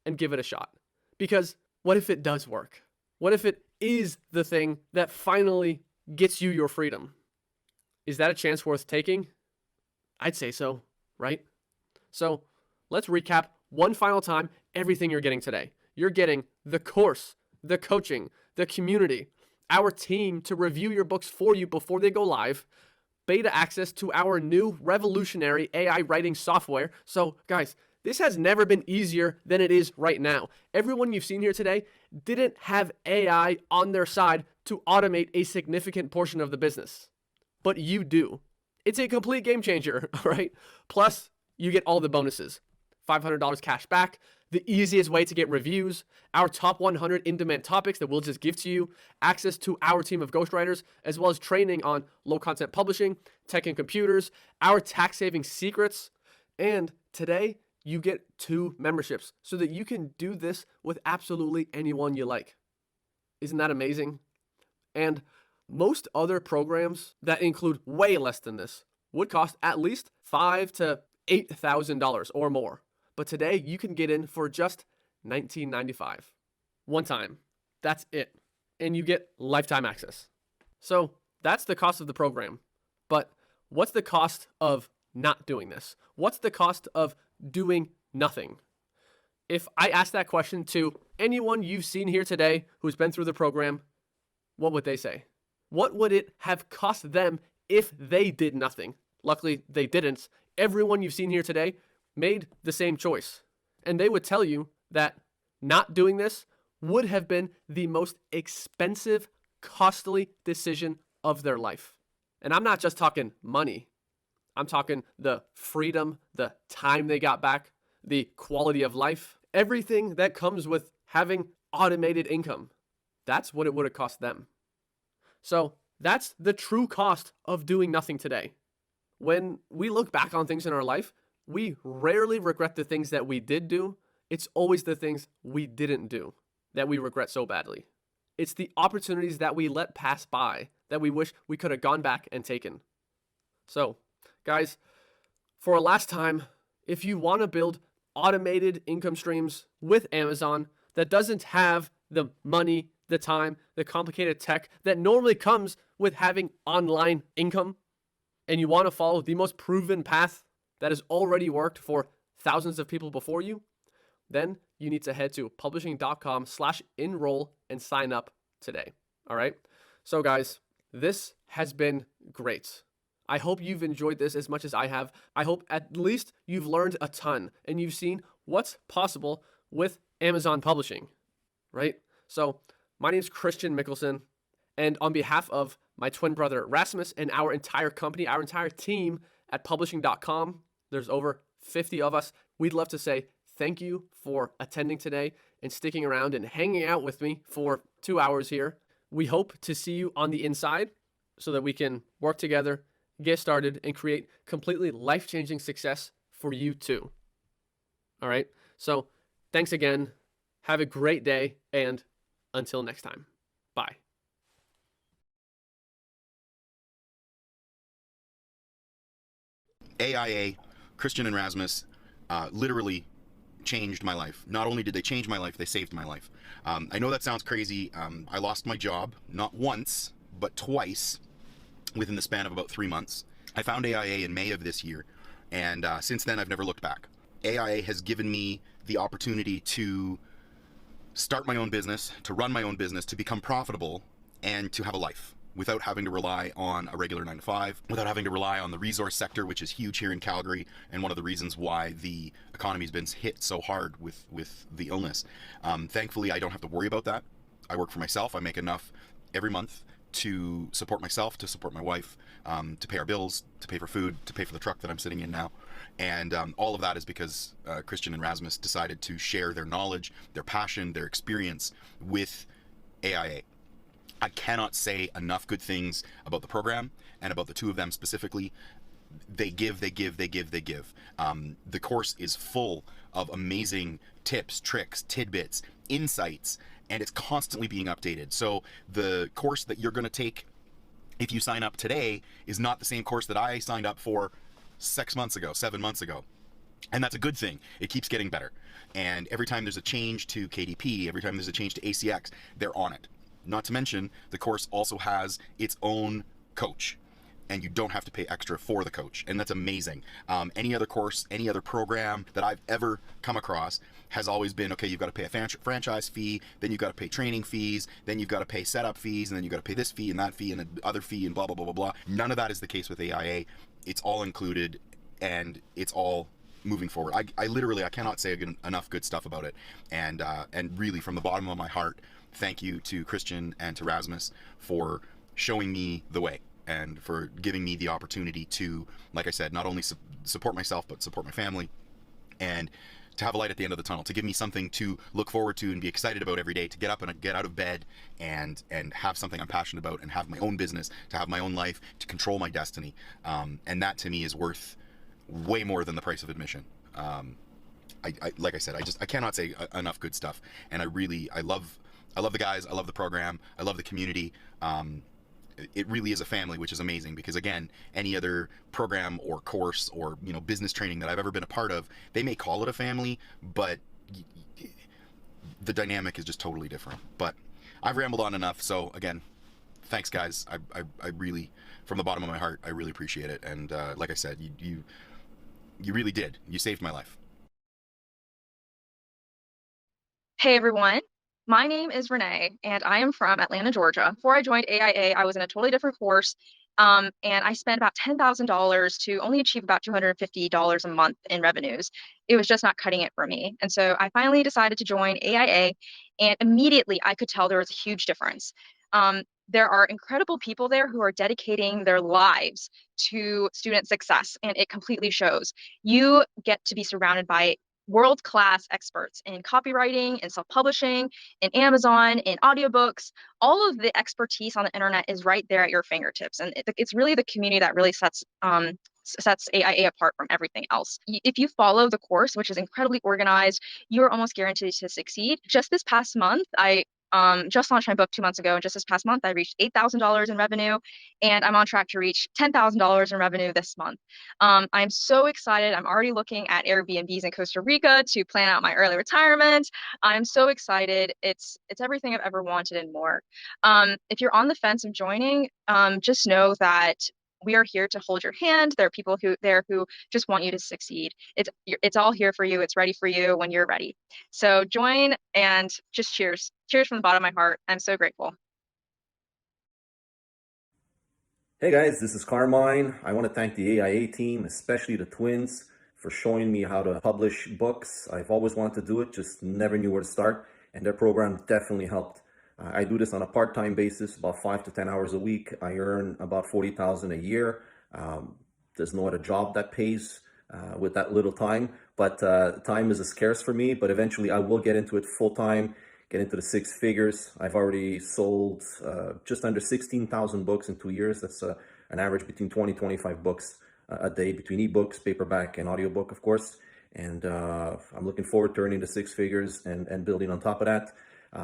and give it a shot. Because what if it does work? What if it is the thing that finally gets you your freedom? Is that a chance worth taking? I'd say so, right? So let's recap one final time everything you're getting today. You're getting the course, the coaching, the community, our team to review your books for you before they go live, beta access to our new revolutionary AI writing software. So guys, this has never been easier than it is right now. Everyone you've seen here today didn't have AI on their side to automate a significant portion of the business, but you do. It's a complete game changer, right? Plus, you get all the bonuses. $500 cash back, the easiest way to get reviews, our top 100 in-demand topics that we'll just give to you, access to our team of ghostwriters, as well as training on low-content publishing, tech and computers, our tax-saving secrets, and today, you get 2 memberships so that you can do this with absolutely anyone you like. Isn't that amazing? And most other programs that include way less than this would cost at least $5,000 to $8,000 or more. But today you can get in for just $19.95. One time. That's it. And you get lifetime access. So that's the cost of the program. But what's the cost of not doing this? What's the cost of doing nothing? If I ask that question to anyone you've seen here today who's been through the program, what would they say? What would it have cost them if they did nothing? Luckily, they didn't. Everyone you've seen here today made the same choice. And they would tell you that not doing this would have been the most expensive, costly decision of their life. And I'm not just talking money. I'm talking the freedom, the time they got back, the quality of life, everything that comes with having automated income. That's what it would have cost them. So that's the true cost of doing nothing today. When we look back on things in our life, we rarely regret the things that we did do. it's always the things we didn't do that we regret so badly. It's the opportunities that we let pass by that we wish we could have gone back and taken. So, guys, for a last time, if you want to build automated income streams with Amazon that doesn't have the money, the time, the complicated tech that normally comes with having online income, and you want to follow the most proven path that has already worked for thousands of people before you, then you need to head to publishing.com/enroll and sign up today. All right. So guys, this has been great. I hope you've enjoyed this as much as I have. I hope at least you've learned a ton and you've seen what's possible with Amazon publishing, right? So my name is Christian Mickelson, and on behalf of my twin brother Rasmus and our entire company, our entire team at publishing.com, there's over 50 of us, we'd love to say thank you for attending today and sticking around and hanging out with me for 2 hours here. We hope to see you on the inside so that we can work together, get started, and create completely life-changing success for you too. All right. So thanks again. Have a great day. And until next time, bye. AIA, Christian and Rasmus, literally changed my life. Not only did they change my life, they saved my life. I know that sounds crazy. I lost my job, not once, but twice within the span of about 3 months. I found AIA in May of this year, and since then I've never looked back. AIA has given me the opportunity to start my own business, to run my own business, to become profitable, and to have a life without having to rely on a regular 9-to-5, without having to rely on the resource sector, which is huge here in Calgary, and one of the reasons why the economy's been hit so hard with the illness. Thankfully, I don't have to worry about that. I work for myself. I make enough every month to support myself, to support my wife, to pay our bills, to pay for food, to pay for the truck that I'm sitting in now. And all of that is because Christian and Rasmus decided to share their knowledge, their passion, their experience with AIA. I cannot say enough good things about the program and about the two of them specifically. They give. The course is full of amazing tips, tricks, tidbits, insights, and it's constantly being updated. So the course that you're going to take if you sign up today is not the same course that I signed up for 6 months ago, 7 months ago. And that's a good thing. It keeps getting better. And every time there's a change to KDP, every time there's a change to ACX, they're on it. Not to mention, the course also has its own coach, and you don't have to pay extra for the coach, and that's amazing. Any other course, any other program that I've ever come across has always been, okay, you've got to pay a franchise fee, then you've got to pay training fees, then you've got to pay setup fees, and then you've got to pay this fee and that fee and the other fee and blah, blah, blah, blah, blah. None of that is the case with AIA. It's all included, and it's all moving forward. I literally, I cannot say enough good stuff about it. And really, from the bottom of my heart, thank you to Christian and to Rasmus for showing me the way and for giving me the opportunity to, like I said, not only support myself, but support my family, and to have a light at the end of the tunnel, to give me something to look forward to and be excited about every day, to get up and get out of bed and have something I'm passionate about and have my own business, to have my own life, to control my destiny. And that to me is worth way more than the price of admission. Like I said, I cannot say enough good stuff. And I love the guys. I love the program. I love the community. It really is a family, which is amazing, because again, any other program or course or business training that I've ever been a part of, they may call it a family, but the dynamic is just totally different. But I've rambled on enough. So again, thanks guys. I really, from the bottom of my heart, I really appreciate it. And like I said, you really did. You saved my life. Hey everyone, my name is Renee and I am from Atlanta, Georgia. Before I joined AIA, I was in a totally different course, and I spent about $10,000 to only achieve about $250 a month in revenues. It was just not cutting it for me. And so I finally decided to join AIA, and immediately I could tell there was a huge difference. There are incredible people there who are dedicating their lives to student success, and it completely shows. You get to be surrounded by world-class experts in copywriting, in self-publishing, in Amazon, in audiobooks. All of the expertise on the internet is right there at your fingertips. And it's really the community that really sets sets AIA apart from everything else. If you follow the course, which is incredibly organized, you're almost guaranteed to succeed. Just this past month, I just launched my book 2 months ago, and just this past month, I reached $8,000 in revenue, and I'm on track to reach $10,000 in revenue this month. I'm so excited. I'm already looking at Airbnbs in Costa Rica to plan out my early retirement. I'm so excited. It's everything I've ever wanted and more. If you're on the fence of joining, just know that we are here to hold your hand. There are people who just want you to succeed. It's all here for you. It's ready for you when you're ready. So join and just cheers. Cheers from the bottom of my heart. I'm so grateful. Hey guys, this is Carmine. I want to thank the AIA team, especially the twins, for showing me how to publish books. I've always wanted to do it, just never knew where to start, and their program definitely helped. I do this on a part-time basis, about 5 to 10 hours a week. I earn about $40,000 a year. There's no other job that pays with that little time, but time is scarce for me, but eventually I will get into it full-time, get into the six figures. I've already sold just under 16,000 books in 2 years. That's an average between 20, 25 books a day between ebooks, paperback, and audiobook, of course. And I'm looking forward to earning the six figures and building on top of that.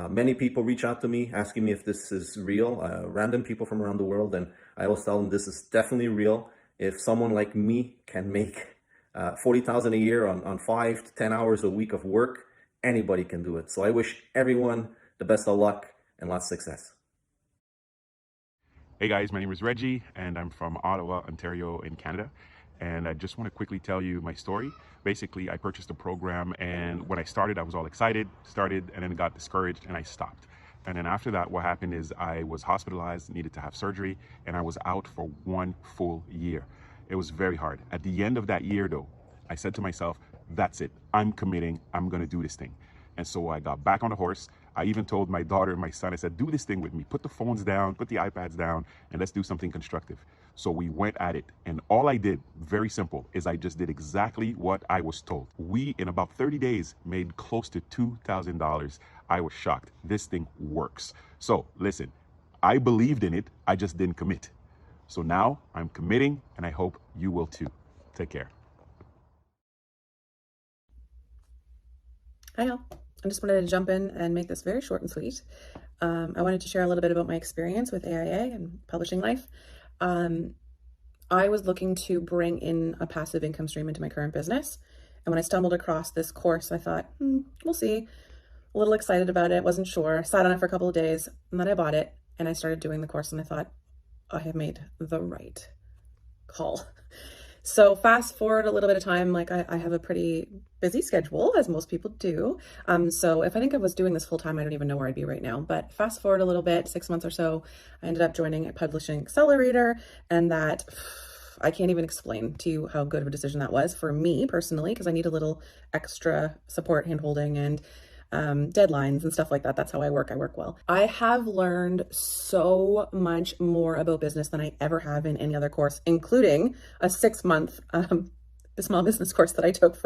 Many people reach out to me asking me if this is real, random people from around the world, and I always tell them this is definitely real. If someone like me can make $40,000 a year on 5 to 10 hours a week of work, anybody can do it. So I wish everyone the best of luck and lots of success. Hey guys, my name is Reggie, and I'm from Ottawa, Ontario in Canada. And I just want to quickly tell you my story. Basically, I purchased a program, and when I started, I was all excited, and then got discouraged, and I stopped. And then after that, what happened is I was hospitalized, needed to have surgery, and I was out for 1 full year. It was very hard. At the end of that year, though, I said to myself, that's it. I'm committing. I'm going to do this thing. And so I got back on the horse. I even told my daughter and my son, I said, do this thing with me. Put the phones down, put the iPads down, and let's do something constructive. So we went at it. And all I did, very simple, is I just did exactly what I was told. We, in about 30 days, made close to $2,000. I was shocked. This thing works. So listen, I believed in it. I just didn't commit. So now I'm committing, and I hope you will too. Take care. Hi all. I just wanted to jump in and make this very short and sweet. I wanted to share a little bit about my experience with AIA and publishing life. I was looking to bring in a passive income stream into my current business. And when I stumbled across this course, I thought, we'll see. A little excited about it, wasn't sure. Sat on it for a couple of days, and then I bought it and I started doing the course, and I thought, I have made the right call. So fast forward a little bit of time, like I have a pretty busy schedule, as most people do. So if I think I was doing this full time, I don't even know where I'd be right now. But fast forward a little bit, 6 months or so, I ended up joining a publishing accelerator, and that I can't even explain to you how good of a decision that was for me personally, because I need a little extra support, handholding, and deadlines and stuff like that. That's how I work. I work well. I have learned so much more about business than I ever have in any other course, including a 6-month small business course that I took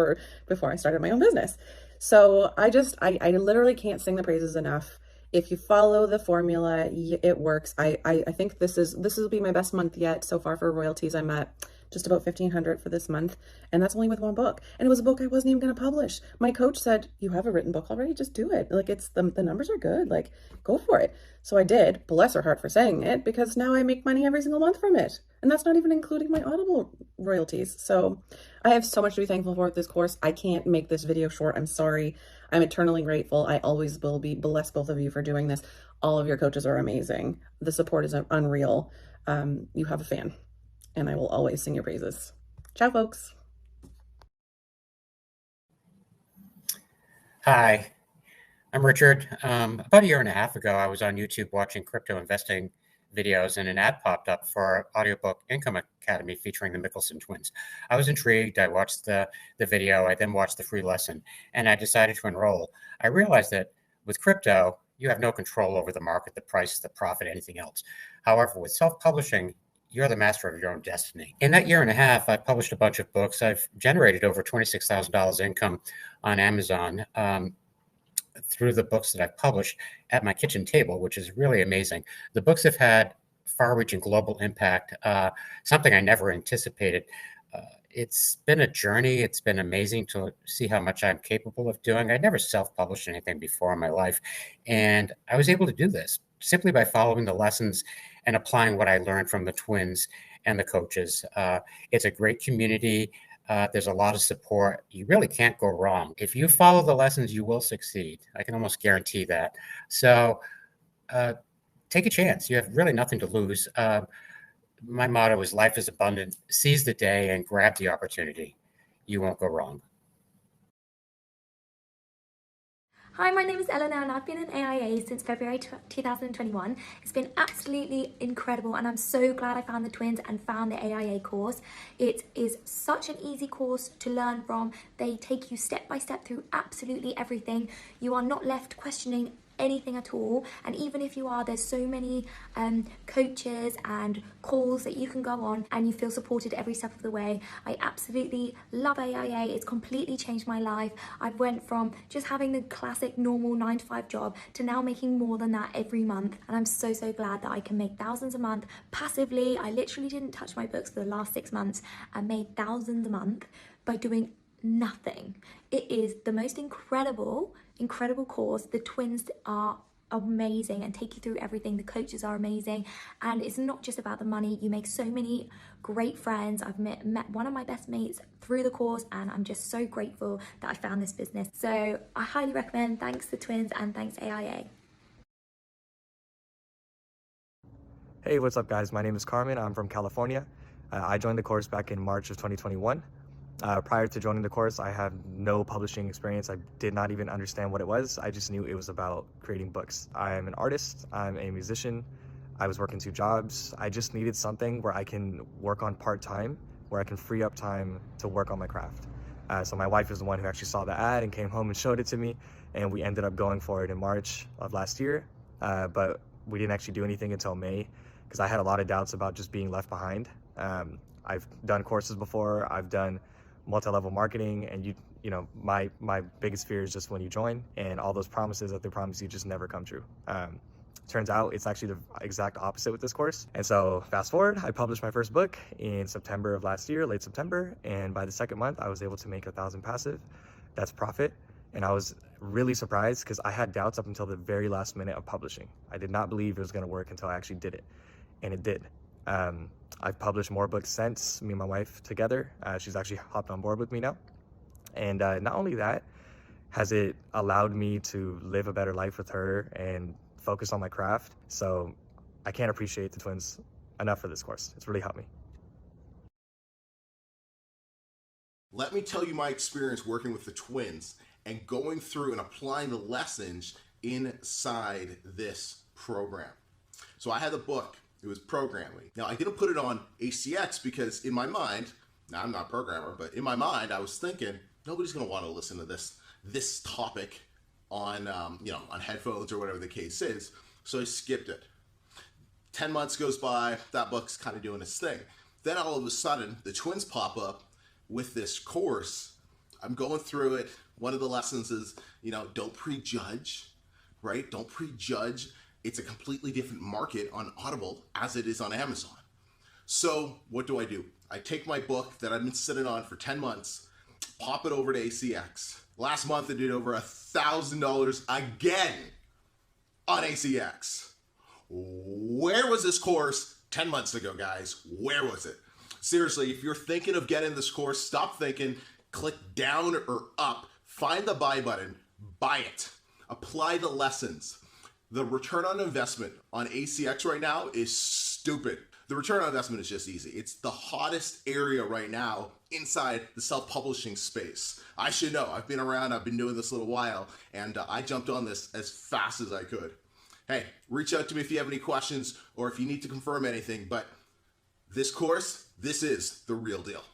before I started my own business. So I literally can't sing the praises enough. If you follow the formula, it works. I think this will be my best month yet so far for royalties. I'm at just about $1,500 for this month, and that's only with one book. And it was a book I wasn't even going to publish. My coach said, you have a written book already, just do it. Like, it's the numbers are good, like, go for it. So I did. Bless her heart for saying it, because now I make money every single month from it, and that's not even including my Audible royalties. So I have so much to be thankful for with this course. I can't make this video short. I'm sorry. I'm eternally grateful. I always will be. Bless both of you for doing this. All of your coaches are amazing. The support is unreal. You have a fan, and I will always sing your praises. Ciao, folks. Hi, I'm Richard. About a year and a half ago, I was on YouTube watching crypto investing videos, and an ad popped up for audiobook Income Academy featuring the Mickelson twins. I was intrigued. I watched the video. I then watched the free lesson, and I decided to enroll. I realized that with crypto, you have no control over the market, the price, the profit, anything else. However, with self-publishing, you're the master of your own destiny. In that year and a half, I've published a bunch of books. I've generated over $26,000 income on Amazon through the books that I've published at my kitchen table, which is really amazing. The books have had far-reaching global impact, something I never anticipated. It's been a journey. It's been amazing to see how much I'm capable of doing. I never self-published anything before in my life, and I was able to do this simply by following the lessons and applying what I learned from the twins and the coaches. It's a great community. There's a lot of support. You really can't go wrong. If you follow the lessons, you will succeed. I can almost guarantee that. So take a chance. You have really nothing to lose. My motto is life is abundant. Seize the day and grab the opportunity. You won't go wrong. Hi, my name is Eleanor and I've been in AIA since February 2021. It's been absolutely incredible and I'm so glad I found the twins and found the AIA course. It is such an easy course to learn from. They take you step by step through absolutely everything. You are not left questioning anything at all, and even if you are, there's so many coaches and calls that you can go on and you feel supported every step of the way. I absolutely love AIA. It's completely changed my life. I went from just having the classic normal 9-to-5 job to now making more than that every month, and I'm so glad that I can make thousands a month passively. I literally didn't touch my books for the last 6 months and made thousands a month by doing nothing. It is the most incredible course. The twins are amazing and take you through everything. The coaches are amazing, and it's not just about the money. You make so many great friends. I've met one of my best mates through the course, and I'm just so grateful that I found this business. So I highly recommend. Thanks the twins and thanks AIA. Hey, what's up guys? My name is Carmen. I'm from California. I joined the course back in March of 2021. Prior to joining the course, I have no publishing experience. I did not even understand what it was. I just knew it was about creating books. I am an artist. I'm a musician. I was working 2 jobs. I just needed something where I can work on part-time, where I can free up time to work on my craft. So my wife is the one who actually saw the ad and came home and showed it to me, and we ended up going for it in March of last year. But we didn't actually do anything until May because I had a lot of doubts about just being left behind. I've done courses before. I've done multi-level marketing, and you know my biggest fear is just when you join and all those promises that they promise you just never come true. Turns out it's actually the exact opposite with this course. And so fast forward, I published my first book in September of last year, late September, and by the second month I was able to make 1,000 passive. That's profit. And I was really surprised because I had doubts up until the very last minute of publishing. I did not believe it was going to work until I actually did it, and it did. I've published more books since, me and my wife together. She's actually hopped on board with me now. And not only that, has it allowed me to live a better life with her and focus on my craft. So I can't appreciate the twins enough for this course. It's really helped me. Let me tell you my experience working with the twins and going through and applying the lessons inside this program. So I had a book. It was programming. Now I didn't put it on ACX because in my mind, now I'm not a programmer, but in my mind I was thinking nobody's going to want to listen to this topic on on headphones or whatever the case is. So I skipped it. 10 months goes by, that book's kind of doing its thing. Then all of a sudden the twins pop up with this course. I'm going through it. One of the lessons is, don't prejudge, right? Don't prejudge. It's a completely different market on Audible as it is on Amazon. So what do? I take my book that I've been sitting on for 10 months, pop it over to ACX. Last month I did over $1,000 again on ACX. Where was this course 10 months ago, guys? Where was it? Seriously, if you're thinking of getting this course, stop thinking, click down or up, find the buy button, buy it, apply the lessons. The return on investment on ACX right now is stupid. The return on investment is just easy. It's the hottest area right now inside the self-publishing space. I should know. I've been around. I've been doing this a little while, and I jumped on this as fast as I could. Hey, reach out to me if you have any questions or if you need to confirm anything, but this course, this is the real deal.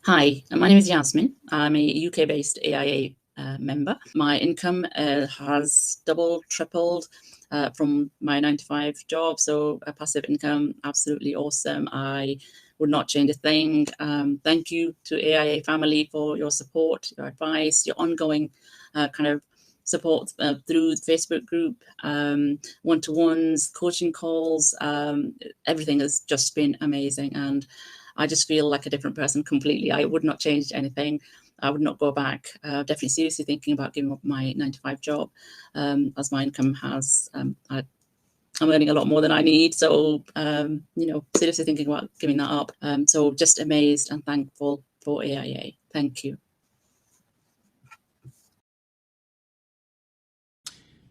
Hi, my name is Yasmin. I'm a UK-based AIA member. My income has doubled, tripled from my 9-to-5 job. So passive income, absolutely awesome. I would not change a thing. Thank you to AIA family for your support, your advice, your ongoing kind of support through the Facebook group, one-to-ones, coaching calls. Everything has just been amazing, and I just feel like a different person completely. I would not change anything. I would not go back. Definitely seriously thinking about giving up my 9-to-5 job, as my income has. I'm earning a lot more than I need, so seriously thinking about giving that up. So just amazed and thankful for AIA. Thank you.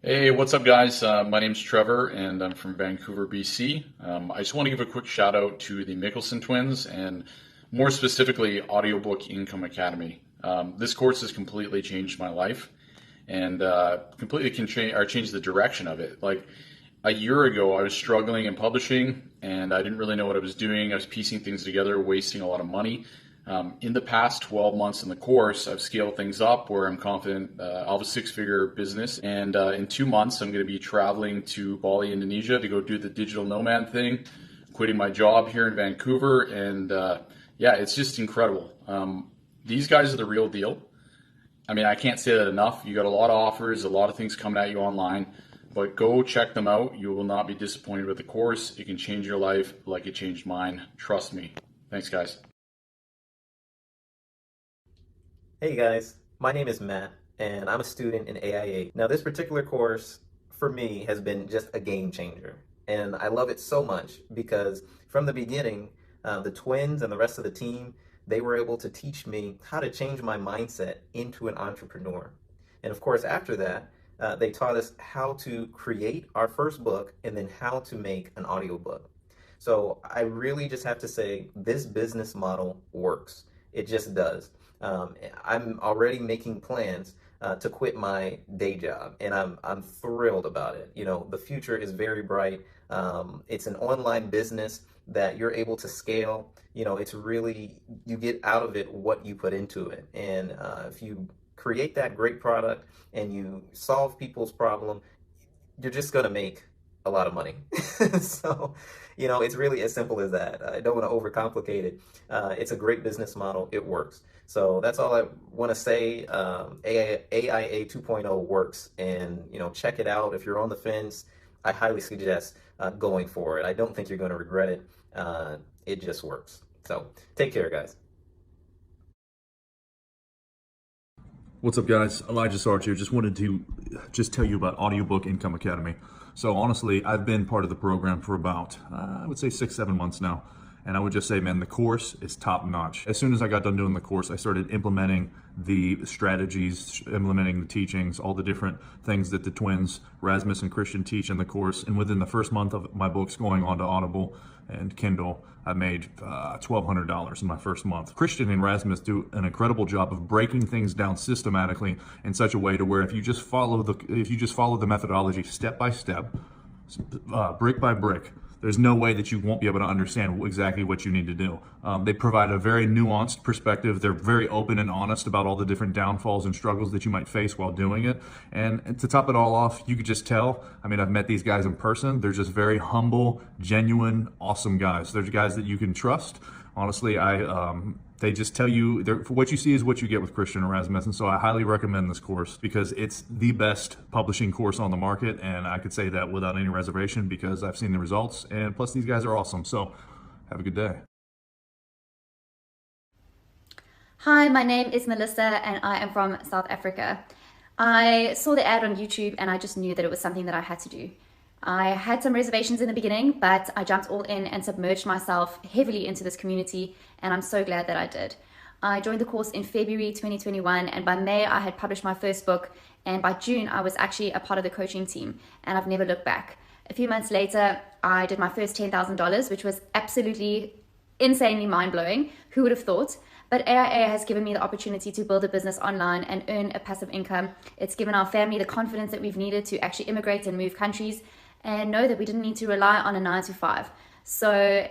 Hey, what's up, guys? My name's Trevor, and I'm from Vancouver, BC. I just want to give a quick shout out to the Mickelson twins, and more specifically, Audiobook Income Academy. This course has completely changed my life, and completely change the direction of it. Like a year ago, I was struggling in publishing, and I didn't really know what I was doing. I was piecing things together, wasting a lot of money. In the past 12 months in the course, I've scaled things up where I'm confident I'll have a 6-figure business. And in 2 months, I'm going to be traveling to Bali, Indonesia to go do the digital nomad thing, quitting my job here in Vancouver. And yeah, it's just incredible. These guys are the real deal. I mean, I can't say that enough. You got a lot of offers, a lot of things coming at you online, but go check them out. You will not be disappointed with the course. It can change your life like it changed mine. Trust me. Thanks, guys. Hey guys, my name is Matt, and I'm a student in AIA. Now this particular course, for me, has been just a game changer. And I love it so much because from the beginning, the twins and the rest of the team, they were able to teach me how to change my mindset into an entrepreneur. And of course, after that, they taught us how to create our first book and then how to make an audiobook. So I really just have to say, this business model works. It just does. I'm already making plans to quit my day job, and I'm thrilled about it. You know, the future is very bright. It's an online business that you're able to scale. You know, it's really, you get out of it what you put into it. And if you create that great product and you solve people's problem, you're just going to make a lot of money. So, you know, it's really as simple as that. I don't want to overcomplicate it. It's a great business model. It works. So that's all I want to say. AIA 2.0 works, and, you know, check it out. If you're on the fence, I highly suggest going for it. I don't think you're going to regret it. It just works. So take care, guys. What's up, guys? Elijah Sarge here. Just wanted to tell you about Audiobook Income Academy. So honestly, I've been part of the program for about, I would say 6-7 months now. And I would just say, man, the course is top notch. As soon as I got done doing the course, I started implementing the strategies, implementing the teachings, all the different things that the twins, Rasmus and Christian, teach in the course. And within the first month of my books going on to Audible and Kindle, I made $1,200 in my first month. Christian and Rasmus do an incredible job of breaking things down systematically in such a way to where if you just follow the methodology step by step, brick by brick, there's no way that you won't be able to understand exactly what you need to do. They provide a very nuanced perspective. They're very open and honest about all the different downfalls and struggles that you might face while doing it. And to top it all off, you could just tell, I mean, I've met these guys in person. They're just very humble, genuine, awesome guys. They're guys that you can trust. Honestly, they just tell you, what you see is what you get with Christian and Rasmus. And so I highly recommend this course because it's the best publishing course on the market. And I could say that without any reservation because I've seen the results. And plus, these guys are awesome. So have a good day. Hi, my name is Melissa and I am from South Africa. I saw the ad on YouTube and I just knew that it was something that I had to do. I had some reservations in the beginning, but I jumped all in and submerged myself heavily into this community, and I'm so glad that I did. I joined the course in February 2021, and by May I had published my first book, and by June I was actually a part of the coaching team, and I've never looked back. A few months later, I did my first $10,000, which was absolutely insanely mind-blowing. Who would have thought? But AIA has given me the opportunity to build a business online and earn a passive income. It's given our family the confidence that we've needed to actually immigrate and move countries and know that we didn't need to rely on a 9-to-5. So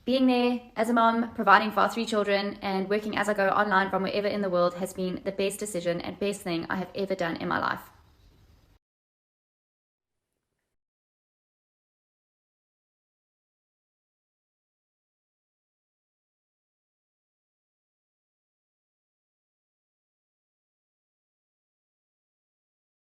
being there as a mom, providing for our 3 children, and working as I go online from wherever in the world has been the best decision and best thing I have ever done in my life.